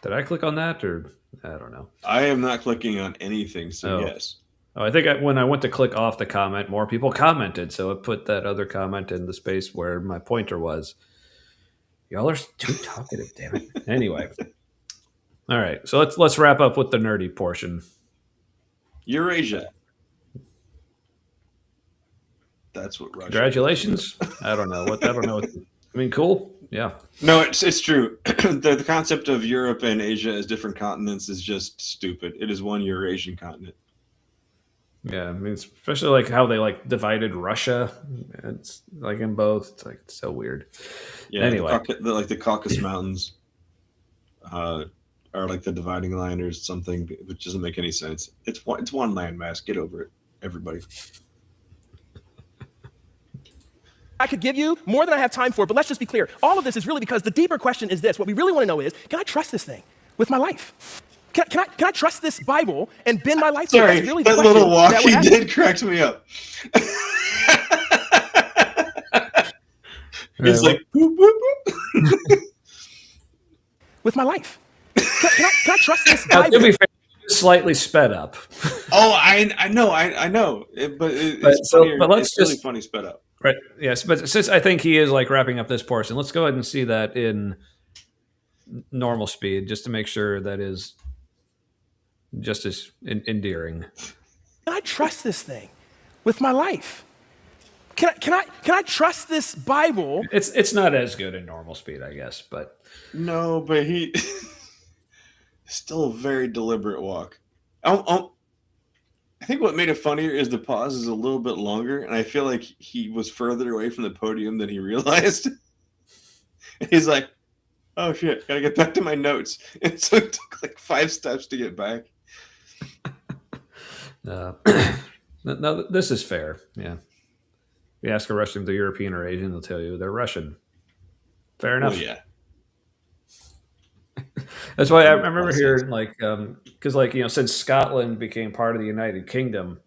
did I click on that or I don't know. I am not clicking on anything, so Oh. yes. Oh, I think when I went to click off the comment, more people commented, so it put that other comment in the space where my pointer was. Y'all are too talkative, damn it. Anyway, all right, so let's wrap up with the nerdy portion. Eurasia. That's what Russia. Congratulations. I don't know. I mean, cool. Yeah. No, it's true. The concept of Europe and Asia as different continents is just stupid. It is one Eurasian continent. Yeah. I mean, especially like how they like divided Russia. It's like in both. It's like so weird. Yeah. Anyway. The Caucasus Mountains are like the dividing line or something, which doesn't make any sense. It's one landmass. Get over it, everybody. I could give you more than I have time for, but let's just be clear. All of this is really because the deeper question is this. What we really want to know is, can I trust this thing with my life? Can I trust this Bible and bend my life to it? Sorry, That's really the that question little walk that we're he asking. did cracked me up. He's like, boop, boop, boop. With my life. Can I trust this Now, to Bible? be fair, slightly sped up. Oh, I know. It's so- funnier. but let's it's really just- funny sped up. Right. Yes, but since I think he is like wrapping up this portion, let's go ahead and see that in normal speed, just to make sure that is just as endearing. Can I trust this thing with my life? Can I trust this Bible? It's not as good in normal speed, I guess, but No, but he still a very deliberate walk. I think what made it funnier is the pause is a little bit longer, and I feel like he was further away from the podium than he realized. And he's like, "Oh shit, gotta get back to my notes." And so it took like 5 steps to get back. no, this is fair. Yeah. If you ask a Russian if they're European or Asian, they'll tell you they're Russian. Fair enough. Oh yeah. That's why I remember hearing like, because like, since Scotland became part of the United Kingdom,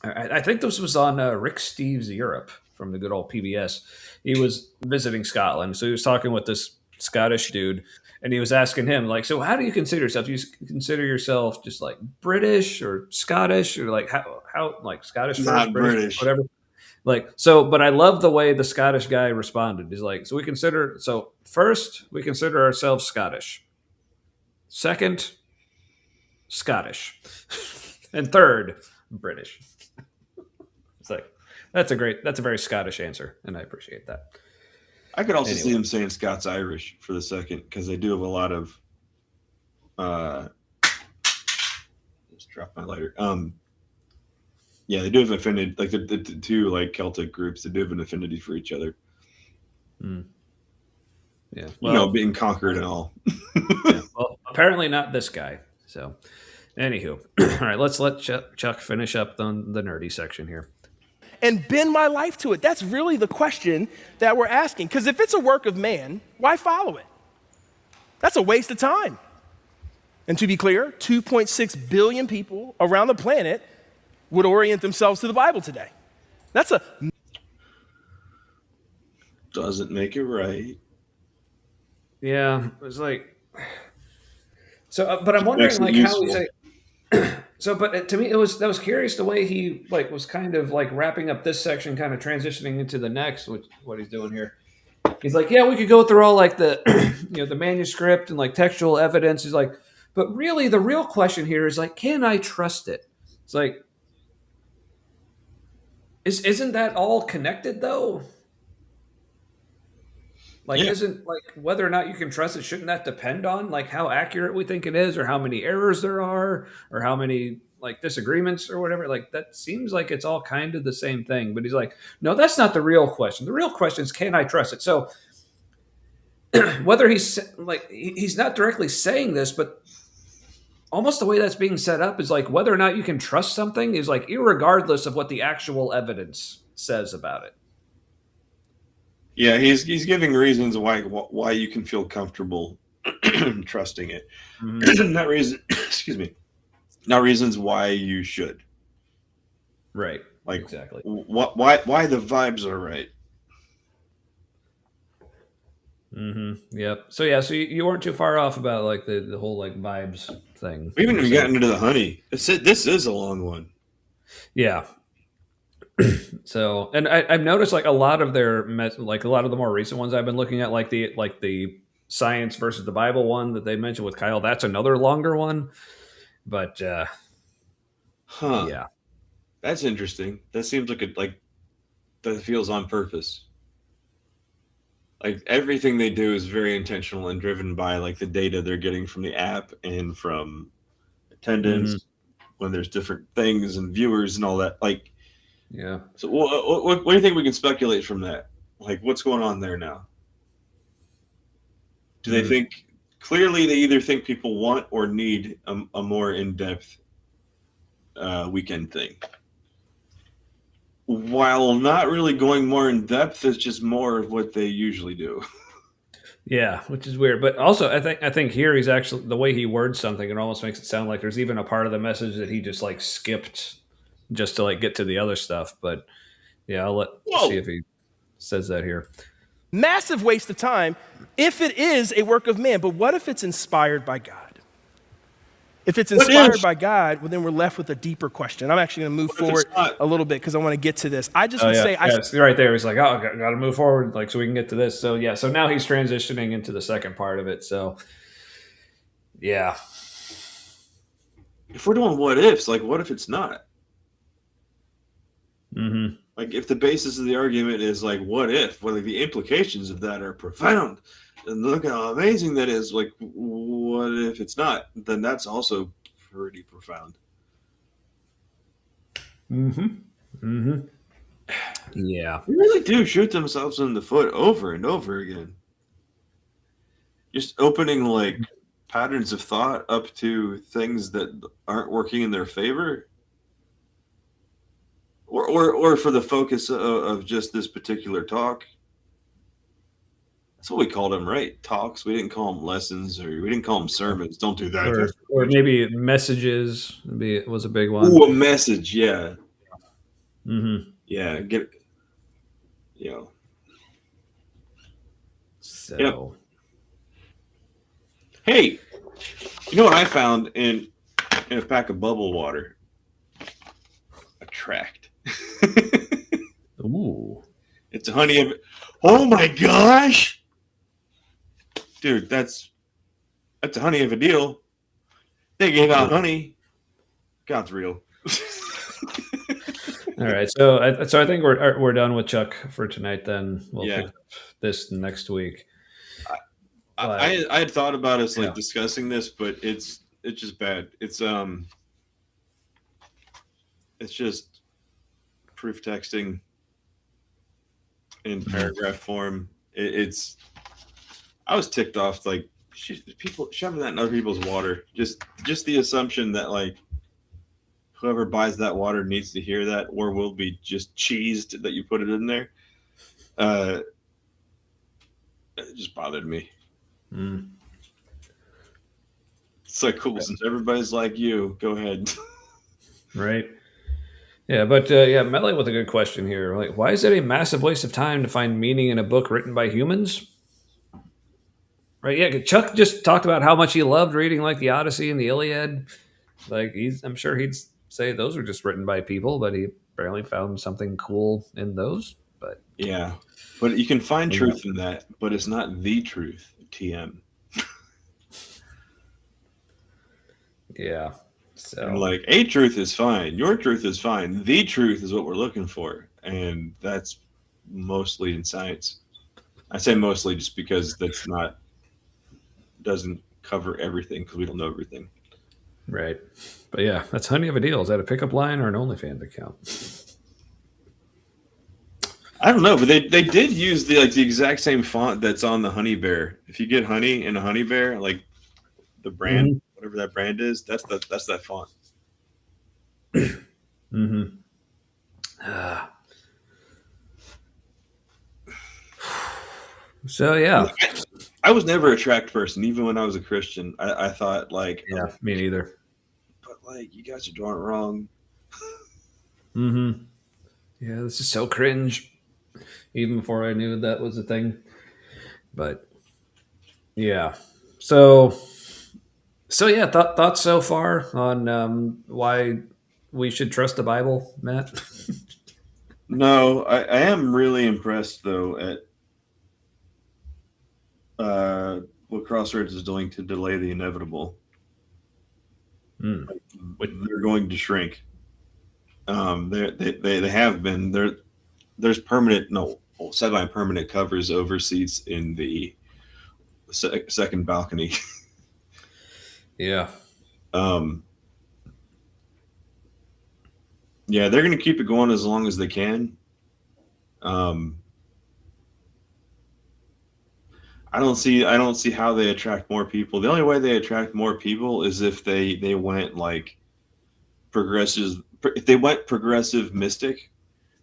I think this was on Rick Steves' Europe from the good old PBS. He was visiting Scotland, so he was talking with this Scottish dude, and he was asking him like, so how do you consider yourself? Do you consider yourself just like British or Scottish or like how like Scottish first, Not British. whatever? Like, so, but I love the way the Scottish guy responded. He's like, so first we consider ourselves Scottish. Second, Scottish. And third, British. It's like, that's a very Scottish answer. And I appreciate that. I could also see him saying Scots Irish for the second, because they do have a lot of just dropped my lighter. Yeah, they do have affinity, like the two like Celtic groups. They do have an affinity for each other. Yeah, well, being conquered and all. Yeah, well, apparently not this guy. So, anywho, all right, let's let Chuck finish up on the nerdy section here. And bend my life to it. That's really the question that we're asking. Because if it's a work of man, why follow it? That's a waste of time. And to be clear, 2.6 billion people around the planet would orient themselves to the Bible today. That's a... Doesn't make it right. Yeah, it was like... So, but I'm wondering like how he's like... So, but to me, that was curious the way he like was kind of like wrapping up this section, kind of transitioning into the next, which what he's doing here. He's like, yeah, we could go through all like the, the manuscript and like textual evidence. He's like, but really, the real question here is like, can I trust it? It's like, isn't that all connected though? Like, isn't like whether or not you can trust it, shouldn't that depend on like how accurate we think it is, or how many errors there are, or how many like disagreements or whatever? Like that seems like it's all kind of the same thing. But he's like, no, that's not the real question. The real question is, can I trust it? So whether he's not directly saying this, but almost the way that's being set up is like whether or not you can trust something is like irregardless of what the actual evidence says about it. Yeah, he's giving reasons why you can feel comfortable trusting it. Mm-hmm. Not reason, excuse me, not reasons why you should. Right. Like exactly. Why the vibes are right. Mm-hmm. Yep. So yeah, so you weren't too far off about like the whole like vibes thing. We haven't even gotten into the honey. This is a long one. Yeah. So, and I've noticed like a lot of their like a lot of the more recent ones I've been looking at, like the science versus the Bible one that they mentioned with Kyle. That's another longer one, but yeah, that's interesting. That seems like that feels on purpose. Like everything they do is very intentional and driven by like the data they're getting from the app and from attendance when there's different things and viewers and all that. Like. Yeah. So what do you think we can speculate from that? Like what's going on there now? Do they think clearly they either think people want or need a more in-depth weekend thing? While not really going more in depth, it's just more of what they usually do. Yeah, which is weird. But also I think here he's actually the way he words something, it almost makes it sound like there's even a part of the message that he just like skipped just to like get to the other stuff. But yeah, I'll see if he says that here. Massive waste of time if it is a work of man. But what if it's inspired by God? If it's inspired by God, well, then we're left with a deeper question. I'm actually going to move forward a little bit because I want to get to this. I just would say... right there. He's like, oh, got to move forward like so we can get to this. So yeah, so now he's transitioning into the second part of it. So yeah. If we're doing what ifs, like what if it's not? Mm-hmm. Like if the basis of the argument is like what if, well, like the implications of that are profound, and look how amazing that is. Like what if it's not? Then that's also pretty profound. Mm-hmm. Mm-hmm. Yeah, they really do shoot themselves in the foot over and over again. Just opening like patterns of thought up to things that aren't working in their favor. Or for the focus of just this particular talk. That's what we called them, right? Talks. We didn't call them lessons, or we didn't call them sermons. Don't do that. Or maybe messages. Maybe it was a big one. Ooh, a message, yeah. Mm-hmm. Yeah, get. So. Yep. Hey, you know what I found in a pack of bubble water? A tract. Ooh. It's a honey of. Oh my gosh, dude, that's a honey of a deal. They gave out honey. God's real. All right, so I think we're done with Chuck for tonight. Then we'll Yeah. pick up this next week. I had thought about us like Yeah. discussing this, but it's just bad. It's just proof texting in paragraph form. It's I was ticked off like people shoving that in other people's water. Just the assumption that like whoever buys that water needs to hear that or will be just cheesed that you put it in there. It just bothered me. Mm. It's like, cool, since everybody's like you, go ahead. Right. Yeah, but Melly with a good question here. Like, why is it a massive waste of time to find meaning in a book written by humans? Right. Yeah. Chuck just talked about how much he loved reading like the Odyssey and the Iliad. Like I'm sure he'd say those were just written by people, but he apparently found something cool in those. But Yeah. But you can find Yeah. truth in that, but it's not the truth, TM. yeah. So And like a truth is fine. Your truth is fine. The truth is what we're looking for. And that's mostly in science. I say mostly just because doesn't cover everything because we don't know everything. right. But yeah, that's honey of a deal. Is that a pickup line or an OnlyFans account? I don't know, but they did use the exact same font that's on the honey bear. If you get honey in a honey bear, like the brand, whatever that brand is, that's that font. Mm-hmm. So yeah. I was never a tract person, even when I was a Christian. I thought like, Yeah, me neither. but like you guys are doing it wrong. Mm-hmm. Yeah, this is so cringe. Even before I knew that was a thing. But yeah. So yeah, thoughts so far on why we should trust the Bible, Matt? No, I am really impressed though at what Crossroads is doing to delay the inevitable. Mm. They're going to shrink. They have been. There's permanent, no, semi-permanent covers over seats in the second balcony. Yeah. Yeah, they're going to keep it going as long as they can. I don't see how they attract more people. The only way they attract more people is if they went like progressive. If they went progressive mystic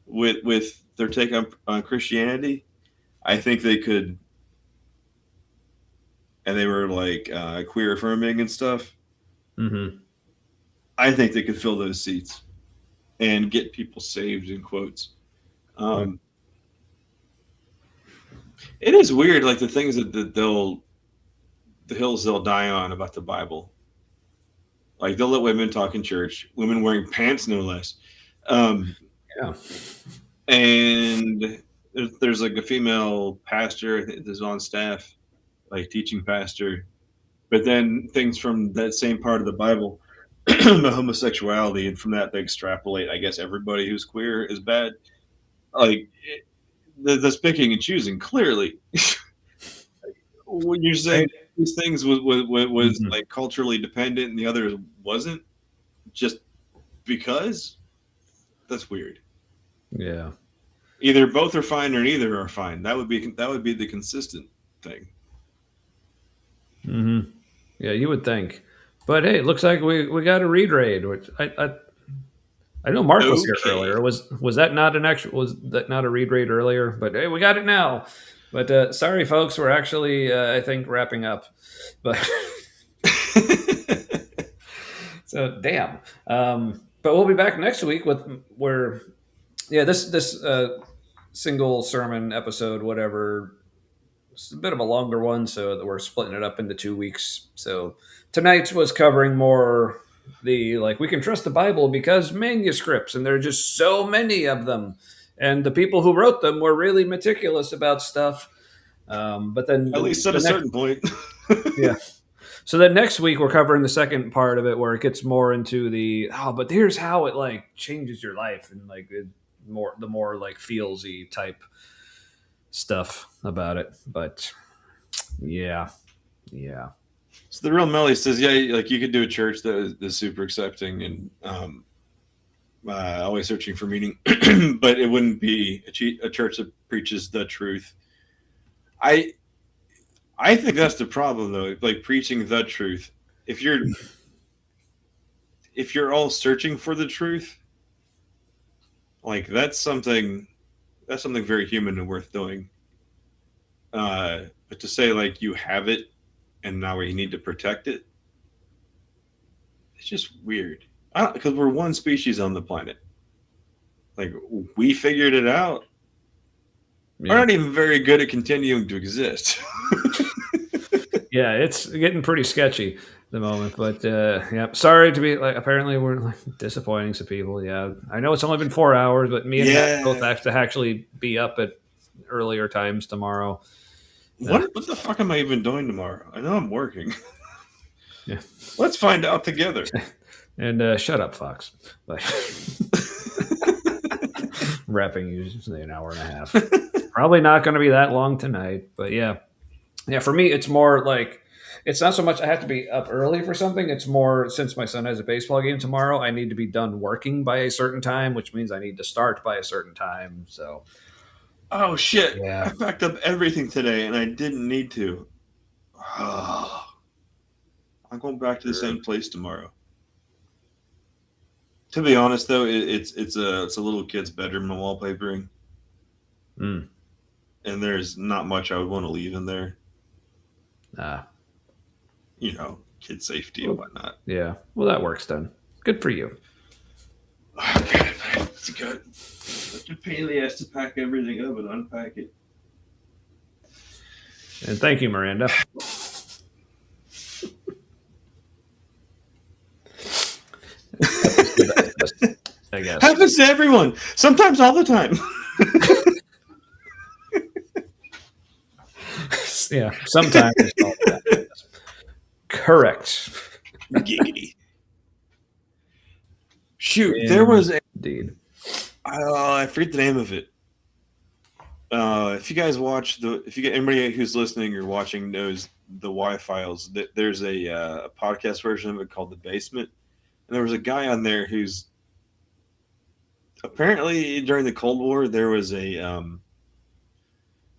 with their take on Christianity, I think they could. And they were like queer affirming and stuff. Mm-hmm. I think they could fill those seats and get people saved in quotes. It is weird, like the things that the hills they'll die on about the Bible. Like they'll let women talk in church, women wearing pants, no less. Yeah. And there's like a female pastor that's on staff, like teaching pastor. But then things from that same part of the Bible, the homosexuality, and from that they extrapolate. I guess everybody who's queer is bad. Like that's picking and choosing. Clearly, when you're saying these things was Mm-hmm. like culturally dependent and the other wasn't, just because, that's weird. Yeah. Either both are fine or neither are fine. That would be the consistent thing. Mm-hmm. Yeah, you would think. But hey, it looks like we got a read raid, which I know Mark was here Okay. earlier. Was that not a read raid earlier? But hey, we got it now. But sorry, folks, we're actually I think wrapping up. But so damn. But we'll be back next week with this single sermon episode, whatever. it's a bit of a longer one, so we're splitting it up into 2 weeks. So tonight was covering more the like we can trust the Bible because manuscripts, and there are just so many of them, and the people who wrote them were really meticulous about stuff. But then At least at a certain point. yeah. So then next week we're covering the second part of it where it gets more into but here's how it like changes your life and like the more like feelsy type stuff about it. But yeah. So the real Melly says, yeah, like you could do a church that is super accepting and always searching for meaning, but it wouldn't be a church that preaches the truth. I think that's the problem though, like preaching the truth. If you're all searching for the truth, like that's something very human and worth doing. But to say like you have it and now we need to protect it, it's just weird. Because we're one species on the planet. Like we figured it out. Yeah. We're not even very good at continuing to exist. Yeah, it's getting pretty sketchy at the moment, but yeah, sorry to be like. Apparently, we're like disappointing some people. Yeah, I know it's only been 4 hours, but me and Matt both have to actually be up at earlier times tomorrow. What the fuck am I even doing tomorrow? I know I'm working. Yeah, let's find out together. And shut up, Fox. Like, wrapping usually an hour and a half. Probably not going to be that long tonight, but yeah. Yeah, for me, it's more like it's not so much I have to be up early for something. It's more since my son has a baseball game tomorrow, I need to be done working by a certain time, which means I need to start by a certain time. So, oh shit! Yeah. I packed up everything today, and I didn't need to. Oh, I'm going back to the same place tomorrow. To be honest, though, it's a little kid's bedroom I'm wallpapering, and there's not much I would want to leave in there. You know, kid safety and whatnot. Yeah, well, that works then. Good for you. Oh, God, it's good. Such a pain in the ass to pack everything up and unpack it. And thank you, Miranda. I guess. Happens to everyone. Sometimes all the time. Yeah, sometimes. Correct. Giggity. Shoot, there was indeed. I forget the name of it. If you guys watch anybody who's listening or watching knows the Y-Files, there's a podcast version of it called The Basement, and there was a guy on there who's apparently during the Cold War there was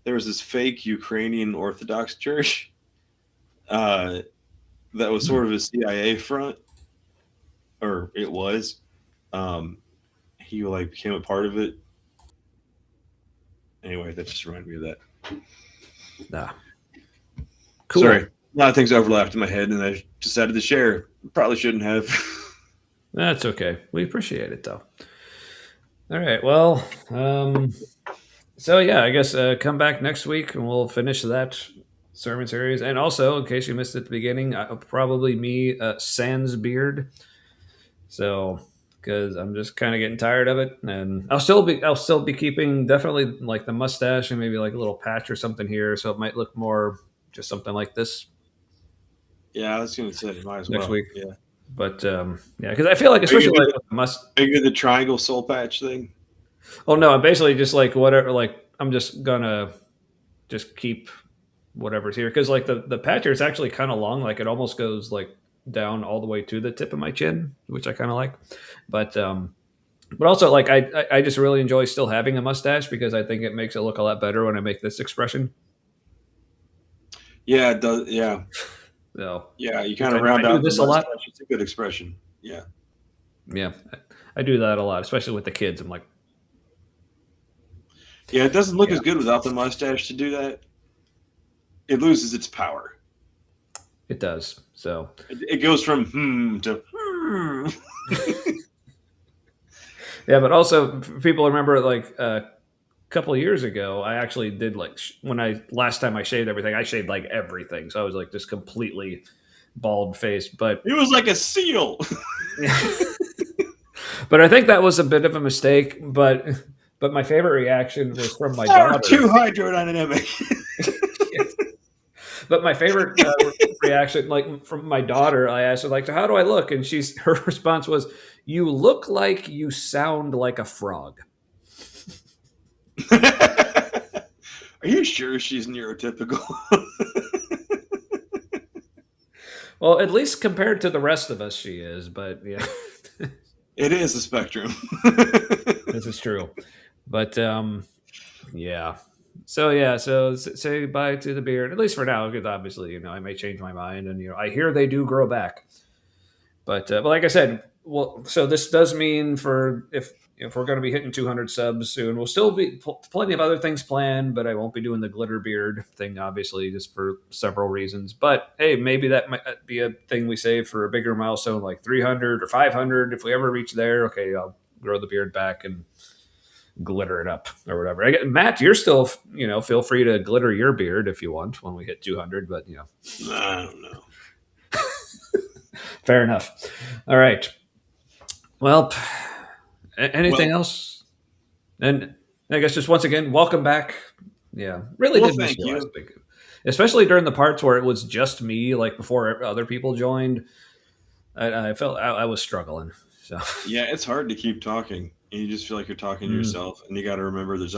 this fake Ukrainian Orthodox church that was sort of a CIA front, or it was. He like became a part of it. Anyway, that just reminded me of that. Cool. Sorry, a lot of things overlapped in my head, and I decided to share. Probably shouldn't have. That's okay. We appreciate it, though. All right. Well, so yeah, I guess come back next week, and we'll finish that sermon series. And also, in case you missed it at the beginning, probably me, sans beard. So, because I'm just kind of getting tired of it, and I'll still be keeping definitely like the mustache and maybe like a little patch or something here, so it might look more just something like this. Yeah, I was going to say might as next well. week. Yeah, but yeah, because I feel like especially like are you the triangle soul patch thing? Oh no, I'm basically just like whatever. Like I'm just gonna just keep whatever's here because like the patch here is actually kind of long. Like it almost goes like down all the way to the tip of my chin, which I kind of like. But also like I just really enjoy still having a mustache because I think it makes it look a lot better when I make this expression. Yeah, it does. Yeah. So yeah, you kind of round out this a lot. It's a good expression. Yeah. Yeah, I do that a lot, especially with the kids. I'm like, yeah, it doesn't look as good without the mustache to do that. It loses its power. It does. So it goes from to yeah, but also people remember like couple of years ago, I actually did like last time I shaved everything, I shaved like everything. So I was like just completely bald faced. But It was like a seal. but I think that was a bit of a mistake. But my favorite reaction was from my Far daughter. too hydrodynamic. But my favorite reaction, like from my daughter, I asked her, like, "How do I look?" And her response was, "You look like you sound like a frog." Are you sure she's neurotypical? Well, at least compared to the rest of us, she is. But yeah, It is a spectrum. this is true. But yeah. So say bye to the beard, at least for now, because obviously, I may change my mind, and I hear they do grow back. But like I said, well, so this does mean for if we're going to be hitting 200 subs soon, we'll still be plenty of other things planned, but I won't be doing the glitter beard thing, obviously, just for several reasons. But hey, maybe that might be a thing we save for a bigger milestone, like 300 or 500. If we ever reach there, okay, I'll grow the beard back and glitter it up or whatever. Matt, you're still, feel free to glitter your beard if you want when we hit 200, but I don't know. fair enough. All right. Well, anything else? And I guess just once again, welcome back. Yeah, really did miss you last week, especially during the parts where it was just me, like before other people joined. I felt I was struggling. So yeah, it's hard to keep talking. And you just feel like you're talking to yourself, and you got to remember there's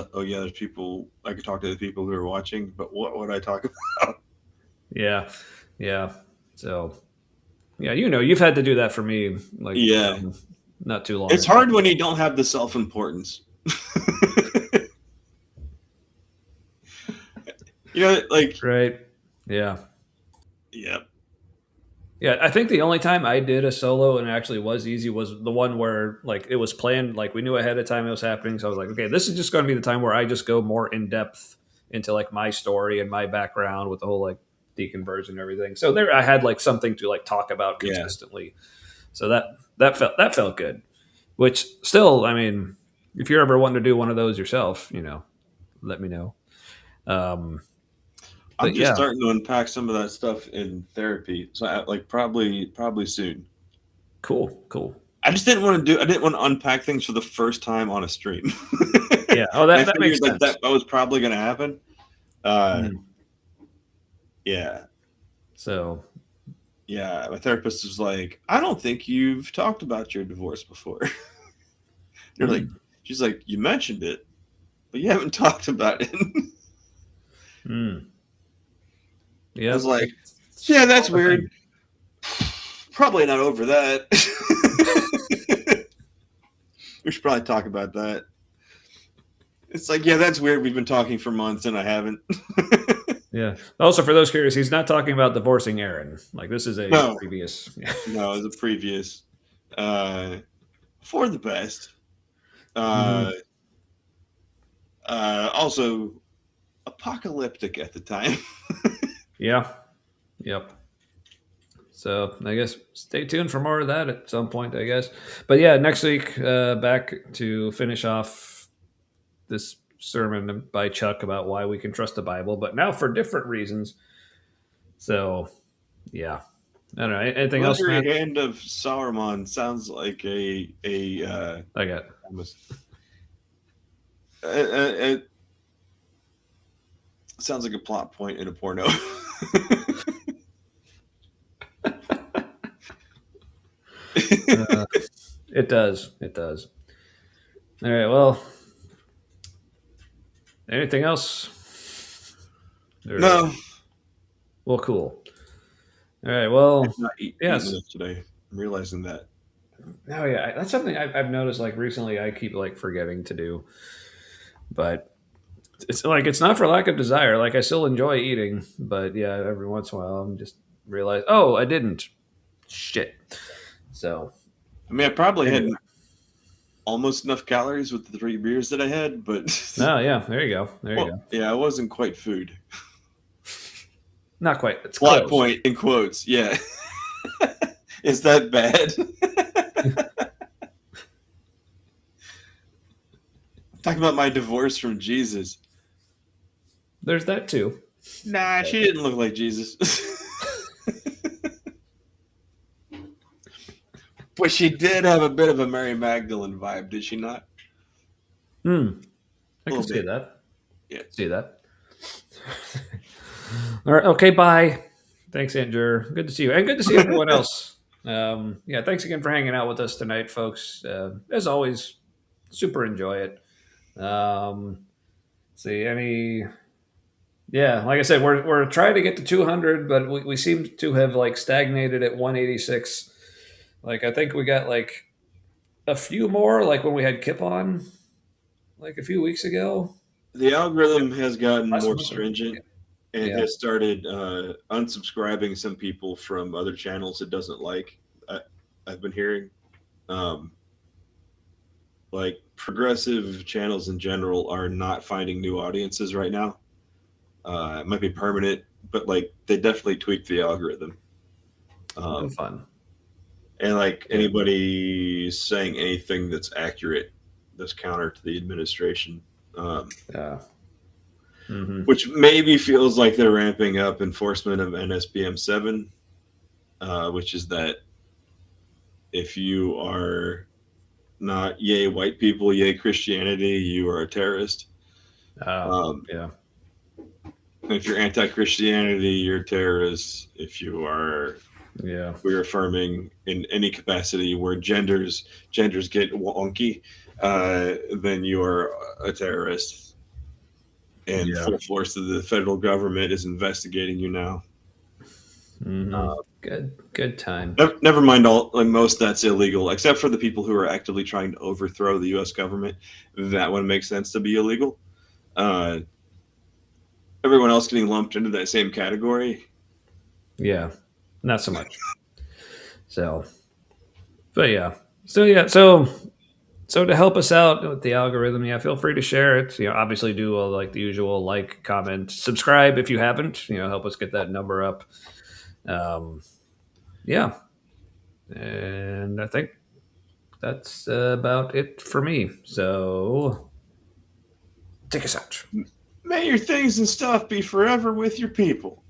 people. I could talk to the people who are watching, but what would I talk about? Yeah. So yeah, you've had to do that for me. Like not too long. It's hard when you don't have the self-importance. Right. Yeah. Yep. Yeah, I think the only time I did a solo and it actually was easy was the one where like it was planned, like we knew ahead of time it was happening. So I was like, okay, this is just going to be the time where I just go more in depth into like my story and my background with the whole like deconversion and everything. So there I had like something to like talk about consistently. So that felt good. Which still, I mean, if you're ever wanting to do one of those yourself, let me know. I'm just starting to unpack some of that stuff in therapy. So probably soon. Cool. I didn't want to unpack things for the first time on a stream. Yeah. Oh, that makes sense. That was probably going to happen. Yeah. So. Yeah, my therapist was like, "I don't think you've talked about your divorce before." She's like, "You mentioned it, but you haven't talked about it." Yeah. I was like, "Yeah, that's weird. Probably not over that." We should probably talk about that. It's like, yeah, that's weird. We've been talking for months and I haven't. Yeah. Also, for those curious, he's not talking about divorcing Aaron. Like this is previous. No, it's a previous. For the best. Also, apocalyptic at the time. Yeah. Yep. So I guess stay tuned for more of that at some point, I guess. But yeah, next week, back to finish off this sermon by Chuck about why we can trust the Bible, but now for different reasons. So, yeah. I don't know. Anything else, Matt? Hand of Sauron sounds like a I got it sounds like a plot point in a porno. It does. All right. Well, anything else? No. Well, cool. All right. Well, yes. Today, I'm realizing that. Oh yeah, that's something I've noticed. Like recently, I keep like forgetting to do, but it's like it's not for lack of desire. Like I still enjoy eating, but yeah, every once in a while, I'm just realize, oh, I didn't. Shit. So, I mean, I probably had almost enough calories with the 3 beers that I had, but oh yeah, there you go. You go. Yeah, it wasn't quite food. Not quite. It's plot close. Point in quotes. Yeah. Is that bad? Talking about my divorce from Jesus. There's that too. Nah, she didn't look like Jesus. But she did have a bit of a Mary Magdalene vibe, did she not? I Little can see bit. that. Yeah. See that. All right. Okay. Bye. Thanks, Andrew. Good to see you, and good to see everyone else. Yeah. Thanks again for hanging out with us tonight, folks. As always, super enjoy it. See any. Yeah, like I said, we're trying to get to 200, but we seem to have like stagnated at 186. Like I think we got like a few more, like when we had Kip on, like a few weeks ago. The algorithm has gotten Last more month. stringent and Yeah. has started unsubscribing some people from other channels it doesn't like. I've been hearing. Like progressive channels in general are not finding new audiences right now. It might be permanent, but like they definitely tweaked the algorithm. Been fun. And like anybody saying anything that's accurate, that's counter to the administration, Yeah. Mm-hmm. which maybe feels like they're ramping up enforcement of NSBM 7, which is that if you are not yay white people, yay Christianity, you are a terrorist. Yeah. If you're anti-Christianity, you're a terrorist. If you are queer affirming in any capacity where genders get wonky, then you are a terrorist. And full force of the federal government is investigating you now. Mm-hmm. Good time. Never mind most that's illegal, except for the people who are actively trying to overthrow the U.S. government. That one makes sense to be illegal. Everyone else getting lumped into that same category. Yeah, not so much. So, but yeah. So to help us out with the algorithm, feel free to share it. Obviously do like the usual, like, comment, subscribe if you haven't. Help us get that number up. Yeah, and I think that's about it for me. So take us out. May your things and stuff be forever with your people.